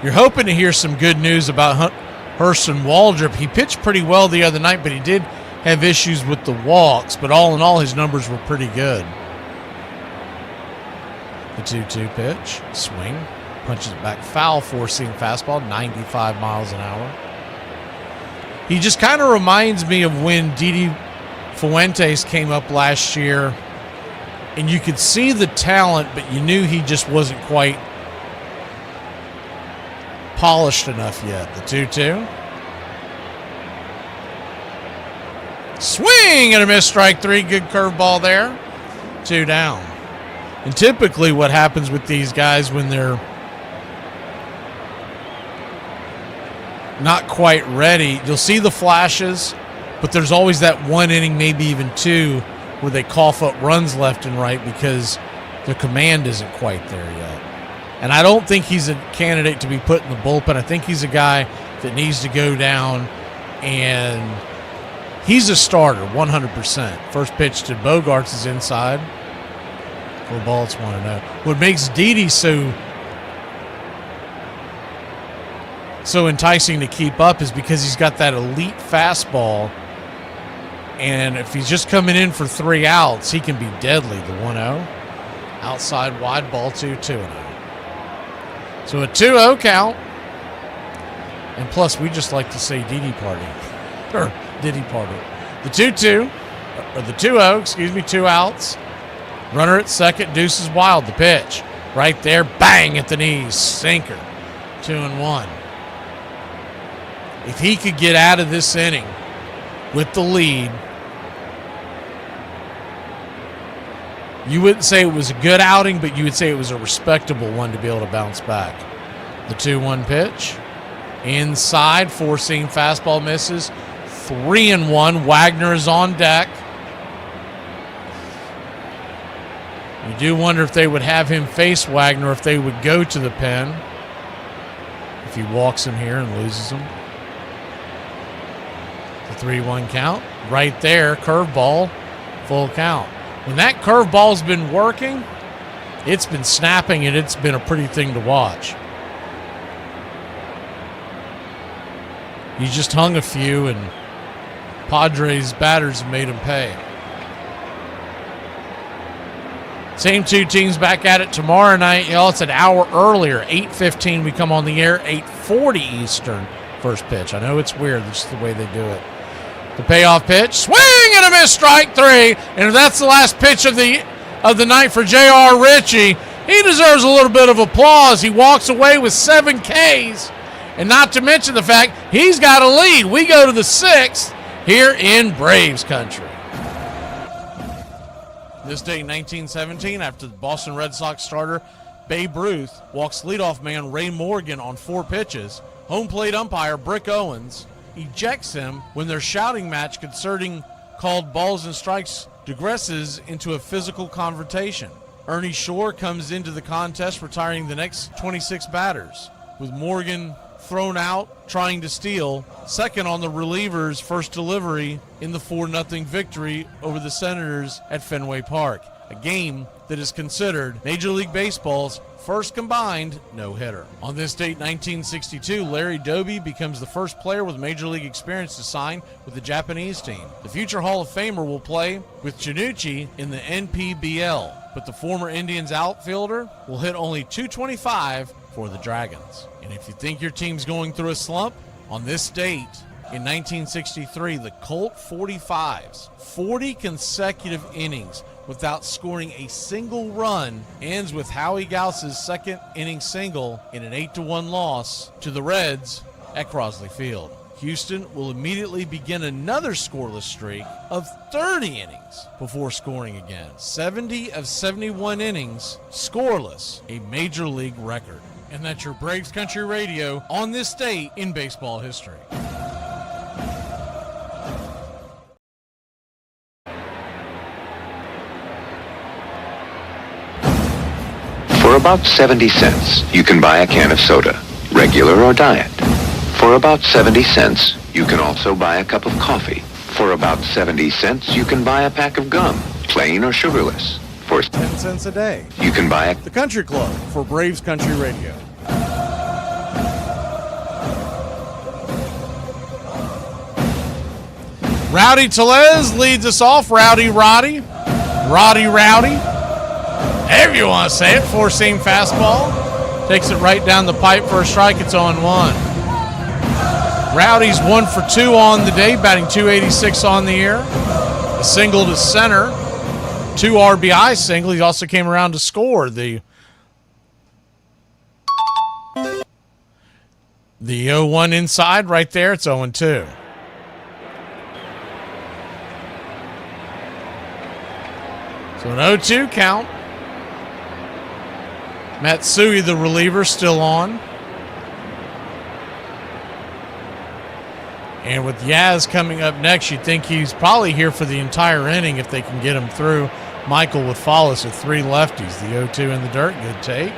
You're hoping to hear some good news about Hurston Waldrop. He pitched pretty well the other night, but he did have issues with the walks, but all in all, his numbers were pretty good. The 2-2 pitch, swing, punches it back, foul, four-seam fastball, 95 miles an hour. He just kind of reminds me of when Didi Fuentes came up last year, and you could see the talent, but you knew he just wasn't quite polished enough yet. The 2-2. Swing and a miss, strike 3. Good curveball there. 2 down. And typically what happens with these guys when they're not quite ready, you'll see the flashes, but there's always that one inning, maybe even 2, where they cough up runs left and right because the command isn't quite there yet. And I don't think he's a candidate to be put in the bullpen. I think he's a guy that needs to go down, and he's a starter, 100%. First pitch to Bogarts is inside. For a ball, it's 1-0. What makes Didi so so enticing to keep up is because he's got that elite fastball. And if he's just coming in for 3 outs, he can be deadly. The 1-0. Outside wide ball 2-2-0. So a 2-0 count. And plus, we just like to say Diddy Party. Or Diddy Party. The 2-2. Or the 2-0, excuse me, 2 outs. Runner at second, deuces wild. The pitch. Right there, bang at the knees. Sinker. 2-1. If he could get out of this inning with the lead, you wouldn't say it was a good outing, but you would say it was a respectable one to be able to bounce back. The 2-1 pitch. Inside, 4-seam fastball misses. 3-1. Wagner is on deck. You do wonder if they would have him face Wagner, if they would go to the pen. If he walks him here and loses him. The 3-1 count. Right there, curveball, full count. When that curveball's been working, it's been snapping and it's been a pretty thing to watch. He just hung a few and Padres batters made him pay. Same two teams back at it tomorrow night. It's an hour earlier. 8:15 we come on the air. 8:40 Eastern first pitch. I know it's weird. That's just the way they do it. The payoff pitch. Swing and a miss. Strike 3. And if that's the last pitch of the night for J.R. Ritchie, he deserves a little bit of applause. He walks away with 7 Ks. And not to mention the fact he's got a lead. We go to the 6th here in Braves country. This day in 1917, after the Boston Red Sox starter Babe Ruth walks leadoff man Ray Morgan on 4 pitches, home plate umpire Brick Owens ejects him when their shouting match concerning called balls and strikes digresses into a physical confrontation. Ernie Shore comes into the contest, retiring the next 26 batters, with Morgan thrown out trying to steal, second on the reliever's first delivery in the 4-0 victory over the Senators at Fenway Park, a game that is considered Major League Baseball's first combined no-hitter. On this date, 1962, Larry Doby becomes the first player with Major League experience to sign with the Japanese team. The future Hall of Famer will play with Janucci in the NPBL, but the former Indians outfielder will hit only .225 for the Dragons. And if you think your team's going through a slump, on this date in 1963, the Colt 45s, 40 consecutive innings without scoring a single run, ends with Howie Gauss's second inning single in an 8-1 loss to the Reds at Crosley Field. Houston will immediately begin another scoreless streak of 30 innings before scoring again. 70 of 71 innings scoreless, a Major League record. And that's your Braves Country Radio on this date in baseball history. For about 70 cents, you can buy a can of soda, regular or diet. For about 70 cents, you can also buy a cup of coffee. For about 70 cents, you can buy a pack of gum, plain or sugarless. For 10 cents a day, you can buy the Country Club for Braves Country Radio. Rowdy Tellez leads us off. Rowdy Roddy. However you want to say it. 4-seam fastball. Takes it right down the pipe for a strike. It's 0-1. Rowdy's 1 for 2 on the day, batting .286 on the year. A single to center. 2 RBI single. He also came around to score the 0-1 inside right there. It's 0-2. So an 0-2 count. Matsui, the reliever, still on. And with Yaz coming up next, you'd think he's probably here for the entire inning if they can get him through. Michael would follow us with 3 lefties. The 0-2 in the dirt, good take.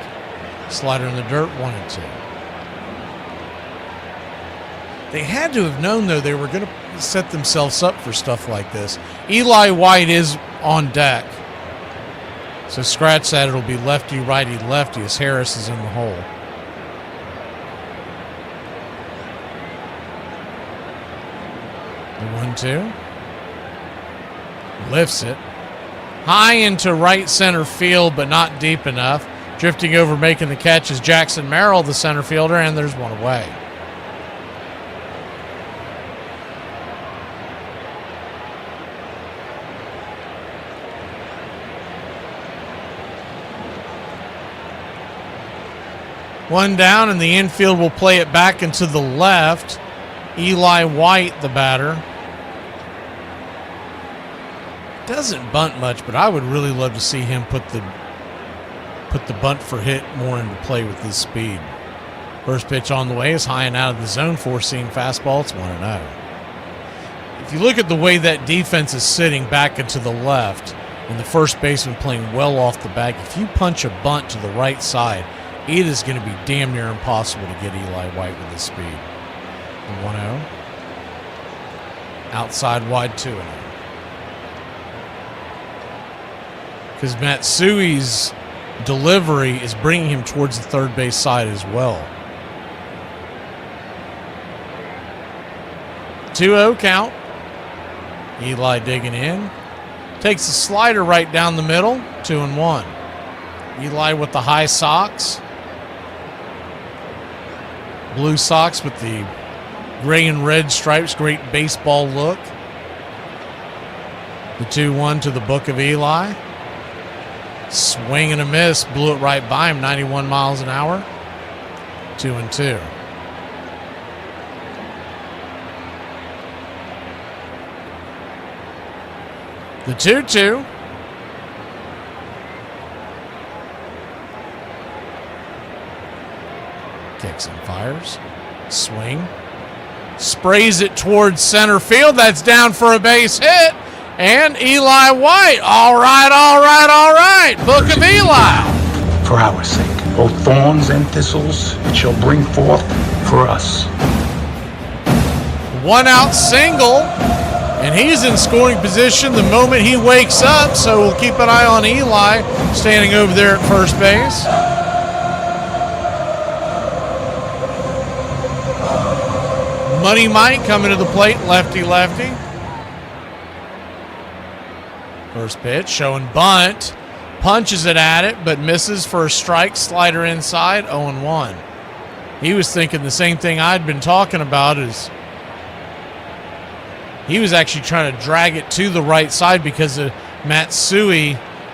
Slider in the dirt, 1-2. They had to have known, though, they were going to set themselves up for stuff like this. Eli White is on deck. So scratch that. It'll be lefty, righty, lefty as Harris is in the hole. 1-2. Lifts it. High into right center field, but not deep enough. Drifting over, making the catch is Jackson Merrill, the center fielder, and there's one away. One down, and the infield will play it back into the left. Eli White, the batter. Doesn't bunt much, but I would really love to see him put the bunt for hit more into play with his speed. First pitch on the way is high and out of the zone, four-seam fastball. It's 1-0. If you look at the way that defense is sitting back into the left and the first baseman playing well off the bag, if you punch a bunt to the right side, it is going to be damn near impossible to get Eli White with his speed. 1-0. Outside wide 2-0. Because Matsui's delivery is bringing him towards the third base side as well. 2-0 count. Eli digging in. Takes a slider right down the middle. 2-1. Eli with the high socks. Blue socks with the gray and red stripes. Great baseball look. The 2-1 to the book of Eli. Swing and a miss. Blew it right by him. 91 miles an hour. 2-2. The 2-2. Kicks and fires. Swing. Sprays it towards center field. That's down for a base hit. And Eli White. All right, all right, all right. Book of Eli. For our sake, both thorns and thistles it shall bring forth for us. 1 out single. And he's in scoring position the moment he wakes up. So we'll keep an eye on Eli standing over there at first base. Money Mike coming to the plate, lefty-lefty. First pitch, showing bunt. Punches it at it, but misses for a strike. Slider inside, 0-1. He was thinking the same thing I'd been talking about. Is he was actually trying to drag it to the right side because of Matsui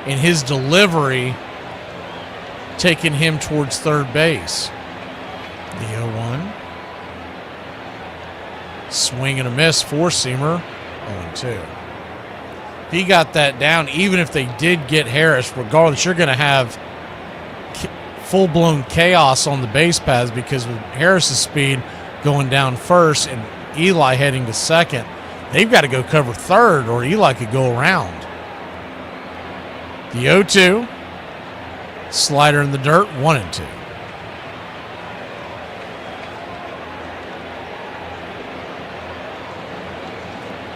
in his delivery taking him towards third base. The 0-1. Swing and a miss, four-seamer, 0-2. He got that down. Even if they did get Harris, regardless, you're going to have full-blown chaos on the base paths because with Harris's speed going down first and Eli heading to second, they've got to go cover third or Eli could go around. The 0-2. Slider in the dirt, 1-2.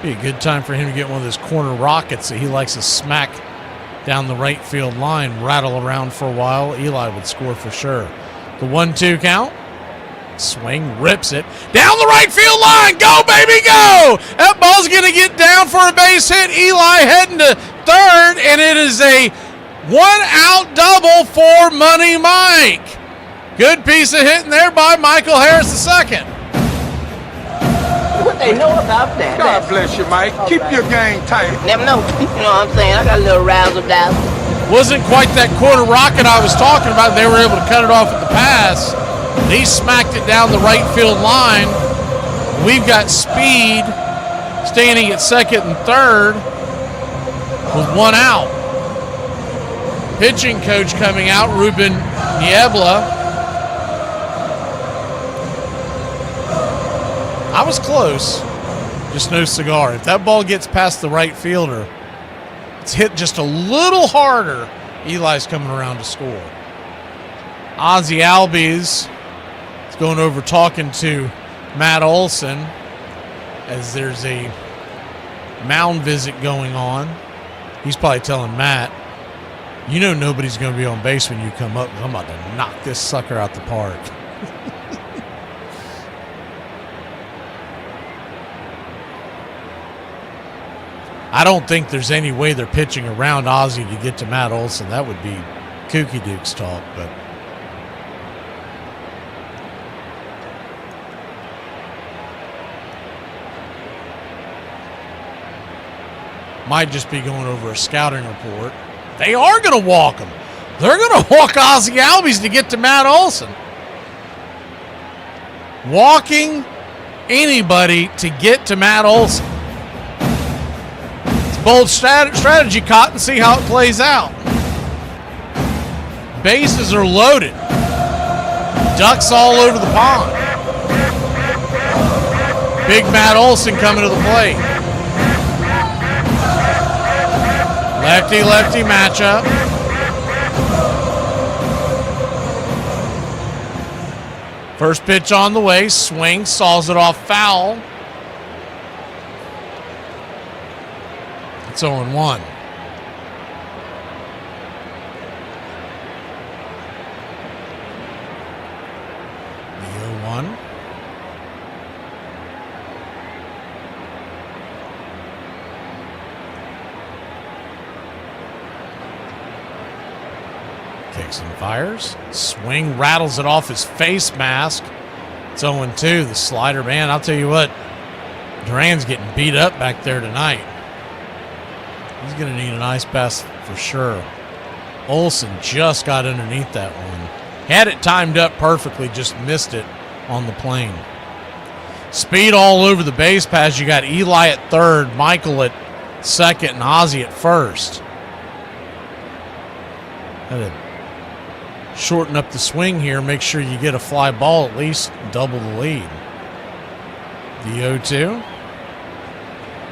Be a good time for him to get one of those corner rockets that he likes to smack down the right field line, rattle around for a while. Eli would score for sure. The 1-2 count. Swing, rips it down the right field line. Go, baby, go! That ball's going to get down for a base hit. Eli heading to third, and it is a 1-out double for Money Mike. Good piece of hitting there by Michael Harris II. What they know about that? God bless you, Mike. Keep your game tight. Never know. You know what I'm saying? I got a little razzle-dazzle. Wasn't quite that corner rocket I was talking about. They were able to cut it off at the pass. He smacked it down the right field line. We've got Speed standing at second and third with 1 out. Pitching coach coming out, Ruben Niebla. I was close, just no cigar. If that ball gets past the right fielder, it's hit just a little harder, Eli's coming around to score. Ozzie Albies is going over talking to Matt Olson as there's a mound visit going on. He's probably telling Matt, you know nobody's going to be on base when you come up. I'm about to knock this sucker out the park. I don't think there's any way they're pitching around Ozzie to get to Matt Olson. That would be kooky dukes talk, but might just be going over a scouting report. They are going to walk him. They're going to walk Ozzie Albies to get to Matt Olson. Walking anybody to get to Matt Olson. It's bold strategy, Cotton. See how it plays out. Bases are loaded. Ducks all over the pond. Big Matt Olson coming to the plate. Lefty-lefty matchup. First pitch on the way. Swing. Saws it off foul. It's 0-1. The 0-1. Kicks and fires. Swing, rattles it off his face mask. It's 0-2. The slider, man, I'll tell you what, Duran's getting beat up back there tonight. He's going to need an ice bath for sure. Olson just got underneath that one. Had it timed up perfectly, just missed it on the plane. Speed all over the base pass. You got Eli at third, Michael at second, and Ozzie at first. Had to shorten up the swing here, make sure you get a fly ball, at least double the lead. The 0-2.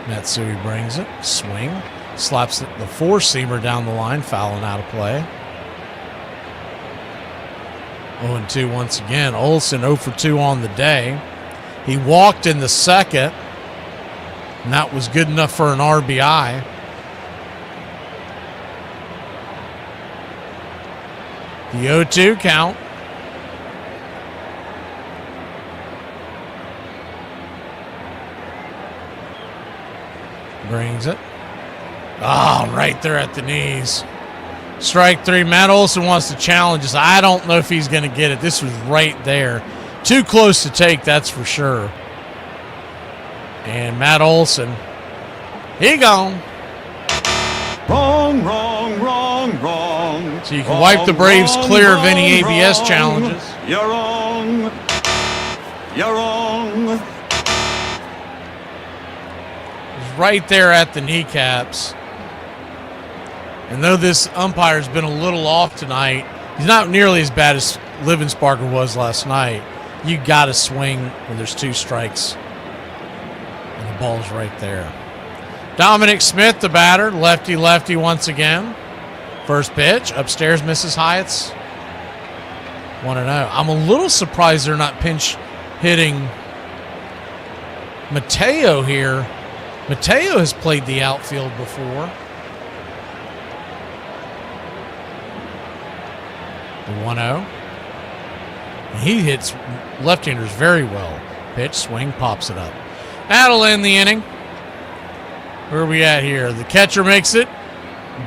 Matsui brings it. Swing. Slaps the four-seamer down the line, fouling out of play. 0-2 once again. Olson 0 for 2 on the day. He walked in the second, and that was good enough for an RBI. The 0-2 count. Brings it. Oh, right there at the knees. Strike three. Matt Olson wants to challenge us. I don't know if he's going to get it. This was right there. Too close to take, that's for sure. And Matt Olson, he gone. Wrong, wrong, wrong, wrong. So you can wipe the Braves clear of any ABS challenges. You're wrong. You're wrong. It's right there at the kneecaps. And though this umpire's been a little off tonight, he's not nearly as bad as Livensparker was last night. You got to swing when there's two strikes. And the ball's right there. Dominic Smith, the batter, lefty-lefty once again. First pitch, upstairs, misses Hyatt's. 1-0. I'm a little surprised they're not pinch hitting Mateo here. Mateo has played the outfield before. The 1-0. He hits left-handers very well. Pitch, swing, pops it up. That'll end the inning. Where are we at here? The catcher makes it.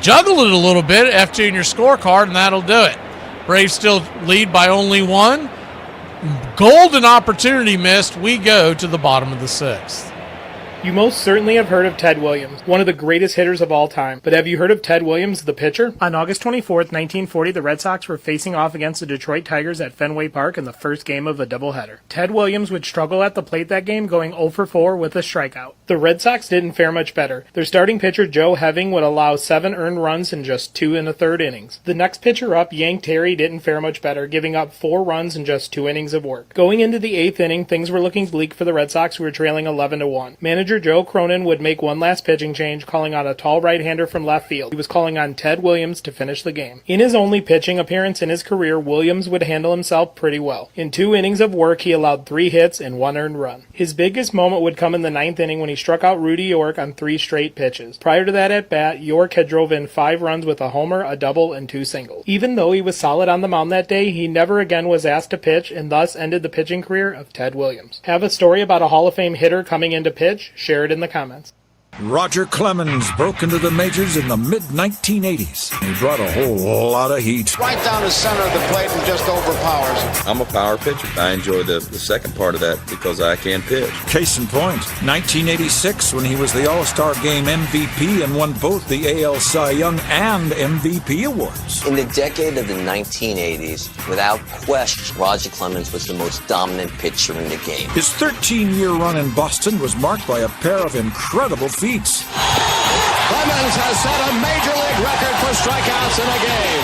Juggle it a little bit, F2 in your scorecard, and that'll do it. Braves still lead by only one. Golden opportunity missed. We go to the bottom of the sixth. You most certainly have heard of Ted Williams, one of the greatest hitters of all time. But have you heard of Ted Williams, the pitcher? On August 24th, 1940, the Red Sox were facing off against the Detroit Tigers at Fenway Park in the first game of a doubleheader. Ted Williams would struggle at the plate that game, going 0 for 4 with a strikeout. The Red Sox didn't fare much better. Their starting pitcher, Joe Heving, would allow 7 earned runs in just 2 1/3 innings. The next pitcher up, Yank Terry, didn't fare much better, giving up 4 runs in just 2 innings of work. Going into the 8th inning, things were looking bleak for the Red Sox, who were trailing 11-1. Manager Joe Cronin would make one last pitching change, calling on a tall right-hander from left field. He was calling on Ted Williams to finish the game. In his only pitching appearance in his career, Williams would handle himself pretty well. In 2 innings of work, he allowed 3 hits and 1 earned run. His biggest moment would come in the 9th inning when he struck out Rudy York on 3 straight pitches. Prior to that at-bat, York had drove in 5 runs with a homer, a double, and 2 singles. Even though he was solid on the mound that day, he never again was asked to pitch, and thus ended the pitching career of Ted Williams. Have a story about a Hall of Fame hitter coming in to pitch? Share it in the comments. Roger Clemens broke into the majors in the mid-1980s. He brought a whole lot of heat. Right down the center of the plate and just overpowers. I'm a power pitcher. I enjoy the second part of that because I can pitch. Case in point, 1986 when he was the All-Star Game MVP and won both the AL Cy Young and MVP awards. In the decade of the 1980s, without question, Roger Clemens was the most dominant pitcher in the game. His 13-year run in Boston was marked by a pair of incredible feats. Clemens has set a major league record for strikeouts in a game.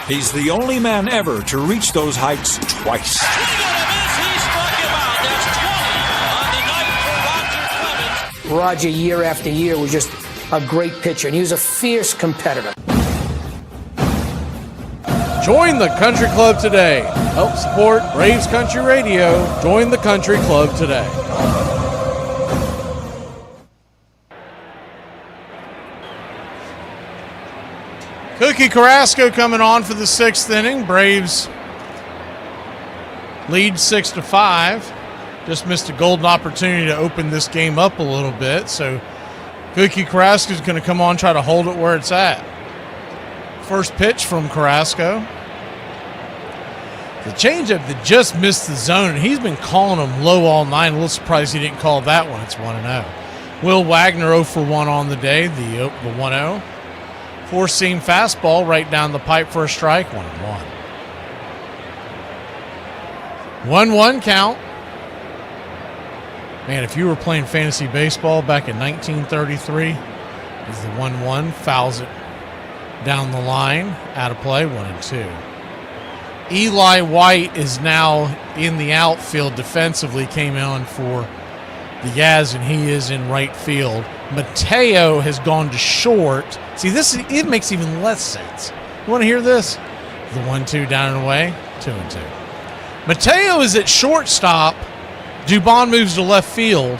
20. He's the only man ever to reach those heights twice. Roger, year after year, was just a great pitcher, and he was a fierce competitor. Join the Country Club today. Help support Braves Country Radio. Join the Country Club today. Cookie Carrasco coming on for the sixth inning. Braves lead 6-5. Just missed a golden opportunity to open this game up a little bit. So Cookie Carrasco is going to come on, try to hold it where it's at. First pitch from Carrasco. The changeup that just missed the zone, and he's been calling them low all night. A little surprised he didn't call that one. It's 1-0. Will Wagner 0 for 1 on the day, the 1-0. Four-seam fastball right down the pipe for a strike, 1-1. 1-1 count. Man, if you were playing fantasy baseball back in 1933, is the 1-1, fouls it down the line, out of play, 1-2. Eli White is now in the outfield defensively, came on for the Yaz, and he is in right field. Mateo has gone to short. See, it makes even less sense. You want to hear this? The 1-2 down and away, 2-2. Mateo is at shortstop. Dubon moves to left field.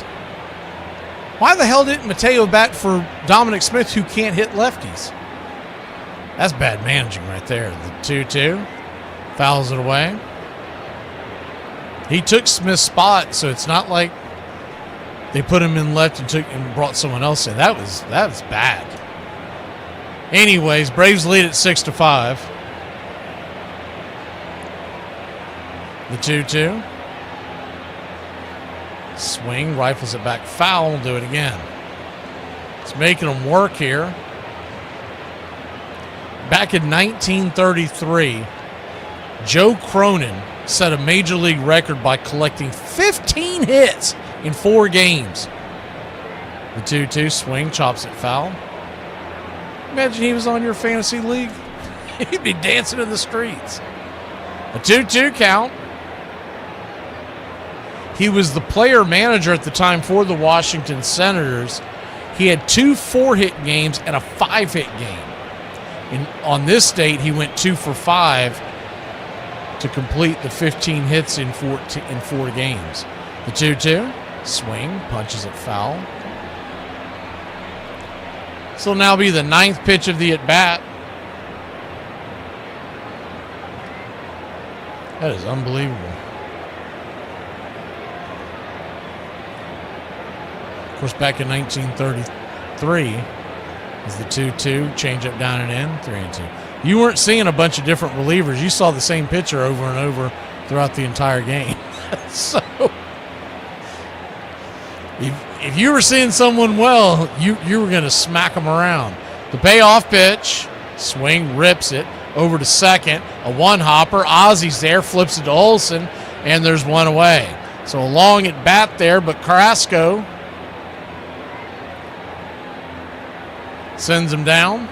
Why the hell didn't Mateo bat for Dominic Smith, who can't hit lefties? That's bad managing right there. The 2-2. Fouls it away. He took Smith's spot, so it's not like they put him in left and brought someone else in. That was bad. Anyways, Braves lead at 6-5. The 2-2. Swing, rifles it back foul. We'll do it again. It's making them work here. Back in 1933, Joe Cronin set a major league record by collecting 15 hits in 4 games. The 2-2 swing, chops it foul. Imagine he was on your fantasy league. He'd be dancing in the streets. A 2-2 count. He was the player manager at the time for the Washington Senators. He had 2 4-hit games and a 5-hit game. And on this date, he went 2 for 5 to complete the 15 hits in 4 games. The 2-2, swing, punches it foul. This will now be the 9th pitch of the at-bat. That is unbelievable. Of course, back in 1933, is the 2-2, change up down and in, 3-2. You weren't seeing a bunch of different relievers. You saw the same pitcher over and over throughout the entire game. So, if you were seeing someone well, you were going to smack them around. The payoff pitch, swing, rips it over to second. A one-hopper. Ozzy's there, flips it to Olsen, and there's one away. So a long at bat there, but Carrasco sends him down.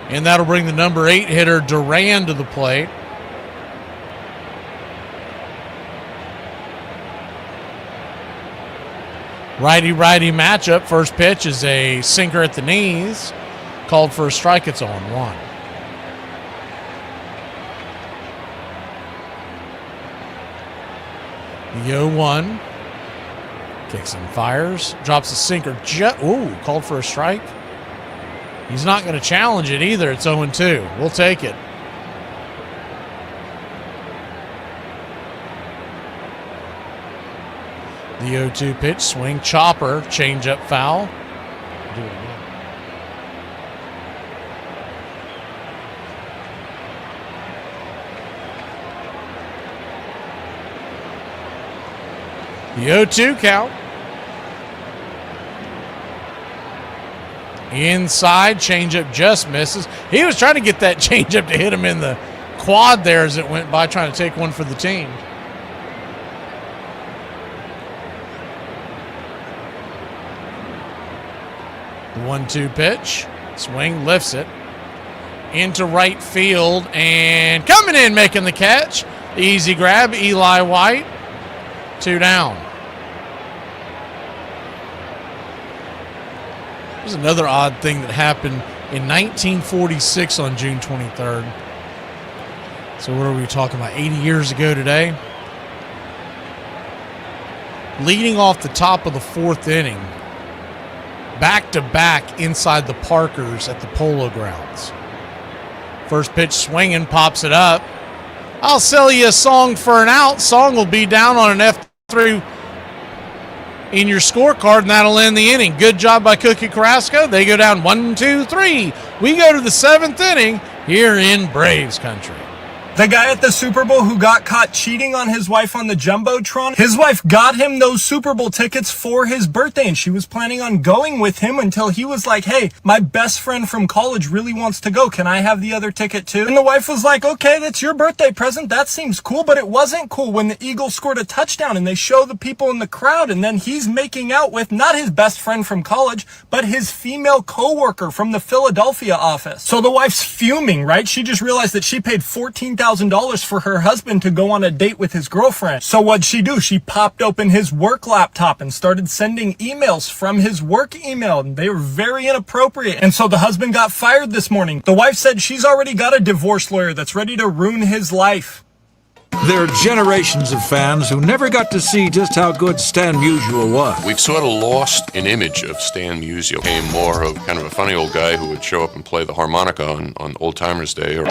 And that'll bring the number 8 hitter Duran to the plate. Righty-righty matchup. First pitch is a sinker at the knees. Called for a strike. It's 0-1. The 0-1. Kicks and fires. Drops a sinker. Called for a strike. He's not going to challenge it either. It's 0-2. We'll take it. The 0-2 pitch, swing, chopper, changeup, foul. Do it again. The 0-2 count. Inside, changeup just misses. He was trying to get that changeup to hit him in the quad there as it went by, trying to take one for the team. The 1-2 pitch. Swing, lifts it. Into right field, and coming in, making the catch. Easy grab, Eli White. 2 down. There's another odd thing that happened in 1946 on June 23rd. So what are we talking about, 80 years ago today? Leading off the top of the 4th inning, back-to-back inside the Parkers at the Polo Grounds. First pitch swinging, pops it up. I'll sell you a song for an out. Song will be down on an F3 in your scorecard, and that'll end the inning. Good job by Cookie Carrasco. They go down 1-2-3. We go to the 7th inning here in Braves country. The guy at the Super Bowl who got caught cheating on his wife on the Jumbotron, his wife got him those Super Bowl tickets for his birthday, and she was planning on going with him until he was like, hey, my best friend from college really wants to go. Can I have the other ticket too? And the wife was like, okay, that's your birthday present. That seems cool. But it wasn't cool when the Eagles scored a touchdown and they show the people in the crowd, and then he's making out with not his best friend from college, but his female coworker from the Philadelphia office. So the wife's fuming, right? She just realized that she paid $14,000 for her husband to go on a date with his girlfriend. So what'd she do? She popped open his work laptop and started sending emails from his work email, and they were very inappropriate. And so the husband got fired this morning. The wife said she's already got a divorce lawyer that's ready to ruin his life. There are generations of fans who never got to see just how good Stan Musial was. We've sort of lost an image of Stan Musial. Became more of kind of a funny old guy who would show up and play the harmonica on Old Timers Day. And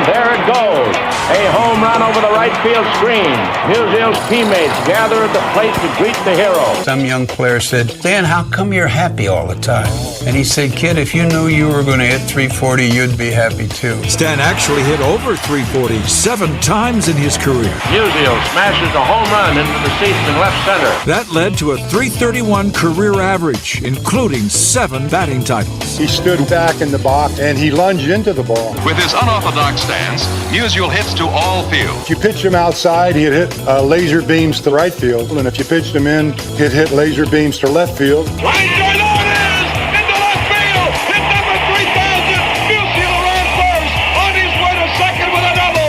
there it goes. A home run over the right field screen. Musial's teammates gather at the plate to greet the hero. Some young player said, Stan, how come you're happy all the time? And he said, kid, if you knew you were going to hit 340, you'd be happy too. Stan actually hit over 340 7 times in his career. Musial smashes a home run into the seats in left center. That led to a .331 career average, including 7 batting titles. He stood back in the box and he lunged into the ball. With his unorthodox stance, Musial hits to all fields. If you pitch him outside, he'd hit laser beams to right field. And if you pitched him in, he'd hit laser beams to left field. Right side on is into left field. Hit number 3,000. Musial ran first on his way to second with a double.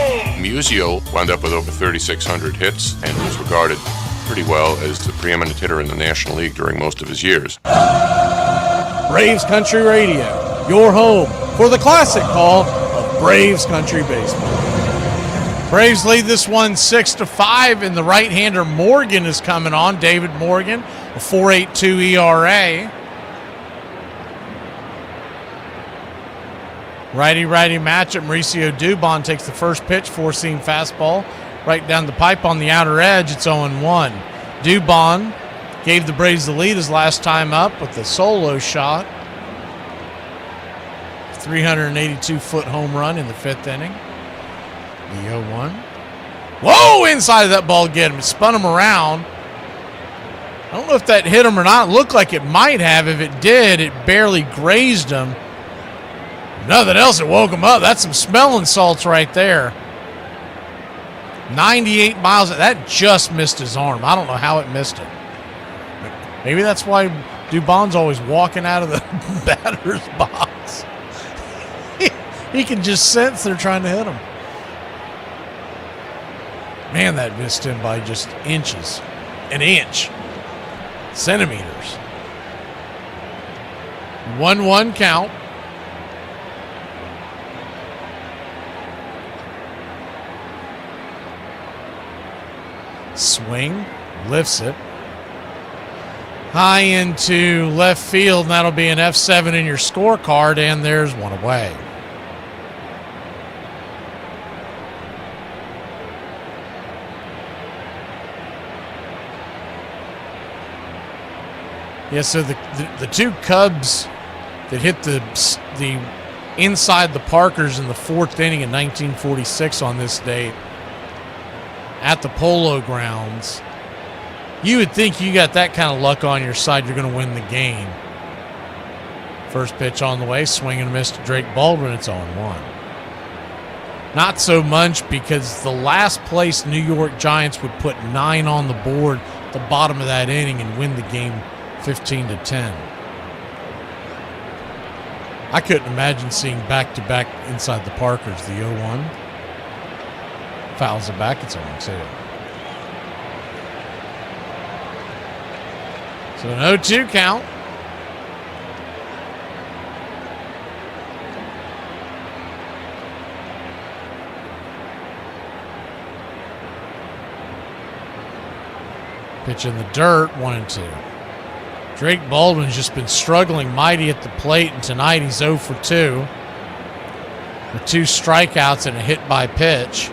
Musial wound up with over 3,600 hits and was regarded pretty well as the preeminent hitter in the National League during most of his years. Braves Country Radio, your home for the classic call of Braves Country Baseball. Braves lead this one 6-5, and the right-hander Morgan is coming on. David Morgan, a 4.82 ERA. Righty-righty matchup. Mauricio Dubon takes the first pitch, four-seam fastball, right down the pipe on the outer edge. It's 0-1. Dubon gave the Braves the lead his last time up with a solo shot. 382-foot home run in the 5th inning. The 0-1. Whoa! Inside of that ball, get him. It spun him around. I don't know if that hit him or not. It looked like it might have. If it did, it barely grazed him. Nothing else, it woke him up. That's some smelling salts right there. 98 miles. That just missed his arm. I don't know how it missed it. Maybe that's why Dubon's always walking out of the batter's box. He can just sense they're trying to hit him. Man, that missed him by just inches. An inch. Centimeters. 1-1 count. Swing, lifts it. High into left field, and that'll be an F7 in your scorecard, and there's one away. Yeah, so the two Cubs that hit the inside the Parkers in the fourth inning in 1946 on this date at the Polo Grounds, you would think you got that kind of luck on your side, you're going to win the game. First pitch on the way, swing and a miss to Drake Baldwin. It's 0-1. Not so much because the last place New York Giants would put 9 on the board at the bottom of that inning and win the game 15-10. I couldn't imagine seeing back-to-back inside the Parkers, the 0-1. Fouls it back, it's 0-2. So an 0-2 count. Pitch in the dirt, 1-2. Drake Baldwin's just been struggling mighty at the plate, and tonight he's 0 for 2 with 2 strikeouts and a hit by pitch.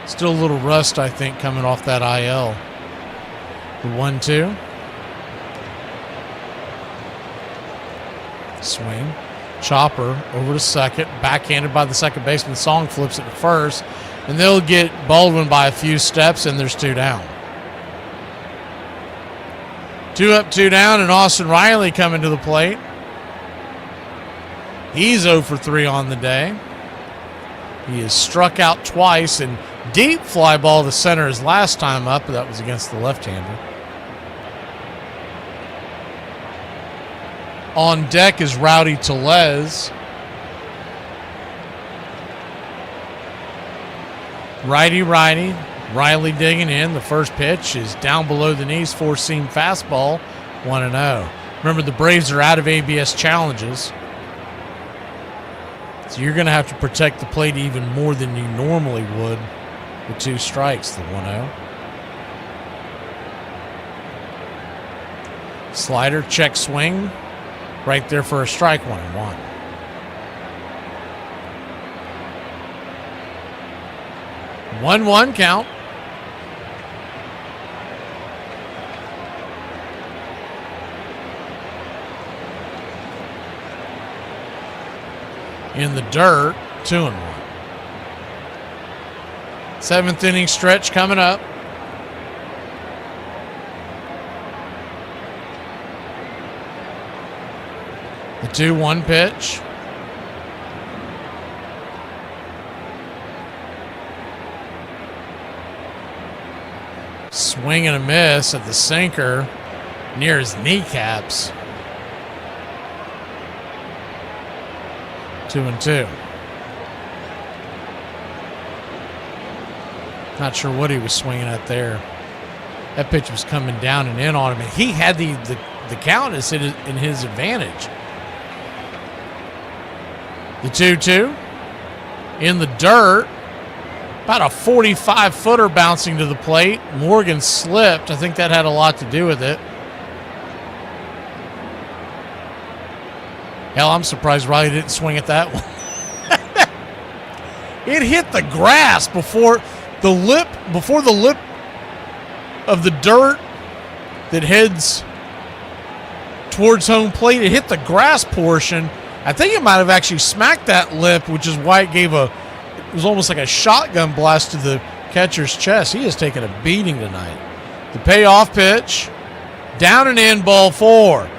Still a little rust, I think, coming off that IL. The 1-2. Swing. Chopper over to second, backhanded by the second baseman. Song flips it to first, and they'll get Baldwin by a few steps, and there's 2 down. 2 up, 2 down, and Austin Riley coming to the plate. He's 0 for 3 on the day. He has struck out twice, and deep fly ball to center his last time up, but that was against the left-hander. On deck is Rowdy Tellez. Righty. Riley digging in. The first pitch is down below the knees, four-seam fastball, 1-0. Remember, the Braves are out of ABS challenges, so you're going to have to protect the plate even more than you normally would with 2 strikes, the 1-0. Slider, check swing. Right there for a strike, 1-1. One count. In the dirt, 2-1. 7th inning stretch coming up. The 2-1 pitch. Swing and a miss at the sinker near his kneecaps. 2-2. Not sure what he was swinging at there. That pitch was coming down and in on him, and he had the count is in his advantage. The 2-2 in the dirt, about a 45-footer bouncing to the plate. Morgan slipped. I think that had a lot to do with it. Hell, I'm surprised Riley didn't swing at that one. It hit the grass before the lip of the dirt that heads towards home plate. It hit the grass portion. I think it might have actually smacked that lip, which is why it was almost like a shotgun blast to the catcher's chest. He has taken a beating tonight. The payoff pitch, down and in, ball 4.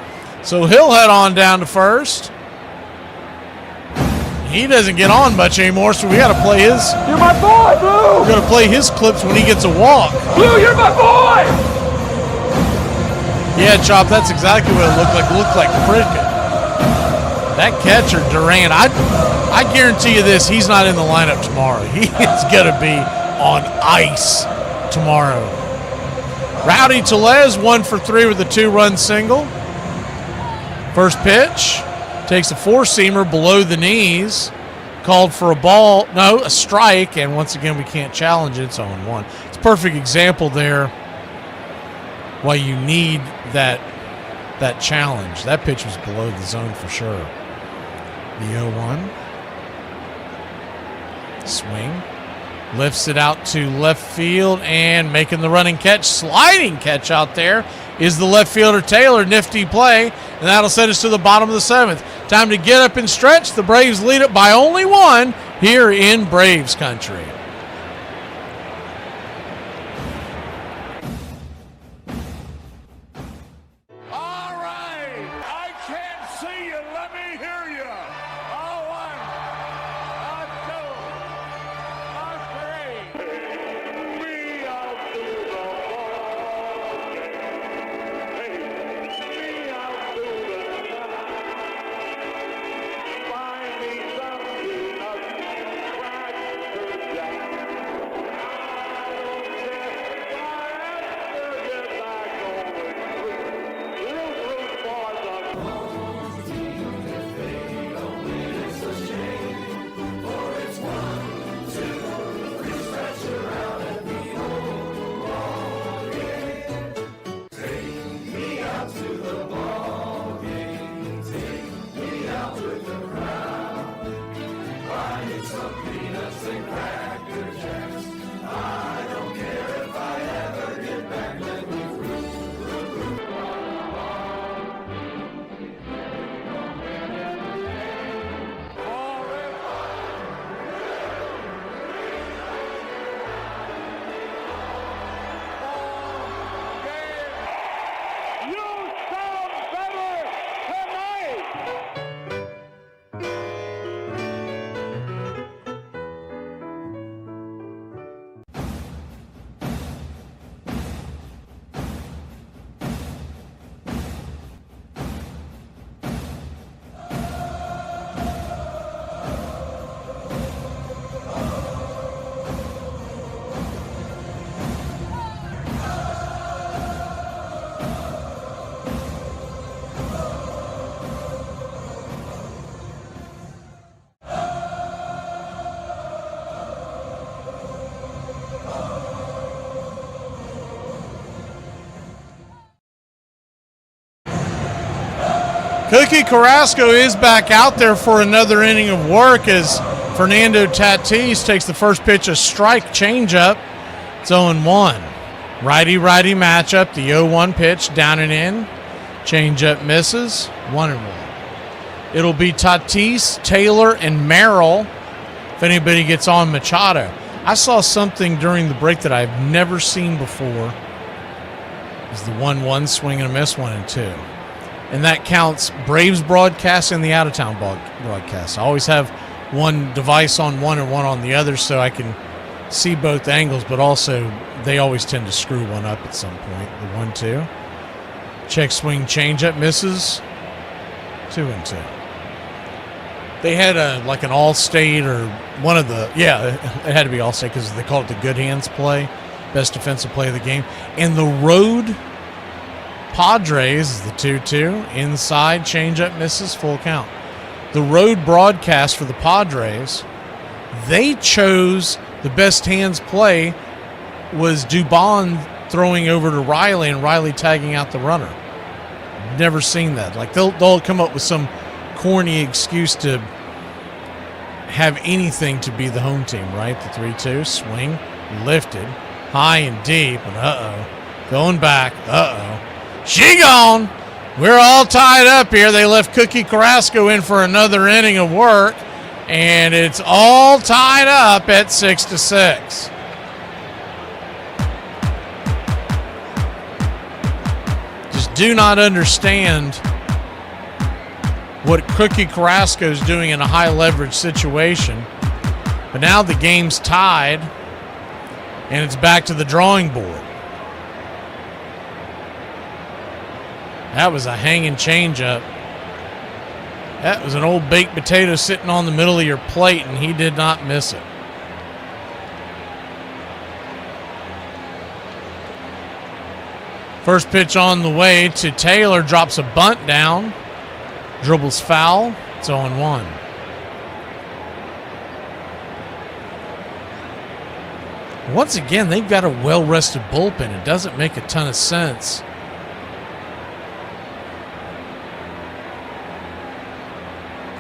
So he'll head on down to first. He doesn't get on much anymore, so we got to play his. You're my boy, Blue! We're going to play his clips when he gets a walk. Blue, you're my boy! Yeah, Chop, that's exactly what it looked like. It looked like cricket. That catcher, Duran, I guarantee you this, he's not in the lineup tomorrow. He is going to be on ice tomorrow. Rowdy Tellez, 1 for 3 with a 2-run single. First pitch, takes a 4-seamer below the knees, called for a strike, and once again we can't challenge it. It's 0-1. It's a perfect example there why you need that challenge. That pitch was below the zone for sure. The 0-1. Swing. Lifts it out to left field and making the running catch, sliding catch out there is the left fielder Taylor. Nifty play, and that'll send us to the bottom of the 7th. Time to get up and stretch. The Braves lead it by only 1 here in Braves country. Cookie Carrasco is back out there for another inning of work as Fernando Tatis takes the first pitch, a strike changeup. It's 0-1. Righty-righty matchup. The 0-1 pitch down and in. Changeup misses. 1-1. It'll be Tatis, Taylor, and Merrill if anybody gets on Machado. I saw something during the break that I've never seen before. Is the 1-1 swing and a miss, 1-2. And that counts Braves broadcast and the out-of-town broadcast. I always have one device on one and one on the other so I can see both angles, but also they always tend to screw one up at some point. The 1-2. Check swing changeup misses. 2-2. They had like an All-State or one of the, it had to be All-State because they call it the good hands play, best defensive play of the game. And the road Padres is the 2-2. Inside, changeup misses, full count. The road broadcast for the Padres, they chose the best hands play was Dubon throwing over to Riley and Riley tagging out the runner. Never seen that. Like they'll come up with some corny excuse to have anything to be the home team, right? The 3-2, swing, lifted, high and deep, and going back, she gone. We're all tied up here. They left Cookie Carrasco in for another inning of work, and it's all tied up at 6-6. Just do not understand what Cookie Carrasco is doing in a high leverage situation. But now the game's tied, and it's back to the drawing board. That was a hanging changeup. That was an old baked potato sitting on the middle of your plate, and he did not miss it. First pitch on the way to Taylor, drops a bunt down, dribbles foul. It's 0-1. Once again, they've got a well-rested bullpen. It doesn't make a ton of sense.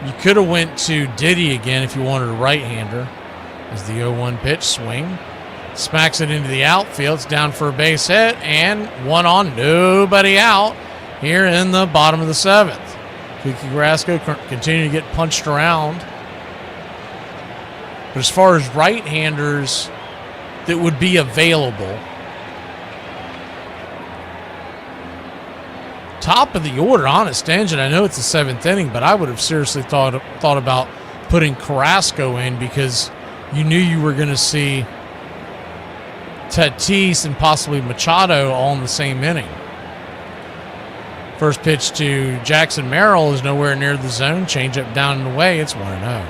You could have went to Diddy again if you wanted a right-hander. As the 0-1 pitch, swing. Smacks it into the outfield. It's down for a base hit, and one on, nobody out here in the bottom of the 7th. Kiki Carrasco continue to get punched around. But as far as right-handers that would be available, top of the order, honest engine. I know it's the 7th inning, but I would have seriously thought about putting Carrasco in because you knew you were going to see Tatis and possibly Machado all in the same inning. First pitch to Jackson Merrill is nowhere near the zone. Changeup down and away. It's 1-0.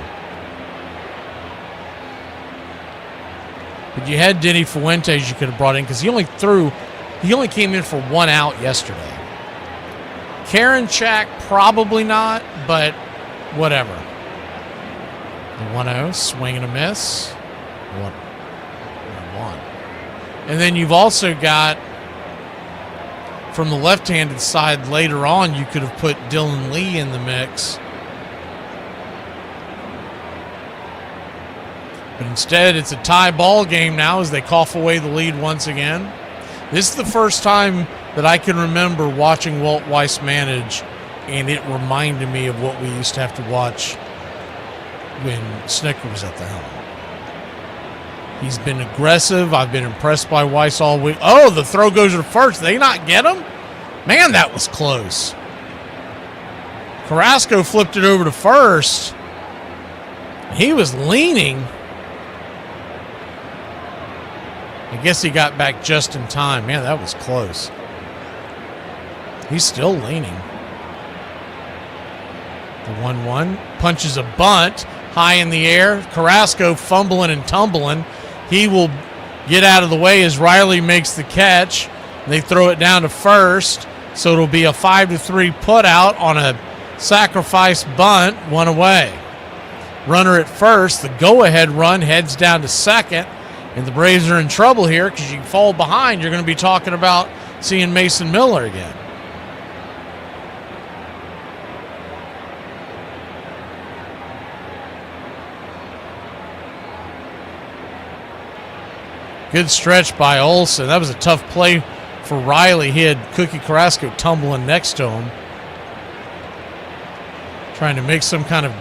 But you had Denny Fuentes you could have brought in because he only came in for 1 out yesterday. Karinchak, probably not, but whatever. The 1-0, swing and a miss. 1-1. And then you've also got, from the left-handed side later on, you could have put Dylan Lee in the mix. But instead, it's a tie ball game now as they cough away the lead once again. This is the first time that I can remember watching Walt Weiss manage, and it reminded me of what we used to have to watch when Snicker was at the helm. He's been aggressive. I've been impressed by Weiss all week. Oh, the throw goes to first. They not get him? Man, that was close. Carrasco flipped it over to first. He was leaning. I guess he got back just in time. Man, that was close. He's still leaning. The 1-1 punches a bunt high in the air. Carrasco fumbling and tumbling. He will get out of the way as Riley makes the catch. They throw it down to first, so it'll be a 5-3 put out on a sacrifice bunt, 1 away. Runner at first, the go-ahead run heads down to second, and the Braves are in trouble here because you fall behind. You're going to be talking about seeing Mason Miller again. Good stretch by Olsen. That was a tough play for Riley. He had Cookie Carrasco tumbling next to him, trying to make some kind of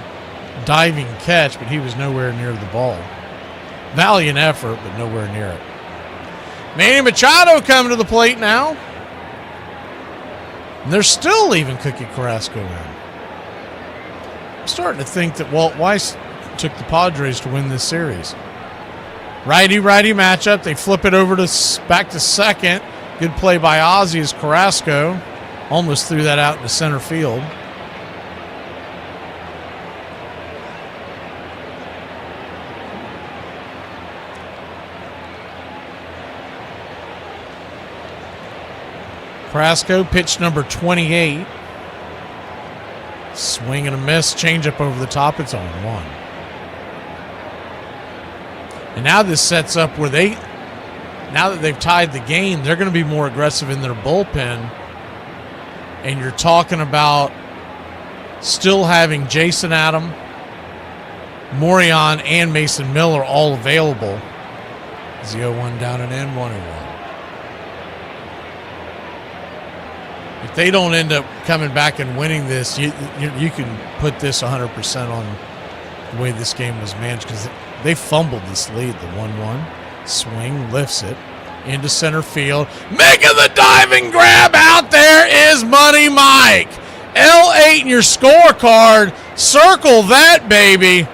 diving catch, but he was nowhere near the ball. Valiant effort, but nowhere near it. Manny Machado coming to the plate now. And they're still leaving Cookie Carrasco in. I'm starting to think that Walt Weiss took the Padres to win this series. Righty-righty matchup. They flip it over to back to second. Good play by Ozzie as Carrasco almost threw that out into center field. Carrasco, pitch number 28. Swing and a miss. Changeup over the top. It's 0-1. And now this sets up where now that they've tied the game, they're going to be more aggressive in their bullpen. And you're talking about still having Jason Adam, Morion, and Mason Miller all available. 0-1 down and in, 1-1. If they don't end up coming back and winning this, you can put this 100% on the way this game was managed because they fumbled this lead. The 1-1 swing lifts it into center field. Making the diving grab out there is Money Mike. L8 in your scorecard. Circle that, baby.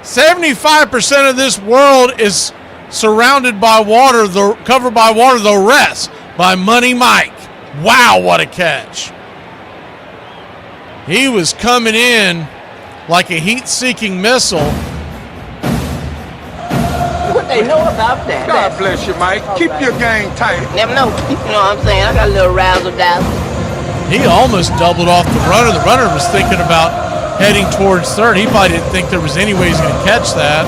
75% of this world is surrounded by water, covered by water, the rest by Money Mike. Wow, what a catch. He was coming in like a heat-seeking missile. What they know about that? God bless you, Mike. Keep your game tight. Never know. You know what I'm saying? I got a little razzle-dazzle. He almost doubled off the runner. The runner was thinking about heading towards third. He probably didn't think there was any way he's going to catch that.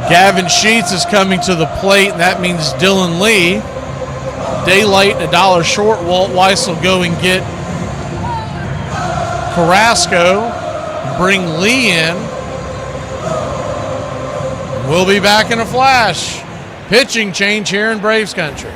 Gavin Sheets is coming to the plate, and that means Dylan Lee. Daylight and $1 short. Walt Weiss will go and get Carrasco, bring Lee in. We'll be back in a flash. Pitching change here in Braves country.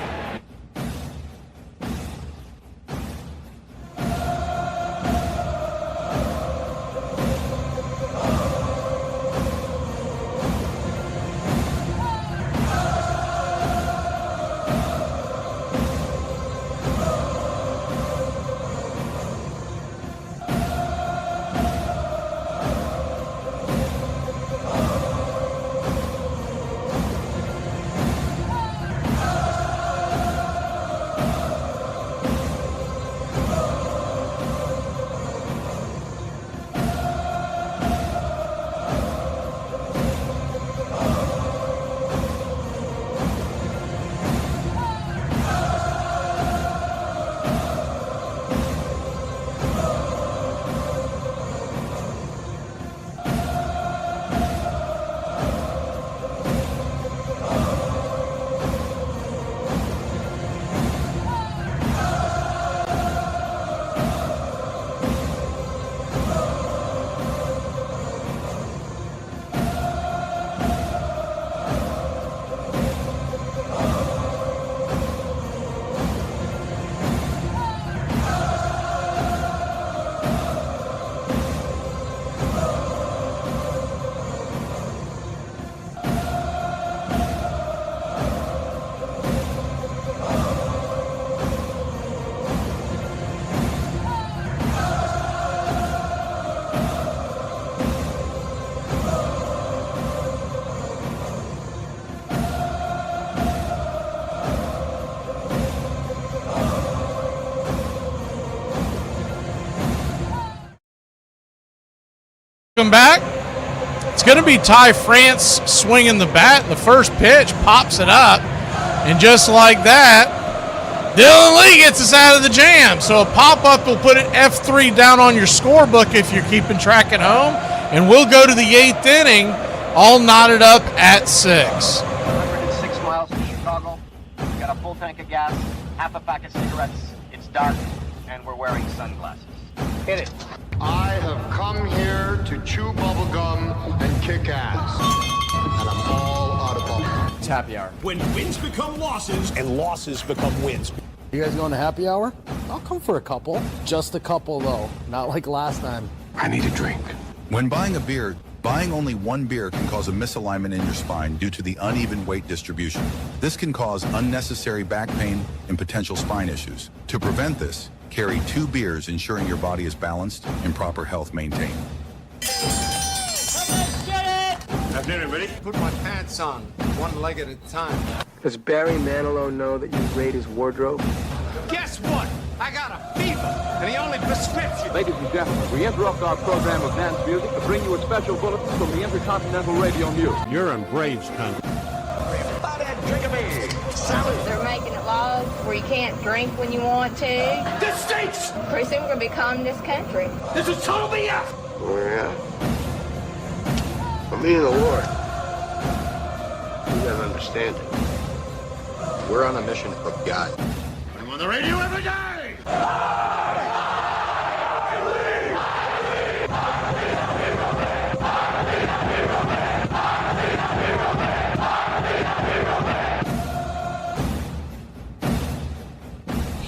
Welcome back. It's going to be Ty France swinging the bat. The first pitch pops it up, and just like that, Dylan Lee gets us out of the jam. So a pop-up will put it F3 down on your scorebook if you're keeping track at home, and we'll go to the 8th inning, all knotted up at 6. 106 miles from Chicago. We've got a full tank of gas, half a pack of cigarettes. It's dark, and we're wearing sunglasses. Hit it. I have come here to chew bubblegum and kick ass. And I'm all out of bubblegum. It's happy hour. When wins become losses And losses become wins. You guys going to happy hour? I'll come for a couple. Just a couple, though. Not like last time. I need a drink. When buying a beer, buying only one beer can cause a misalignment in your spine due to the uneven weight distribution. This can cause unnecessary back pain and potential spine issues. To prevent this, carry 2 beers, ensuring your body is balanced and proper health maintained. Afternoon, everybody. Put my pants on, one leg at a time. Does Barry Manilow know that you raid his wardrobe? Guess what? I got a fever, and the only prescription. Ladies and gentlemen, we interrupt our program of dance music to bring you a special bulletin from the Intercontinental Radio News. You're in Braves country. Everybody drink a beer. They're making it laws where you can't drink when you want to. This stinks! Pretty soon we're going to become this country. This is total BS! Oh, yeah. For me and the Lord. You gotta understand it. We're on a mission from God. I'm on the radio every day!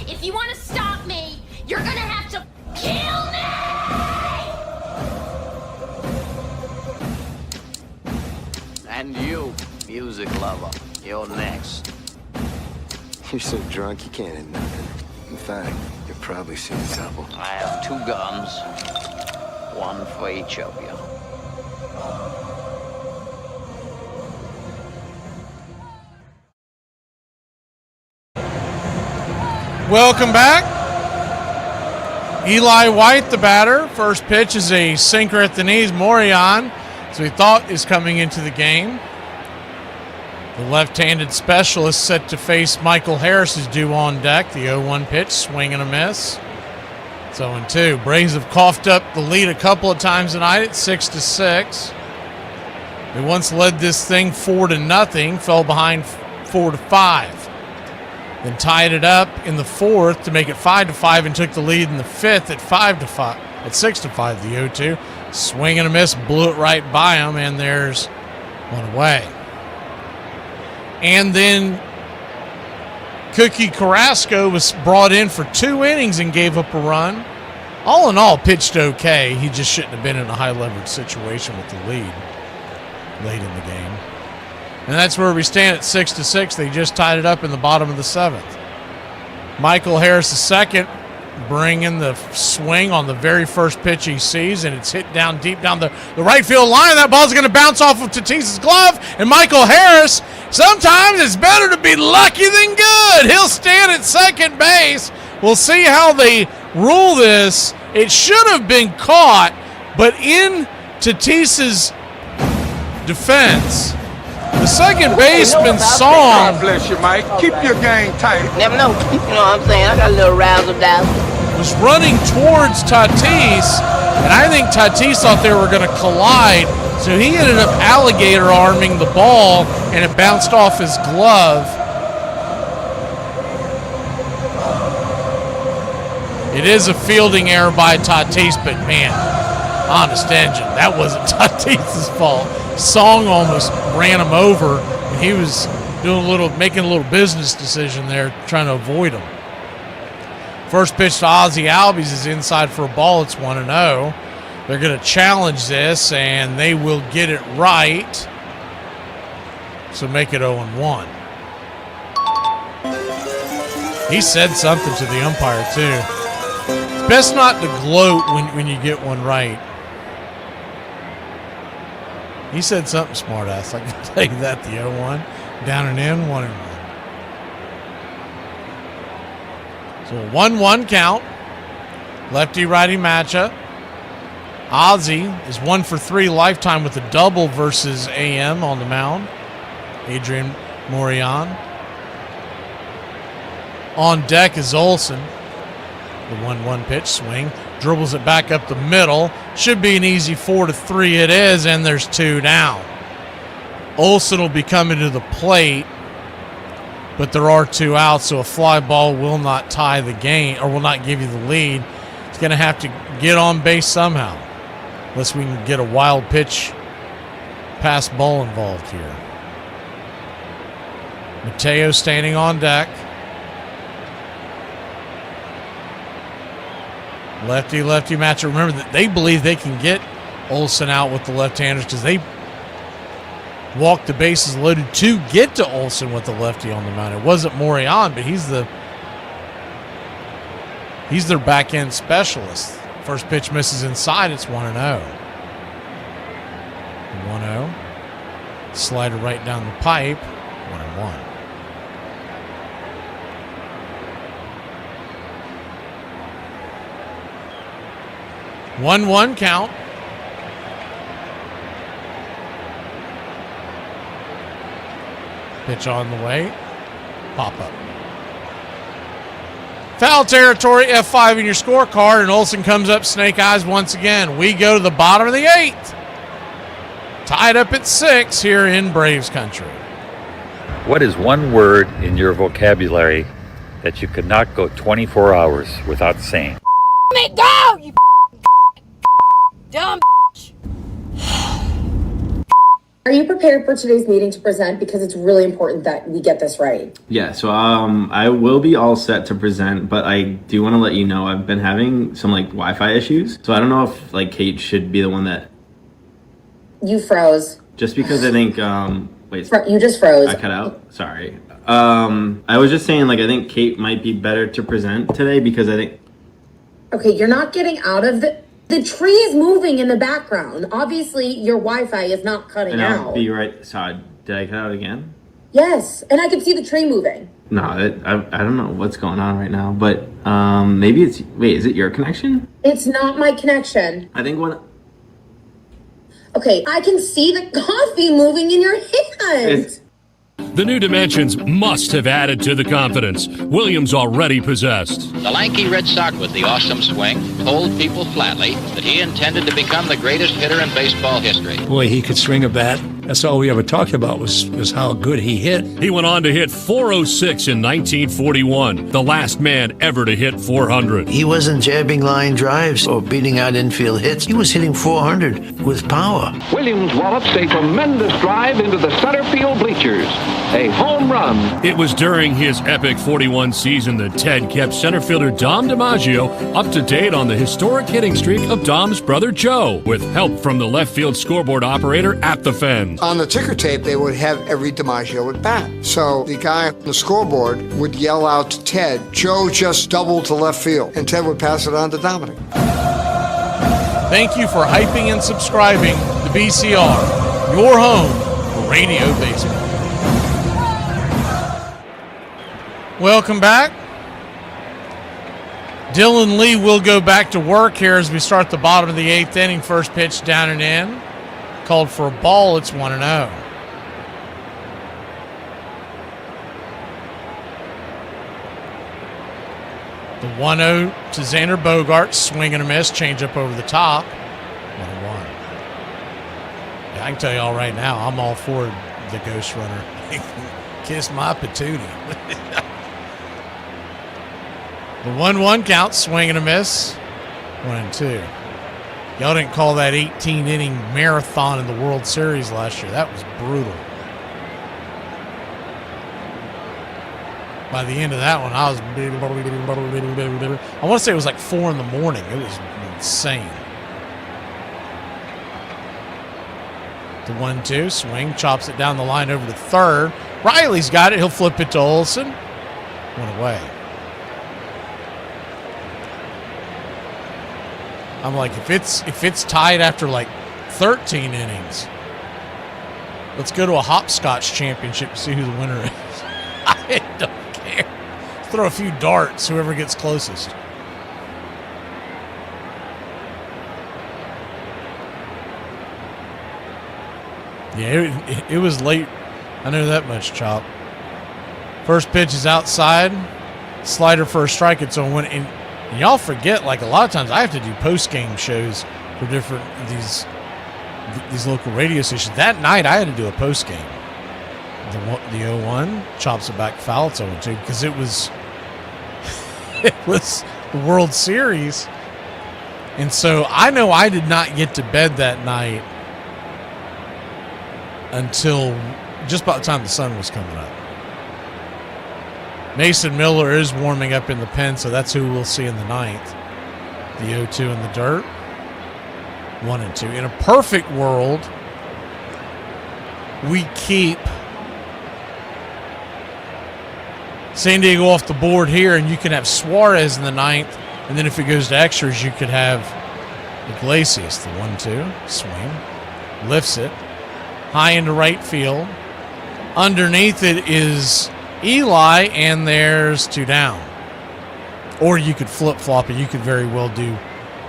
If you want to stop me, you're gonna have to kill me! And you, music lover, you're next. You're so drunk you can't hit nothing. In fact, you've probably seen trouble. I have 2 guns, one for each of you. Welcome back. Eli White, the batter. First pitch is a sinker at the knees. Morion, as we thought, is coming into the game. The left-handed specialist set to face Michael Harris is due on deck. The 0-1 pitch, swing and a miss. It's 0-2. Braves have coughed up the lead a couple of times tonight at 6-6. They once led this thing 4-0, fell behind 4-5. Then tied it up in the 4th to make it 5-5 and took the lead in the 5th at 5-5, at 6-5. The 0-2 swing and a miss, blew it right by him, and there's One away. And then Cookie Carrasco was brought in for 2 innings and gave up a run. All in all, pitched okay. He just shouldn't have been in a high-leverage situation with the lead late in the game. And that's where we stand at 6-6. They just tied it up in the bottom of the 7th. Michael Harris II bringing the swing on the very first pitch he sees, and it's hit down deep down the right field line. That ball's going to bounce off of Tatis's glove, and Michael Harris, sometimes it's better to be lucky than good. He'll stand at second base. We'll see how they rule this. It should have been caught, but in Tatis's defense, the second baseman's song. God bless you, Mike. Keep your game tight. Never know. You know what I'm saying? I got a little razzle-dazzle. Was running towards Tatis, and I think Tatis thought they were going to collide, so he ended up alligator arming the ball, and it bounced off his glove. It is a fielding error by Tatis, but man, honest engine, that wasn't Tatis's fault. Song almost ran him over, and he was making a little business decision there, trying to avoid him. First pitch to Ozzie Albies is inside for a ball. It's 1-0. They're going to challenge this, and they will get it right. So make it 0-1. He said something to the umpire, too. It's best not to gloat when you get one right. He said something smart-ass. I can tell you that, the 0-1. Down and in, 1-1. So a 1-1 count. Lefty-righty matchup. Ozzie is 1 for 3 lifetime with a double versus AM on the mound. Adrian Morion. On deck is Olsen. The 1-1 pitch swing. Dribbles it back up the middle. Should be an easy 4-3. It is, and there's 2 down. Olsen will be coming to the plate, but there are 2 outs, so a fly ball will not tie the game, or will not give you the lead. It's going to have to get on base somehow, unless we can get a wild pitch pass ball involved here. Mateo standing on deck. Lefty-lefty matchup. Remember that they believe they can get Olsen out with the left-handers because they walked the bases loaded to get to Olsen with the lefty on the mound. It wasn't Morion, but he's their back-end specialist. First pitch misses inside. It's 1-0. 1-0. Slider right down the pipe. 1-1. One count. Pitch on the way. Pop up. Foul territory, F5 in your scorecard, and Olsen comes up snake eyes once again. We go to the bottom of the 8th. Tied up at 6 here in Braves country. What is one word in your vocabulary that you could not go 24 hours without saying? Let me go, you dumb bitch. Are you prepared for today's meeting to present? Because it's really important that we get this right. Yeah, so I will be all set to present, but I do want to let you know I've been having some Wi-Fi issues. So I don't know if Kate should be the one that... You froze. Just because I think, you just froze. I cut out? Sorry. I was just saying, I think Kate might be better to present today because I think... Okay, you're not getting out of the tree is moving in the background. Obviously, your Wi-Fi is not cutting out. I'll be right. Sorry, did I cut out again? Yes, and I can see the tree moving. No, I don't know what's going on right now, but maybe it's... Wait, is it your connection? It's not my connection. I think one... Okay, I can see the coffee moving in your hand. The new dimensions must have added to the confidence Williams already possessed. The lanky Red Sox with the awesome swing told people flatly that he intended to become the greatest hitter in baseball history. Boy, he could swing a bat. That's all we ever talked about was how good he hit. He went on to hit .406 in 1941, the last man ever to hit 400. He wasn't jabbing line drives or beating out infield hits. He was hitting 400 with power. Williams wallops a tremendous drive into the center field bleachers. A home run. It was during his epic 41 season that Ted kept center fielder Dom DiMaggio up to date on the historic hitting streak of Dom's brother Joe, with help from the left field scoreboard operator at the fence. On the ticker tape, they would have every DiMaggio at bat. So the guy on the scoreboard would yell out to Ted, "Joe just doubled to left field," and Ted would pass it on to Dominic. Thank you for hyping and subscribing to BCR, your home for radio baseball. Welcome back. Dylan Lee will go back to work here as we start the bottom of the 8th inning. First pitch down and in. Called for a ball. It's 1-0. The 1-0 to Xander Bogaerts. Swing and a miss. Change up over the top. 1-1. Yeah, I can tell you all right now, I'm all for the Ghost Runner. Kiss my patootie. The 1-1 count, swing and a miss. 1-2. Y'all didn't call that 18-inning marathon in the World Series last year. That was brutal. By the end of that one, I want to say it was like 4 a.m. It was insane. The 1-2, swing, chops it down the line over to third. Riley's got it. He'll flip it to Olsen. One away. I'm like, if it's tied after like 13 innings, let's go to a hopscotch championship to see who the winner is. I don't care. Throw a few darts, whoever gets closest. Yeah, it was late. I know that much, Chop. First pitch is outside. Slider for a strike. It's on one. And y'all forget, like a lot of times I have to do post-game shows for different these local radio stations. That night I had to do a post-game. The 0-1 chops it back foul. It's 0-2 because it was the World Series. And so I know I did not get to bed that night until just about the time the sun was coming up. Mason Miller is warming up in the pen, so that's who we'll see in the 9th. The 0-2 in the dirt. 1-2. In a perfect world, we keep San Diego off the board here, and you can have Suarez in the 9th, and then if it goes to extras, you could have Iglesias. The 1-2. Swing. Lifts it. High into right field. Underneath it is Eli, and there's 2 down. Or you could flip-flop it. You could very well do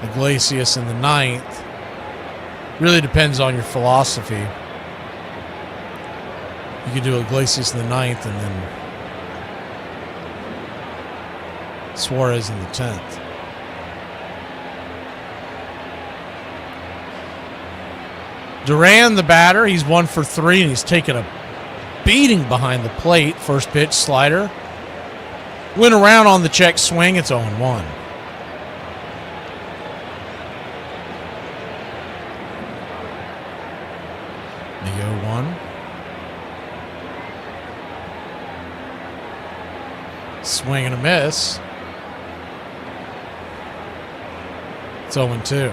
Iglesias in the 9th. Really depends on your philosophy. You could do Iglesias in the 9th and then Suarez in the 10th. Duran, the batter, he's 1 for 3, and he's taken a beating behind the plate. First pitch, slider. Went around on the check swing. It's 0-1. The 0-1. Swing and a miss. It's 0-2.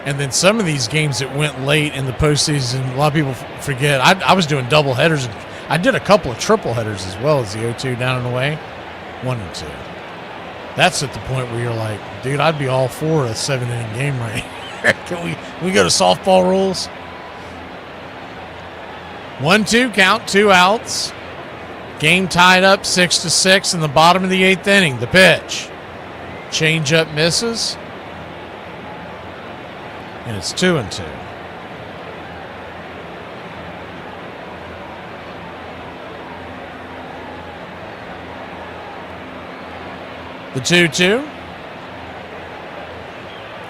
And then some of these games that went late in the postseason, a lot of people forget. I was doing double headers. I did a couple of triple headers as well as the 0-2 down and away. 1-2. That's at the point where you're like, dude, I'd be all for a 7-inning game right here. Can we go to softball rules? 1-2 count, 2 outs. Game tied up 6-6 in the bottom of the 8th inning. The pitch. Changeup misses. And it's 2-2. The 2-2.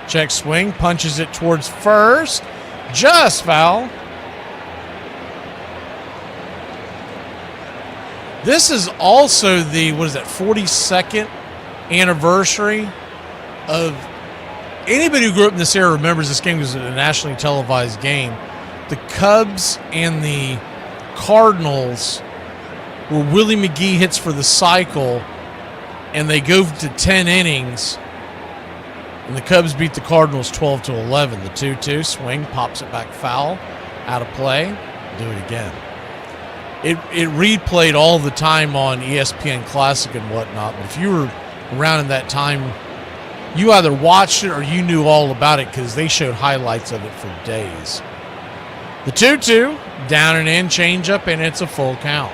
Check swing, punches it towards first. Just foul. This is also the, 42nd anniversary of, anybody who grew up in this era remembers this game was a nationally televised game. The Cubs and the Cardinals, where Willie McGee hits for the cycle, and they go to 10 innings, and the Cubs beat the Cardinals 12-11. The 2-2 swing, pops it back foul, out of play, do it again. It replayed all the time on ESPN Classic and whatnot, but if you were around in that time, you either watched it or you knew all about it because they showed highlights of it for days. The 2-2, down and in, change up, and it's a full count.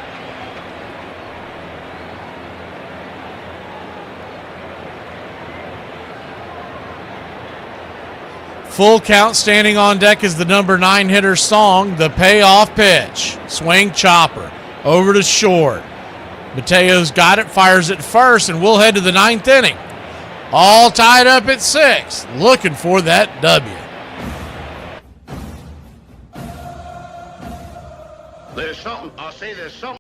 Full count, standing on deck is the number 9 hitter Song, the payoff pitch. Swing, chopper, over to short. Mateo's got it, fires it first, and we'll head to the 9th inning. All tied up at 6, looking for that W. There's something. I'll say there's something.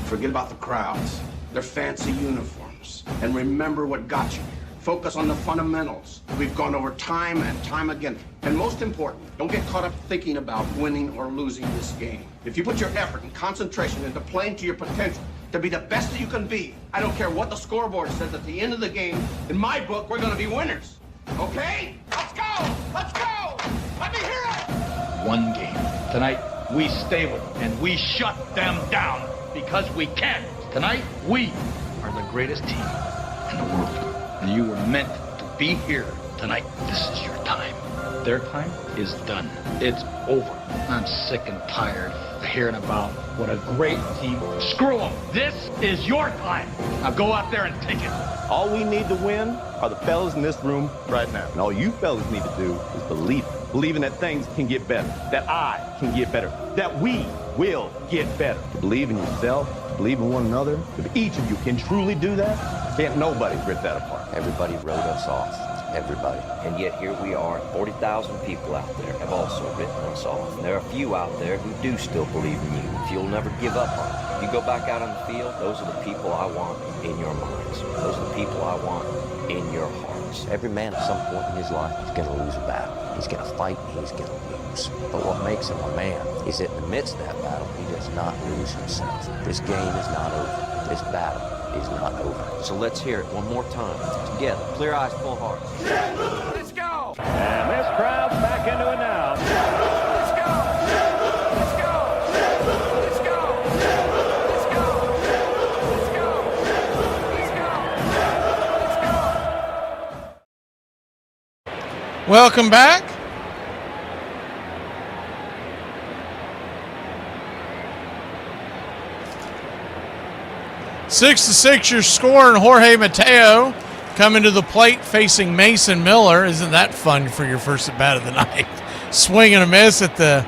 Forget about the crowds, their fancy uniforms, and remember what got you here. Focus on the fundamentals. We've gone over time and time again. And most important, don't get caught up thinking about winning or losing this game. If you put your effort and concentration into playing to your potential, to be the best that you can be, I don't care what the scoreboard says at the end of the game, in my book, we're gonna be winners. Okay? Let's go! Let's go! Let me hear it! One game. Tonight, we stay with them, and we shut them down because we can. Tonight, we are the greatest team in the world. And you were meant to be here tonight. This is your time. Their time is done. It's over. I'm sick and tired of hearing about what a great team. Screw them. This is your time. Now go out there and take it. All we need to win are the fellas in this room right now. And all you fellas need to do is believe it. Believing that things can get better, that I can get better, that we will get better. To believe in yourself, to believe in one another. If each of you can truly do that, can't nobody rip that apart. Everybody wrote us off. Everybody. And yet here we are. 40,000 people out there have also written us off. And there are a few out there who do still believe in you. If you'll never give up on it. If you go back out on the field, those are the people I want in your minds. Those are the people I want in your hearts. Every man at some point in his life is going to lose a battle. He's going to fight and he's going to lose. But what makes him a man is that in the midst of that battle, he does not lose himself. This game is not over. This battle is not over. So let's hear it one more time. Together. Clear eyes, full hearts. Let's go! And this crowd's back into it now. Let's go! Let's go! Let's go! Let's go! Let's go! Let's go! Welcome back. Six to 6, your score, and Jorge Mateo coming to the plate facing Mason Miller. Isn't that fun for your first at bat of the night? Swing and a miss at the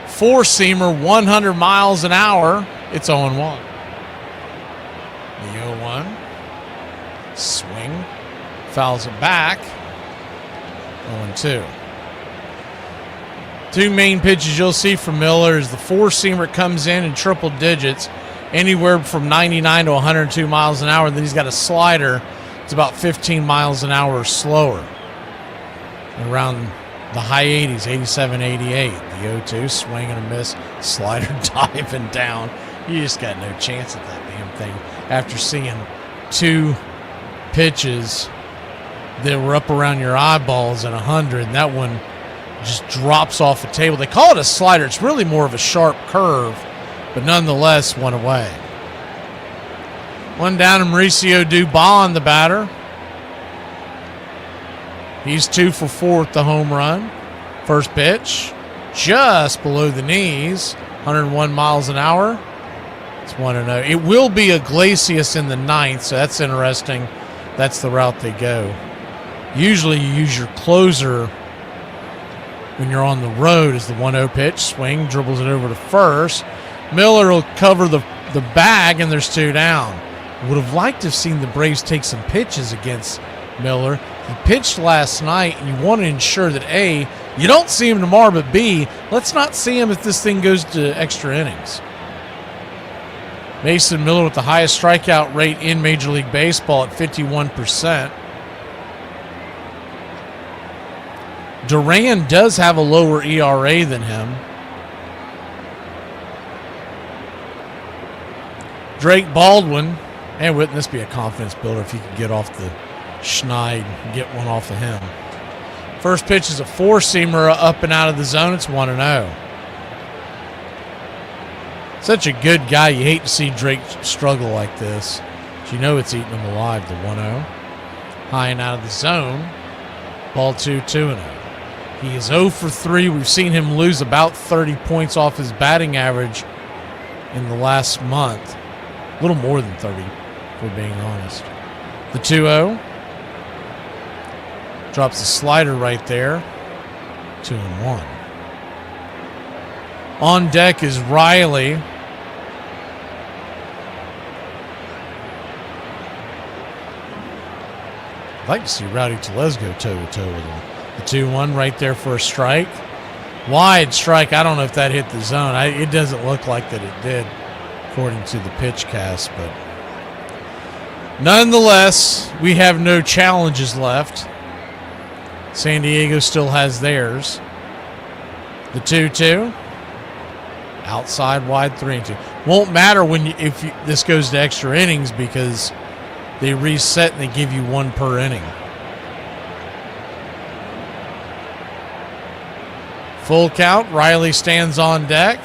four-seamer, 100 miles an hour. It's 0-1. The 0-1. Swing. Fouls it back. 0-2. Two main pitches you'll see from Miller is the four-seamer comes in triple digits, anywhere from 99 to 102 miles an hour. Then he's got a slider. It's about 15 miles an hour slower. Around the high 80s, 87, 88. The 0-2, swing and a miss, slider diving down. You just got no chance at that damn thing after seeing two pitches that were up around your eyeballs at 100, and that one just drops off the table. They call it a slider. It's really more of a sharp curve, but nonetheless, one away. One down, and Mauricio Dubon, the batter. He's 2 for 4 with the home run. First pitch, just below the knees, 101 miles an hour. It's 1-0. It will be Iglesias in the 9th, so that's interesting. That's the route they go. Usually you use your closer when you're on the road as the 1-0 pitch. Swing, dribbles it over to first. Miller will cover the bag, and there's 2 down. Would have liked to have seen the Braves take some pitches against Miller. He pitched last night, and you want to ensure that A, you don't see him tomorrow, but B, let's not see him if this thing goes to extra innings. Mason Miller with the highest strikeout rate in Major League Baseball at 51%. Duran does have a lower ERA than him. Drake Baldwin, and wouldn't this be a confidence builder if he could get off the schneid and get one off of him. First pitch is a four-seamer up and out of the zone. It's 1-0. Such a good guy. You hate to see Drake struggle like this. But you know it's eating him alive, the 1-0. High and out of the zone. Ball 2-0. He is 0 for 3. We've seen him lose about 30 points off his batting average in the last month. A little more than 30, if we're being honest. The 2-0. Drops the slider right there. 2-1. On deck is Riley. I'd like to see Rowdy Tellez go toe-to-toe with him. The 2-1 right there for a strike. Wide strike. I don't know if that hit the zone. It doesn't look like that it did, according to the pitch cast. But nonetheless, we have no challenges left. San Diego still has theirs. The 2-2. Outside wide 3-2. Won't matter if this goes to extra innings because they reset and they give you one per inning. Full count. Riley stands on deck.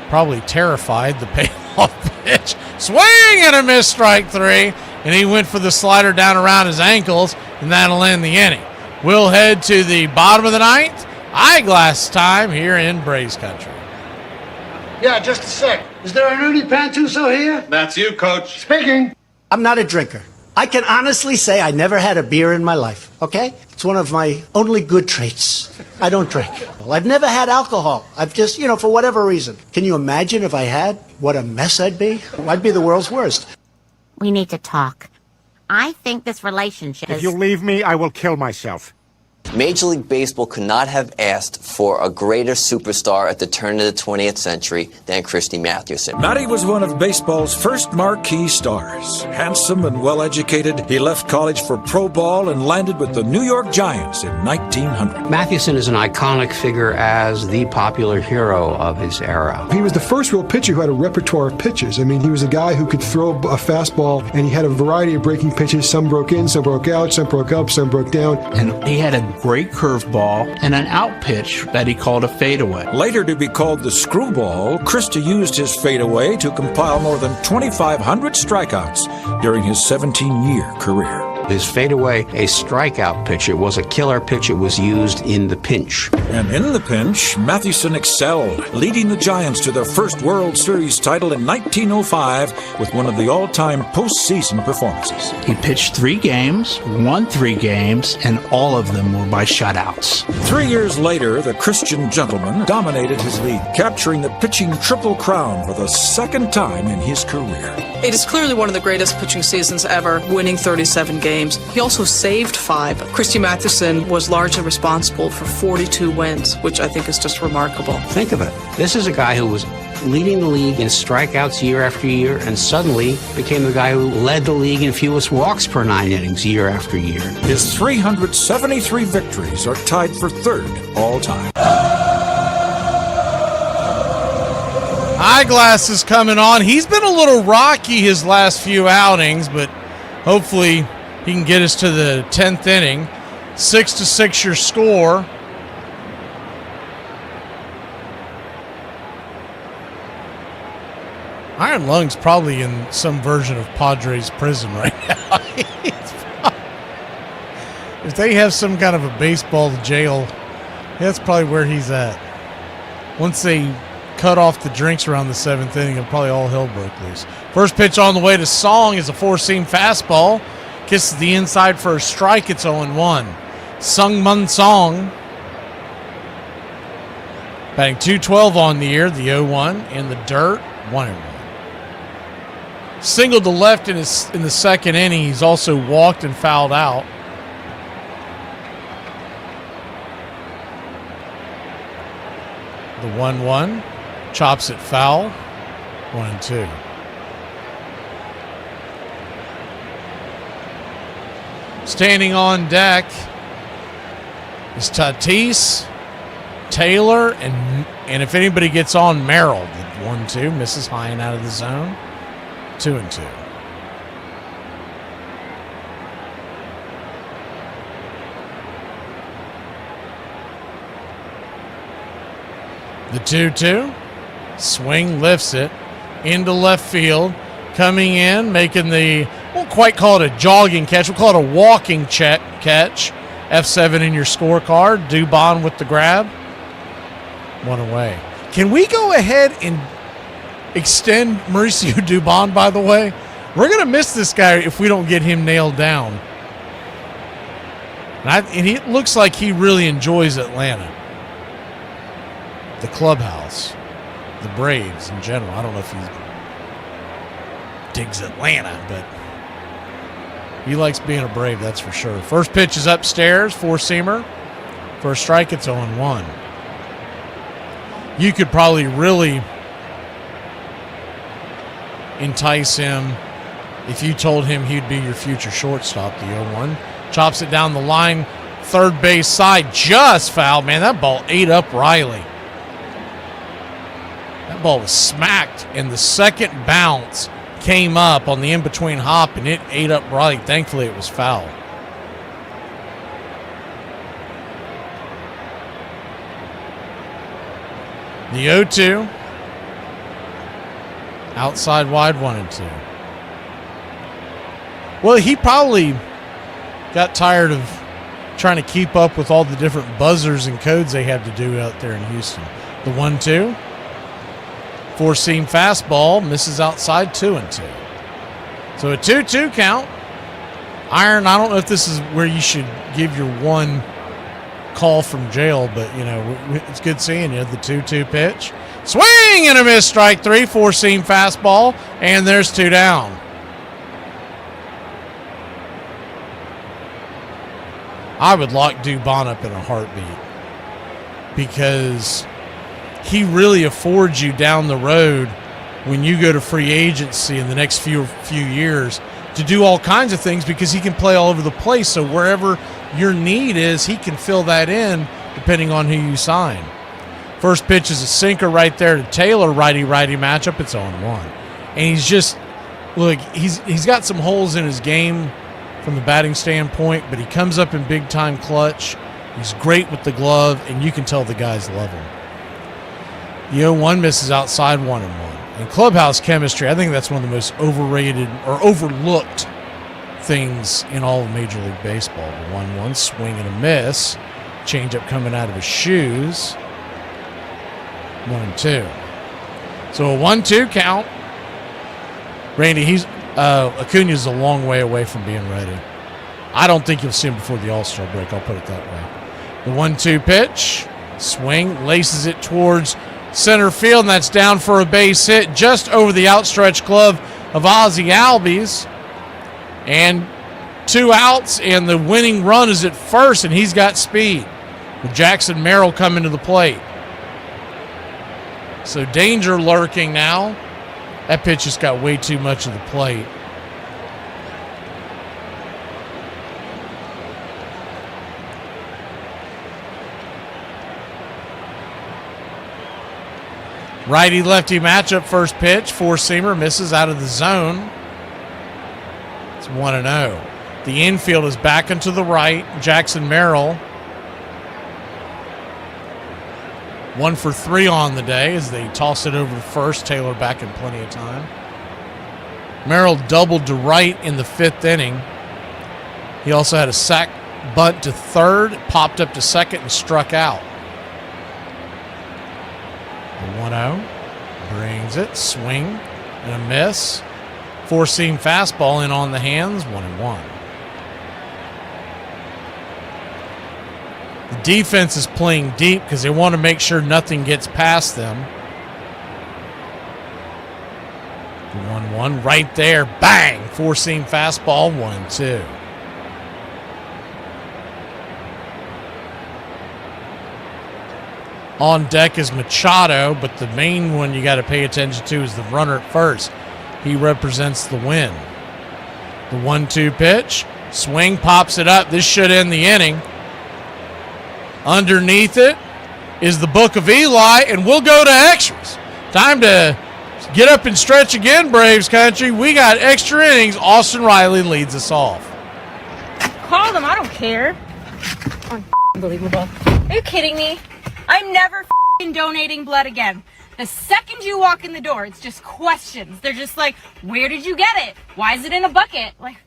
Probably terrified. The payoff pitch. Swing and a miss, strike 3. And he went for the slider down around his ankles, and that'll end the inning. We'll head to the bottom of the ninth. Eyeglass time here in Braves country. Yeah, just a sec. Is there an Udi Pantuso here? That's you, Coach. Speaking. I'm not a drinker. I can honestly say I never had a beer in my life, okay? It's one of my only good traits. I don't drink. I've never had alcohol. I've just, for whatever reason. Can you imagine if I had? What a mess I'd be. I'd be the world's worst. We need to talk. I think this relationship If you leave me, I will kill myself. Major League Baseball could not have asked for a greater superstar at the turn of the 20th century than Christy Mathewson. Matty was one of baseball's first marquee stars. Handsome and well-educated, he left college for pro ball and landed with the New York Giants in 1900. Mathewson is an iconic figure as the popular hero of his era. He was the first real pitcher who had a repertoire of pitches. I mean, he was a guy who could throw a fastball, and he had a variety of breaking pitches. Some broke in, some broke out, some broke up, some broke down. And he had a great curveball and an out pitch that he called a fadeaway. Later to be called the screwball, Christie used his fadeaway to compile more than 2,500 strikeouts during his 17-year career. His fadeaway, a strikeout pitch. It was a killer pitch. It was used in the pinch. And in the pinch, Mathewson excelled, leading the Giants to their first World Series title in 1905 with one of the all-time postseason performances. He pitched 3 games, won 3 games, and all of them were by shutouts. 3 years later, the Christian gentleman dominated his league, capturing the pitching Triple Crown for the second time in his career. It is clearly one of the greatest pitching seasons ever, winning 37 games. He also saved 5. Christy Mathewson was largely responsible for 42 wins, which I think is just remarkable. Think of it. This is a guy who was leading the league in strikeouts year after year and suddenly became the guy who led the league in fewest walks per 9 innings year after year. His 373 victories are tied for 3rd all time. Eyeglass is coming on. He's been a little rocky his last few outings, but hopefully he can get us to the 10th inning. 6-6 your score. Iron Lung's probably in some version of Padres prison right now. If they have some kind of a baseball jail, that's probably where he's at. Once they cut off the drinks around the 7th inning, and probably all hell broke loose. First pitch on the way to Song is a 4-seam fastball. Kisses the inside for a strike. It's 0-1. Sung Mun Song. Batting .212 on the year. The 0-1 in the dirt. 1-1. singled to left in the second inning. He's also walked and fouled out. The 1-1 chops it foul. 1-2. Standing on deck is Tatis, Taylor, and if anybody gets on, Merrill. The 1-2 misses high and out of the zone. 2-2. The 2-2. Swing, lifts it into left field. Coming in, making the, won't quite call it a jogging catch. We'll call it a walking catch. F7 in your scorecard. Dubon with the grab. One away. Can we go ahead and extend Mauricio Dubon, by the way? We're going to miss this guy if we don't get him nailed down. And it looks like he really enjoys Atlanta. The clubhouse. The Braves in general. I don't know if he digs Atlanta, but he likes being a Brave, that's for sure. First pitch is upstairs, four-seamer. For a strike, it's 0-1. You could probably really entice him if you told him he'd be your future shortstop, the 0-1. Chops it down the line, third base side, just foul. Man, that ball ate up Riley. That ball was smacked, and the second bounce came up on the in-between hop, and it ate up Riley. Thankfully, it was foul. The 0-2. Outside wide, 1-2. Well, he probably got tired of trying to keep up with all the different buzzers and codes they have to do out there in Houston. The 1-2. Four-seam fastball, misses outside, 2-2. So a 2-2 count. Iron, I don't know if this is where you should give your one call from jail, but, you know, it's good seeing you. The 2-2 pitch. Swing and a miss, strike three, four-seam fastball, and there's two down. I would lock Dubon up in a heartbeat because he really affords you down the road when you go to free agency in the next few years to do all kinds of things because he can play all over the place. So wherever your need is, he can fill that in depending on who you sign. First pitch is a sinker right there to Taylor, righty-righty matchup. It's 0-1. And he's just, look, he's got some holes in his game from the batting standpoint, but he comes up in big-time clutch. He's great with the glove, and you can tell the guys love him. The 0-1 misses outside, 1-1. And clubhouse chemistry, I think that's one of the most overrated or overlooked things in all of Major League Baseball. The 1-1 swing and a miss. Changeup coming out of his shoes. 1-2. So a 1-2 count. Randy, Acuna's a long way away from being ready. I don't think you'll see him before the All-Star break, I'll put it that way. The 1-2 pitch. Swing, laces it towards center field, and that's down for a base hit just over the outstretched glove of Ozzie Albies. And 2 outs, and the winning run is at first, and he's got speed. With Jackson Merrill coming to the plate. So danger lurking now. That pitch just got way too much of the plate. Righty-lefty matchup, first pitch. Four-seamer misses out of the zone. It's 1-0. The infield is back into the right. Jackson Merrill. 1 for 3 on the day as they toss it over to first. Taylor back in plenty of time. Merrill doubled to right in the 5th inning. He also had a sac bunt to third, popped up to second, and struck out. The 1-0 brings it, swing and a miss. Four-seam fastball in on the hands, 1-1. The defense is playing deep because they want to make sure nothing gets past them. The 1-1 right there. Bang! Four-seam fastball, 1-2. On deck is Machado, but the main one you got to pay attention to is the runner at first. He represents the win. The 1-2 pitch. Swing, pops it up. This should end the inning. Underneath it is the Book of Eli, and we'll go to extras. Time to get up and stretch again, Braves country. We got extra innings. Austin Riley leads us off. Call them. I don't care. Unbelievable. Are you kidding me? I'm never donating blood again. The second you walk in the door, it's just questions. They're just like, where did you get it? Why is it in a bucket? Like,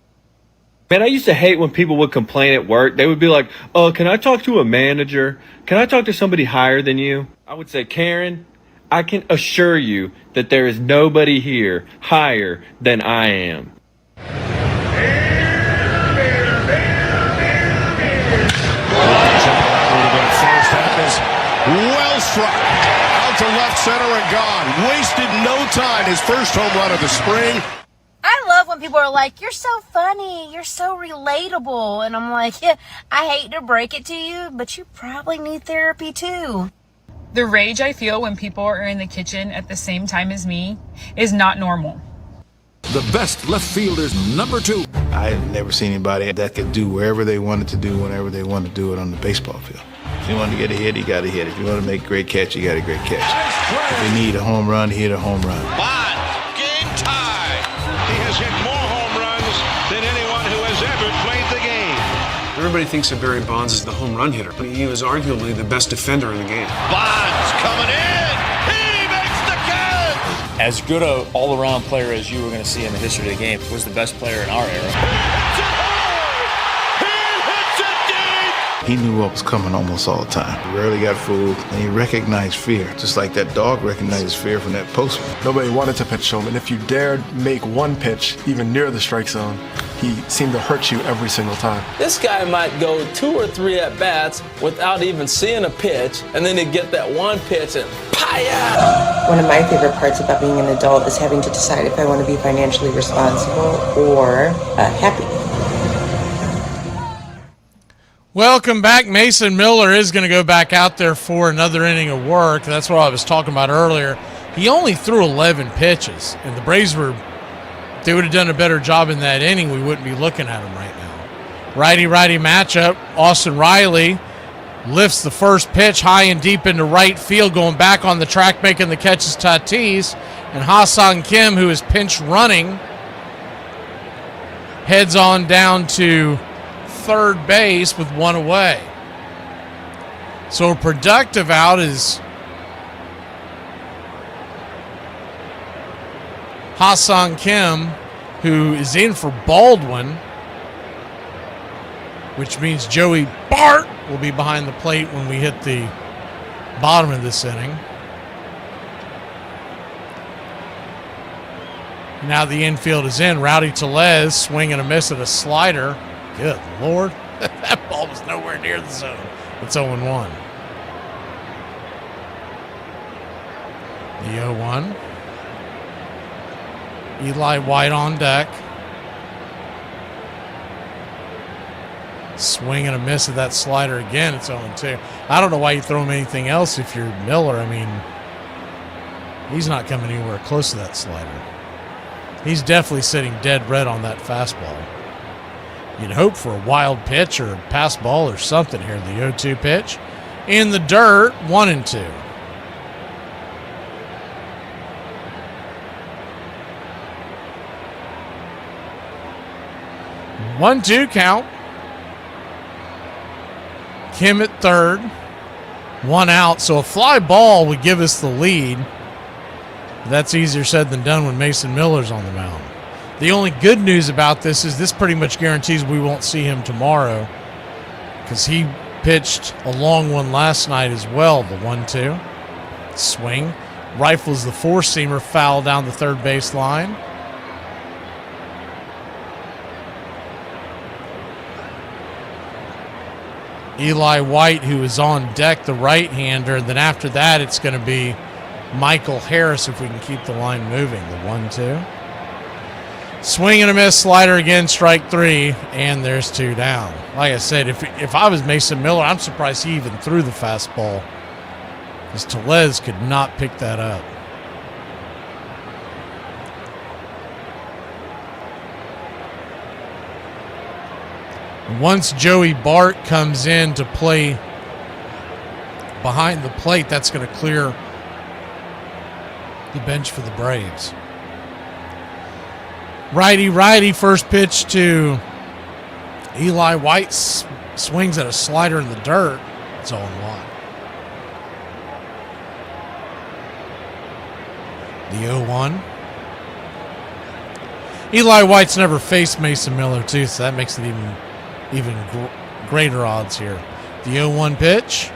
man, I used to hate when people would complain at work. They would be like, oh, can I talk to a manager? Can I talk to somebody higher than you? I would say, Karen, I can assure you that there is nobody here higher than I am. Well struck. Out to left center and gone. Wasted no time. His first home run of the spring. I love when people are like, you're so funny, you're so relatable. And I'm like, yeah, I hate to break it to you, but you probably need therapy too. The rage I feel when people are in the kitchen at the same time as me is not normal. The best left fielder's number 2. I've never seen anybody that could do wherever they wanted to do, whenever they wanted to do it on the baseball field. If you want to get a hit, you got a hit. If you want to make a great catch, you got a great catch. If you need a home run, hit a home run. Bonds, game tie. He has hit more home runs than anyone who has ever played the game. Everybody thinks of Barry Bonds as the home run hitter, but he was arguably the best defender in the game. Bonds coming in. He makes the catch. As good an all-around player as you were going to see in the history of the game, was the best player in our era. He knew what was coming almost all the time. He rarely got fooled, and he recognized fear, just like that dog recognizes fear from that postman. Nobody wanted to pitch to him, and if you dared make one pitch, even near the strike zone, he seemed to hurt you every single time. This guy might go 2 or 3 at-bats without even seeing a pitch, and then he'd get that one pitch and pie-ya! One of my favorite parts about being an adult is having to decide if I want to be financially responsible or happy. Welcome back. Mason Miller is going to go back out there for another inning of work. That's what I was talking about earlier. He only threw 11 pitches, and the Braves if they would have done a better job in that inning, we wouldn't be looking at him right now. Righty-righty matchup. Austin Riley lifts the first pitch high and deep into right field, going back on the track, making the catch is Tatis. And Ha-Seong Kim, who is pinch running, heads on down to third base with one away. So a productive out is Ha-Seong Kim, who is in for Baldwin, which means Joey Bart will be behind the plate when we hit the bottom of this inning. Now the infield is in. Rowdy Tellez swing and a miss at a slider. Good Lord. That ball was nowhere near the zone. It's 0-1. The 0-1. Eli White on deck. Swing and a miss at that slider again. It's 0-2. I don't know why you throw him anything else if you're Miller. I mean, he's not coming anywhere close to that slider. He's definitely sitting dead red on that fastball. You'd hope for a wild pitch or a pass ball or something here. The 0-2 pitch. In the dirt, 1-2. One-two count. Kim at third. One out. So a fly ball would give us the lead. That's easier said than done when Mason Miller's on the mound. The only good news about this is this pretty much guarantees we won't see him tomorrow, because he pitched a long one last night as well. The 1-2 swing, rifles the four-seamer foul down the third base line. Eli White, who is on deck, the right-hander, and then after that it's going to be Michael Harris if we can keep the line moving. The 1-2. Swing and a miss, slider again, strike 3, and there's 2 down. Like I said, if I was Mason Miller, I'm surprised he even threw the fastball, because Tellez could not pick that up. Once Joey Bart comes in to play behind the plate, that's going to clear the bench for the Braves. Righty, first pitch to Eli White, swings at a slider in the dirt. It's 0-1. The 0-1. Eli White's never faced Mason Miller, too, so that makes it even greater odds here. The 0-1 pitch.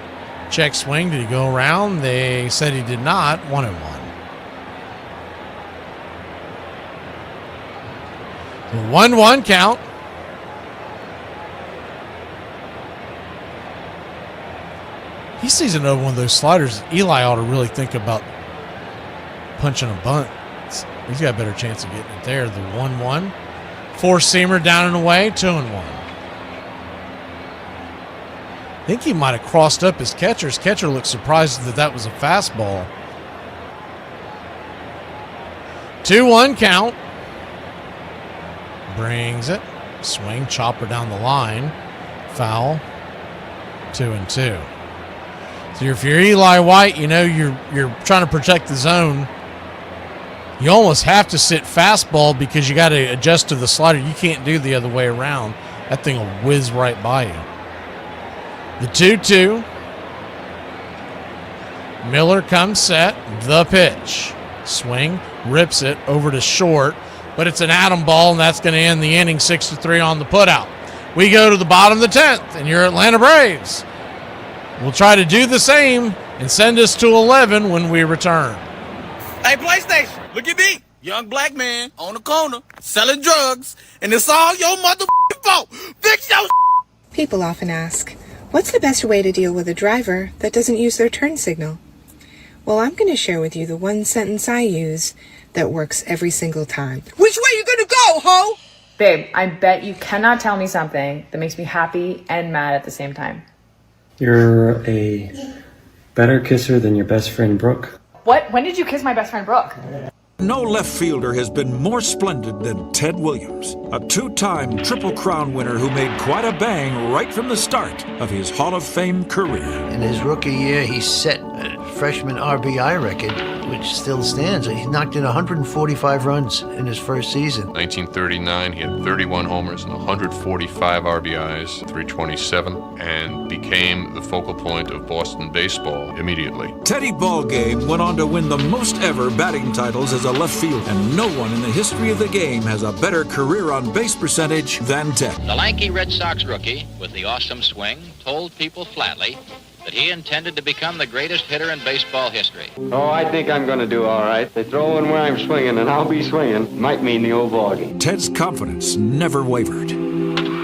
Check swing. Did he go around? They said he did not. 1-1. The 1-1 count. He sees another one of those sliders. Eli ought to really think about punching a bunt. He's got a better chance of getting it there. The 1-1. Four-seamer down and away. 2-1. I think he might have crossed up his catcher. His catcher looked surprised that was a fastball. 2-1 count. Brings it. Swing, chopper down the line. Foul. 2-2. So if you're Eli White, you know you're trying to protect the zone. You almost have to sit fastball because you got to adjust to the slider. You can't do the other way around. That thing will whiz right by you. The 2-2. Miller comes set. The pitch. Swing. Rips it over to short. But it's an atom ball, and that's going to end the inning 6-3 on the putout. We go to the bottom of the 10th, and your Atlanta Braves will try to do the same and send us to 11 when we return. Hey, PlayStation, look at me. Young black man on the corner selling drugs, and it's all your motherfucking fault. Fix your People often ask, what's the best way to deal with a driver that doesn't use their turn signal? Well, I'm going to share with you the one sentence I use that works every single time. Which way you gonna go, ho? Babe, I bet you cannot tell me something that makes me happy and mad at the same time. You're a better kisser than your best friend Brooke. What? When did you kiss my best friend Brooke? No left fielder has been more splendid than Ted Williams, a two-time Triple Crown winner who made quite a bang right from the start of his Hall of Fame career. In his rookie year, he set a freshman RBI record, which still stands. He knocked in 145 runs in his first season. 1939, he had 31 homers and 145 RBIs, 327, and became the focal point of Boston baseball immediately. Teddy Ballgame went on to win the most ever batting titles as a left fielder, and no one in the history of the game has a better career on base percentage than Ted. The lanky Red Sox rookie with the awesome swing told people flatly that he intended to become the greatest hitter in baseball history. Oh, I think I'm going to do all right. They throw in where I'm swinging, and I'll be swinging. Might mean the old ballgame. Ted's confidence never wavered.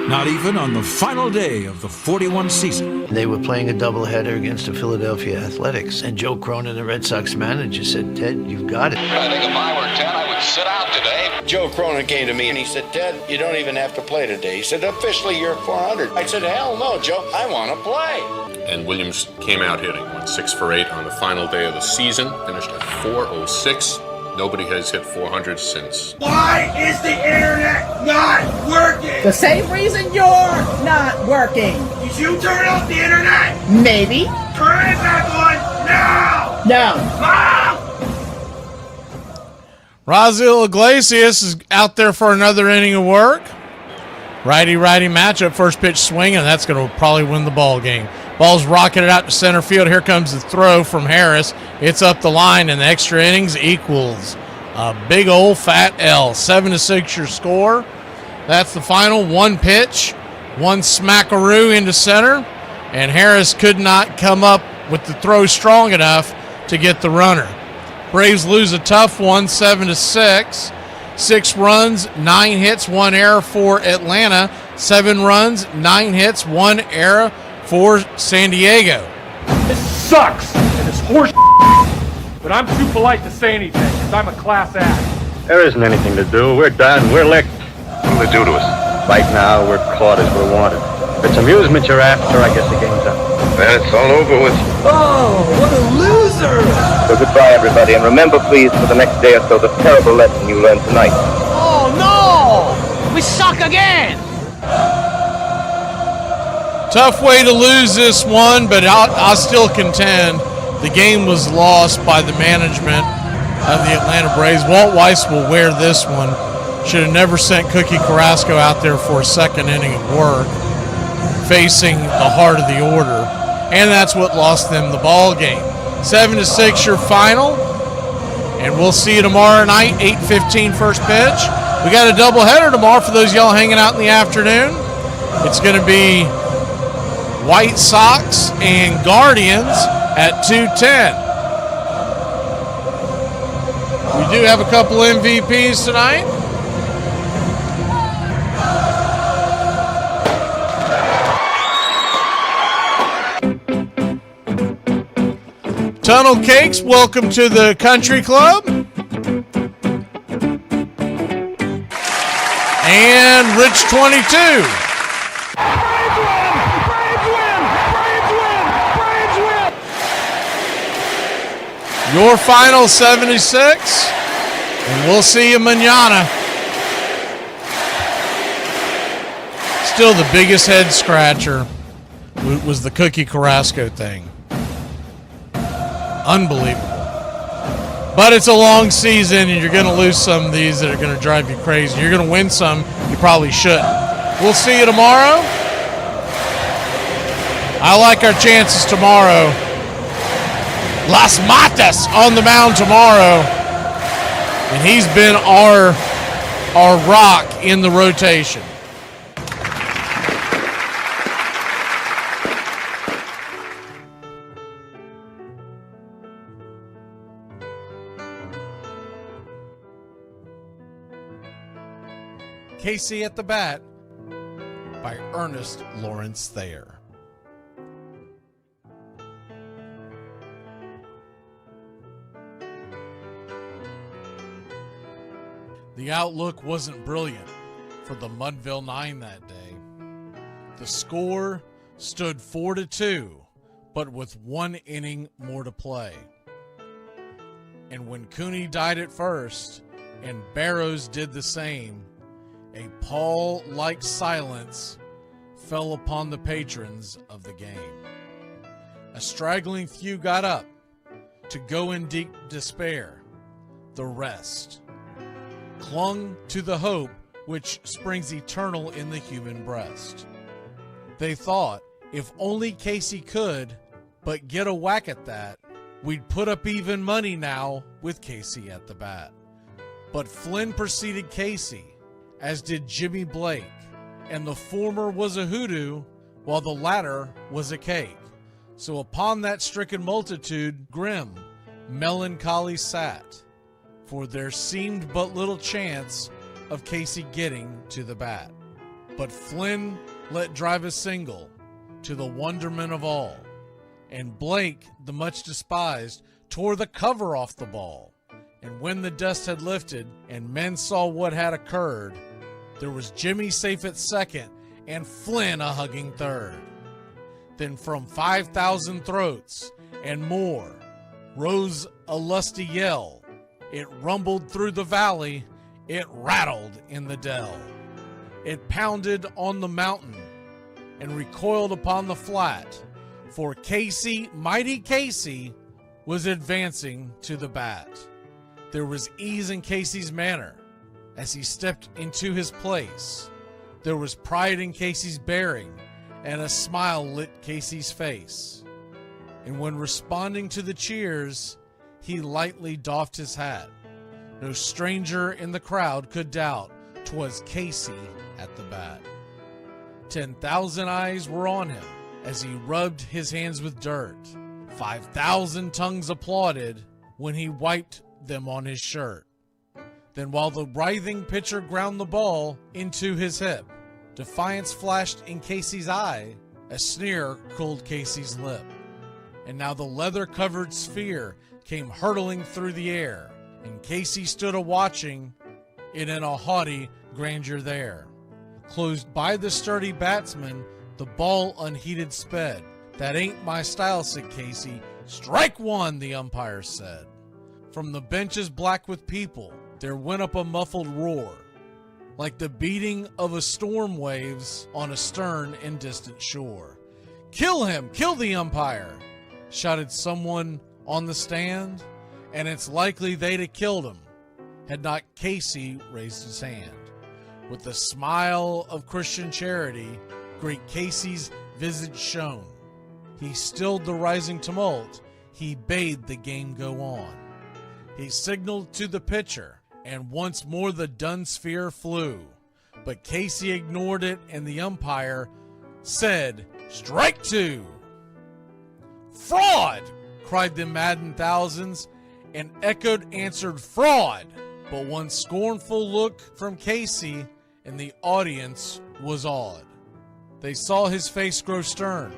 Not even on the final day of the 41 season. They were playing a doubleheader against the Philadelphia Athletics, and Joe Cronin, the Red Sox manager, said, Ted, you've got it. I think if I were 10, I would sit out today. Joe Cronin came to me and he said, Ted, you don't even have to play today. He said, officially, you're 400. I said, hell no, Joe, I want to play. And Williams came out hitting, went 6 for 8 on the final day of the season, finished at 406. Nobody has hit 400 since. Why is the internet not working? The same reason you're not working. Did you turn off the internet? Maybe. Turn it back on now! No. Mom! Raisel Iglesias is out there for another inning of work. Righty-righty matchup, first pitch swing, and that's going to probably win the ball game. Ball's rocketed out to center field. Here comes the throw from Harris. It's up the line, and the extra innings equals a big old fat L. 7-6 your score. That's the final. One pitch, one smackaroo into center, and Harris could not come up with the throw strong enough to get the runner. Braves lose a tough one, 7-6. 6 runs, 9 hits, 1 error for Atlanta. 7 runs, 9 hits, 1 error for San Diego. This sucks, and it's horse, but I'm too polite to say anything because I'm a class act. There isn't anything to do. We're done. We're licked. What will they do to us? Right now, we're caught as we're wanted. If it's amusement you're after, I guess the game's up. Then it's all over with. Oh, what a loser! So goodbye, everybody, and remember, please, for the next day or so, the terrible lesson you learned tonight. Oh, no! We suck again! Tough way to lose this one, but I'll still contend the game was lost by the management of the Atlanta Braves. Walt Weiss will wear this one. Should have never sent Cookie Carrasco out there for a second inning of work, facing the heart of the order, and that's what lost them the ball game. 7-6 your final, and we'll see you tomorrow night, 8:15 first pitch. We got a doubleheader tomorrow for those y'all hanging out in the afternoon. It's going to be White Sox and Guardians at 2:10. We do have a couple MVPs tonight. Tunnel Cakes, welcome to the Country Club. And Rich 22. Your final 76, and we'll see you mañana. Still the biggest head scratcher was the Cookie Carrasco thing. Unbelievable. But it's a long season, and you're going to lose some of these that are going to drive you crazy. You're going to win some you probably shouldn't. We'll see you tomorrow. I like our chances tomorrow. Las Matas on the mound tomorrow. And he's been our rock in the rotation. Casey at the Bat by Ernest Lawrence Thayer. The outlook wasn't brilliant for the Mudville Nine that day. The score stood 4-2, but with 1 inning more to play. And when Cooney died at first and Barrows did the same, a pall-like silence fell upon the patrons of the game. A straggling few got up to go in deep despair. The rest clung to the hope which springs eternal in the human breast. They thought, if only Casey could but get a whack at that, we'd put up even money now with Casey at the bat. But Flynn preceded Casey, as did Jimmy Blake, and the former was a hoodoo, while the latter was a cake. So upon that stricken multitude, grim, melancholy sat, for there seemed but little chance of Casey getting to the bat. But Flynn let drive a single, to the wonderment of all, and Blake, the much despised, tore the cover off the ball. And when the dust had lifted, and men saw what had occurred, there was Jimmy safe at second, and Flynn a hugging third. Then from 5,000 throats and more rose a lusty yell. It rumbled through the valley, it rattled in the dell. It pounded on the mountain and recoiled upon the flat, for Casey, mighty Casey, was advancing to the bat. There was ease in Casey's manner as he stepped into his place. There was pride in Casey's bearing, and a smile lit Casey's face. And when responding to the cheers, he lightly doffed his hat. No stranger in the crowd could doubt 'twas Casey at the bat. 10,000 eyes were on him as he rubbed his hands with dirt. 5,000 tongues applauded when he wiped them on his shirt. Then while the writhing pitcher ground the ball into his hip, defiance flashed in Casey's eye, a sneer cooled Casey's lip. And now the leather-covered sphere came hurtling through the air, and Casey stood a-watching it in a haughty grandeur there. Closed by the sturdy batsman, the ball unheeded sped. That ain't my style, said Casey. Strike one, the umpire said. From the benches black with people, there went up a muffled roar, like the beating of a storm waves on a stern and distant shore. Kill him! Kill the umpire! Shouted someone on the stand, and it's likely they'd have killed him had not Casey raised his hand. With the smile of Christian charity, great Casey's visage shone. He stilled the rising tumult, he bade the game go on. He signaled to the pitcher, and once more the dun sphere flew. But Casey ignored it, and the umpire said, "Strike two!" "Fraud!" cried the maddened thousands, and echoed answered, "Fraud!" But one scornful look from Casey, and the audience was awed. They saw his face grow stern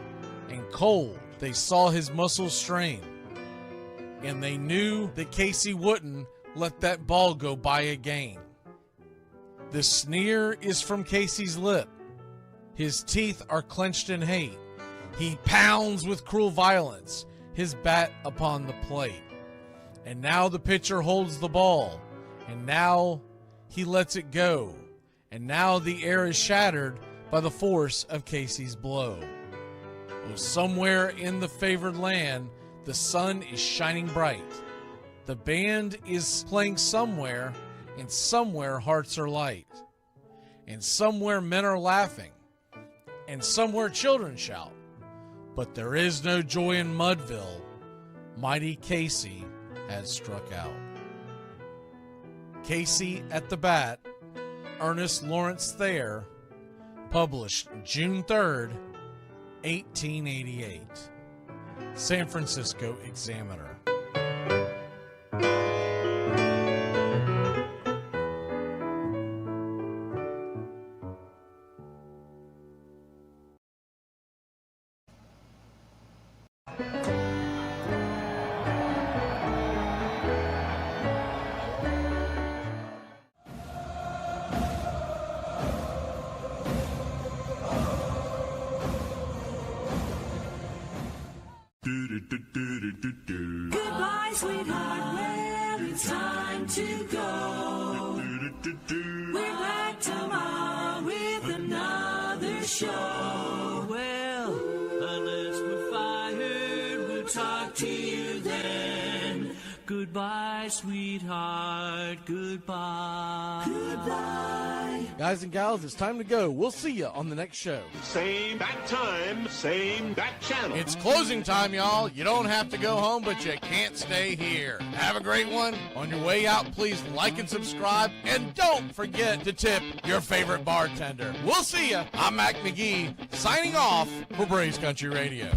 and cold. They saw his muscles strain, and they knew that Casey wouldn't let that ball go by again. The sneer is from Casey's lip. His teeth are clenched in hate. He pounds with cruel violence his bat upon the plate. And now the pitcher holds the ball, and now he lets it go, and now the air is shattered by the force of Casey's blow. Oh, somewhere in the favored land, the sun is shining bright. The band is playing somewhere, and somewhere hearts are light. And somewhere men are laughing, and somewhere children shout. But there is no joy in Mudville. Mighty Casey has struck out. Casey at the Bat, Ernest Lawrence Thayer, published June 3rd, 1888. San Francisco Examiner. Goodbye, sweetheart, well, it's time to go. We're back tomorrow with another show. Well, unless we're fired, we'll talk to you then. Goodbye, sweetheart, goodbye. Goodbye. Guys and gals, it's time to go. We'll see you on the next show. Same bat time, same bat channel. It's closing time, y'all. You don't have to go home, but you can't stay here. Have a great one. On your way out, please like and subscribe, and don't forget to tip your favorite bartender. We'll see you. I'm Mac McGee, signing off for Braves Country Radio.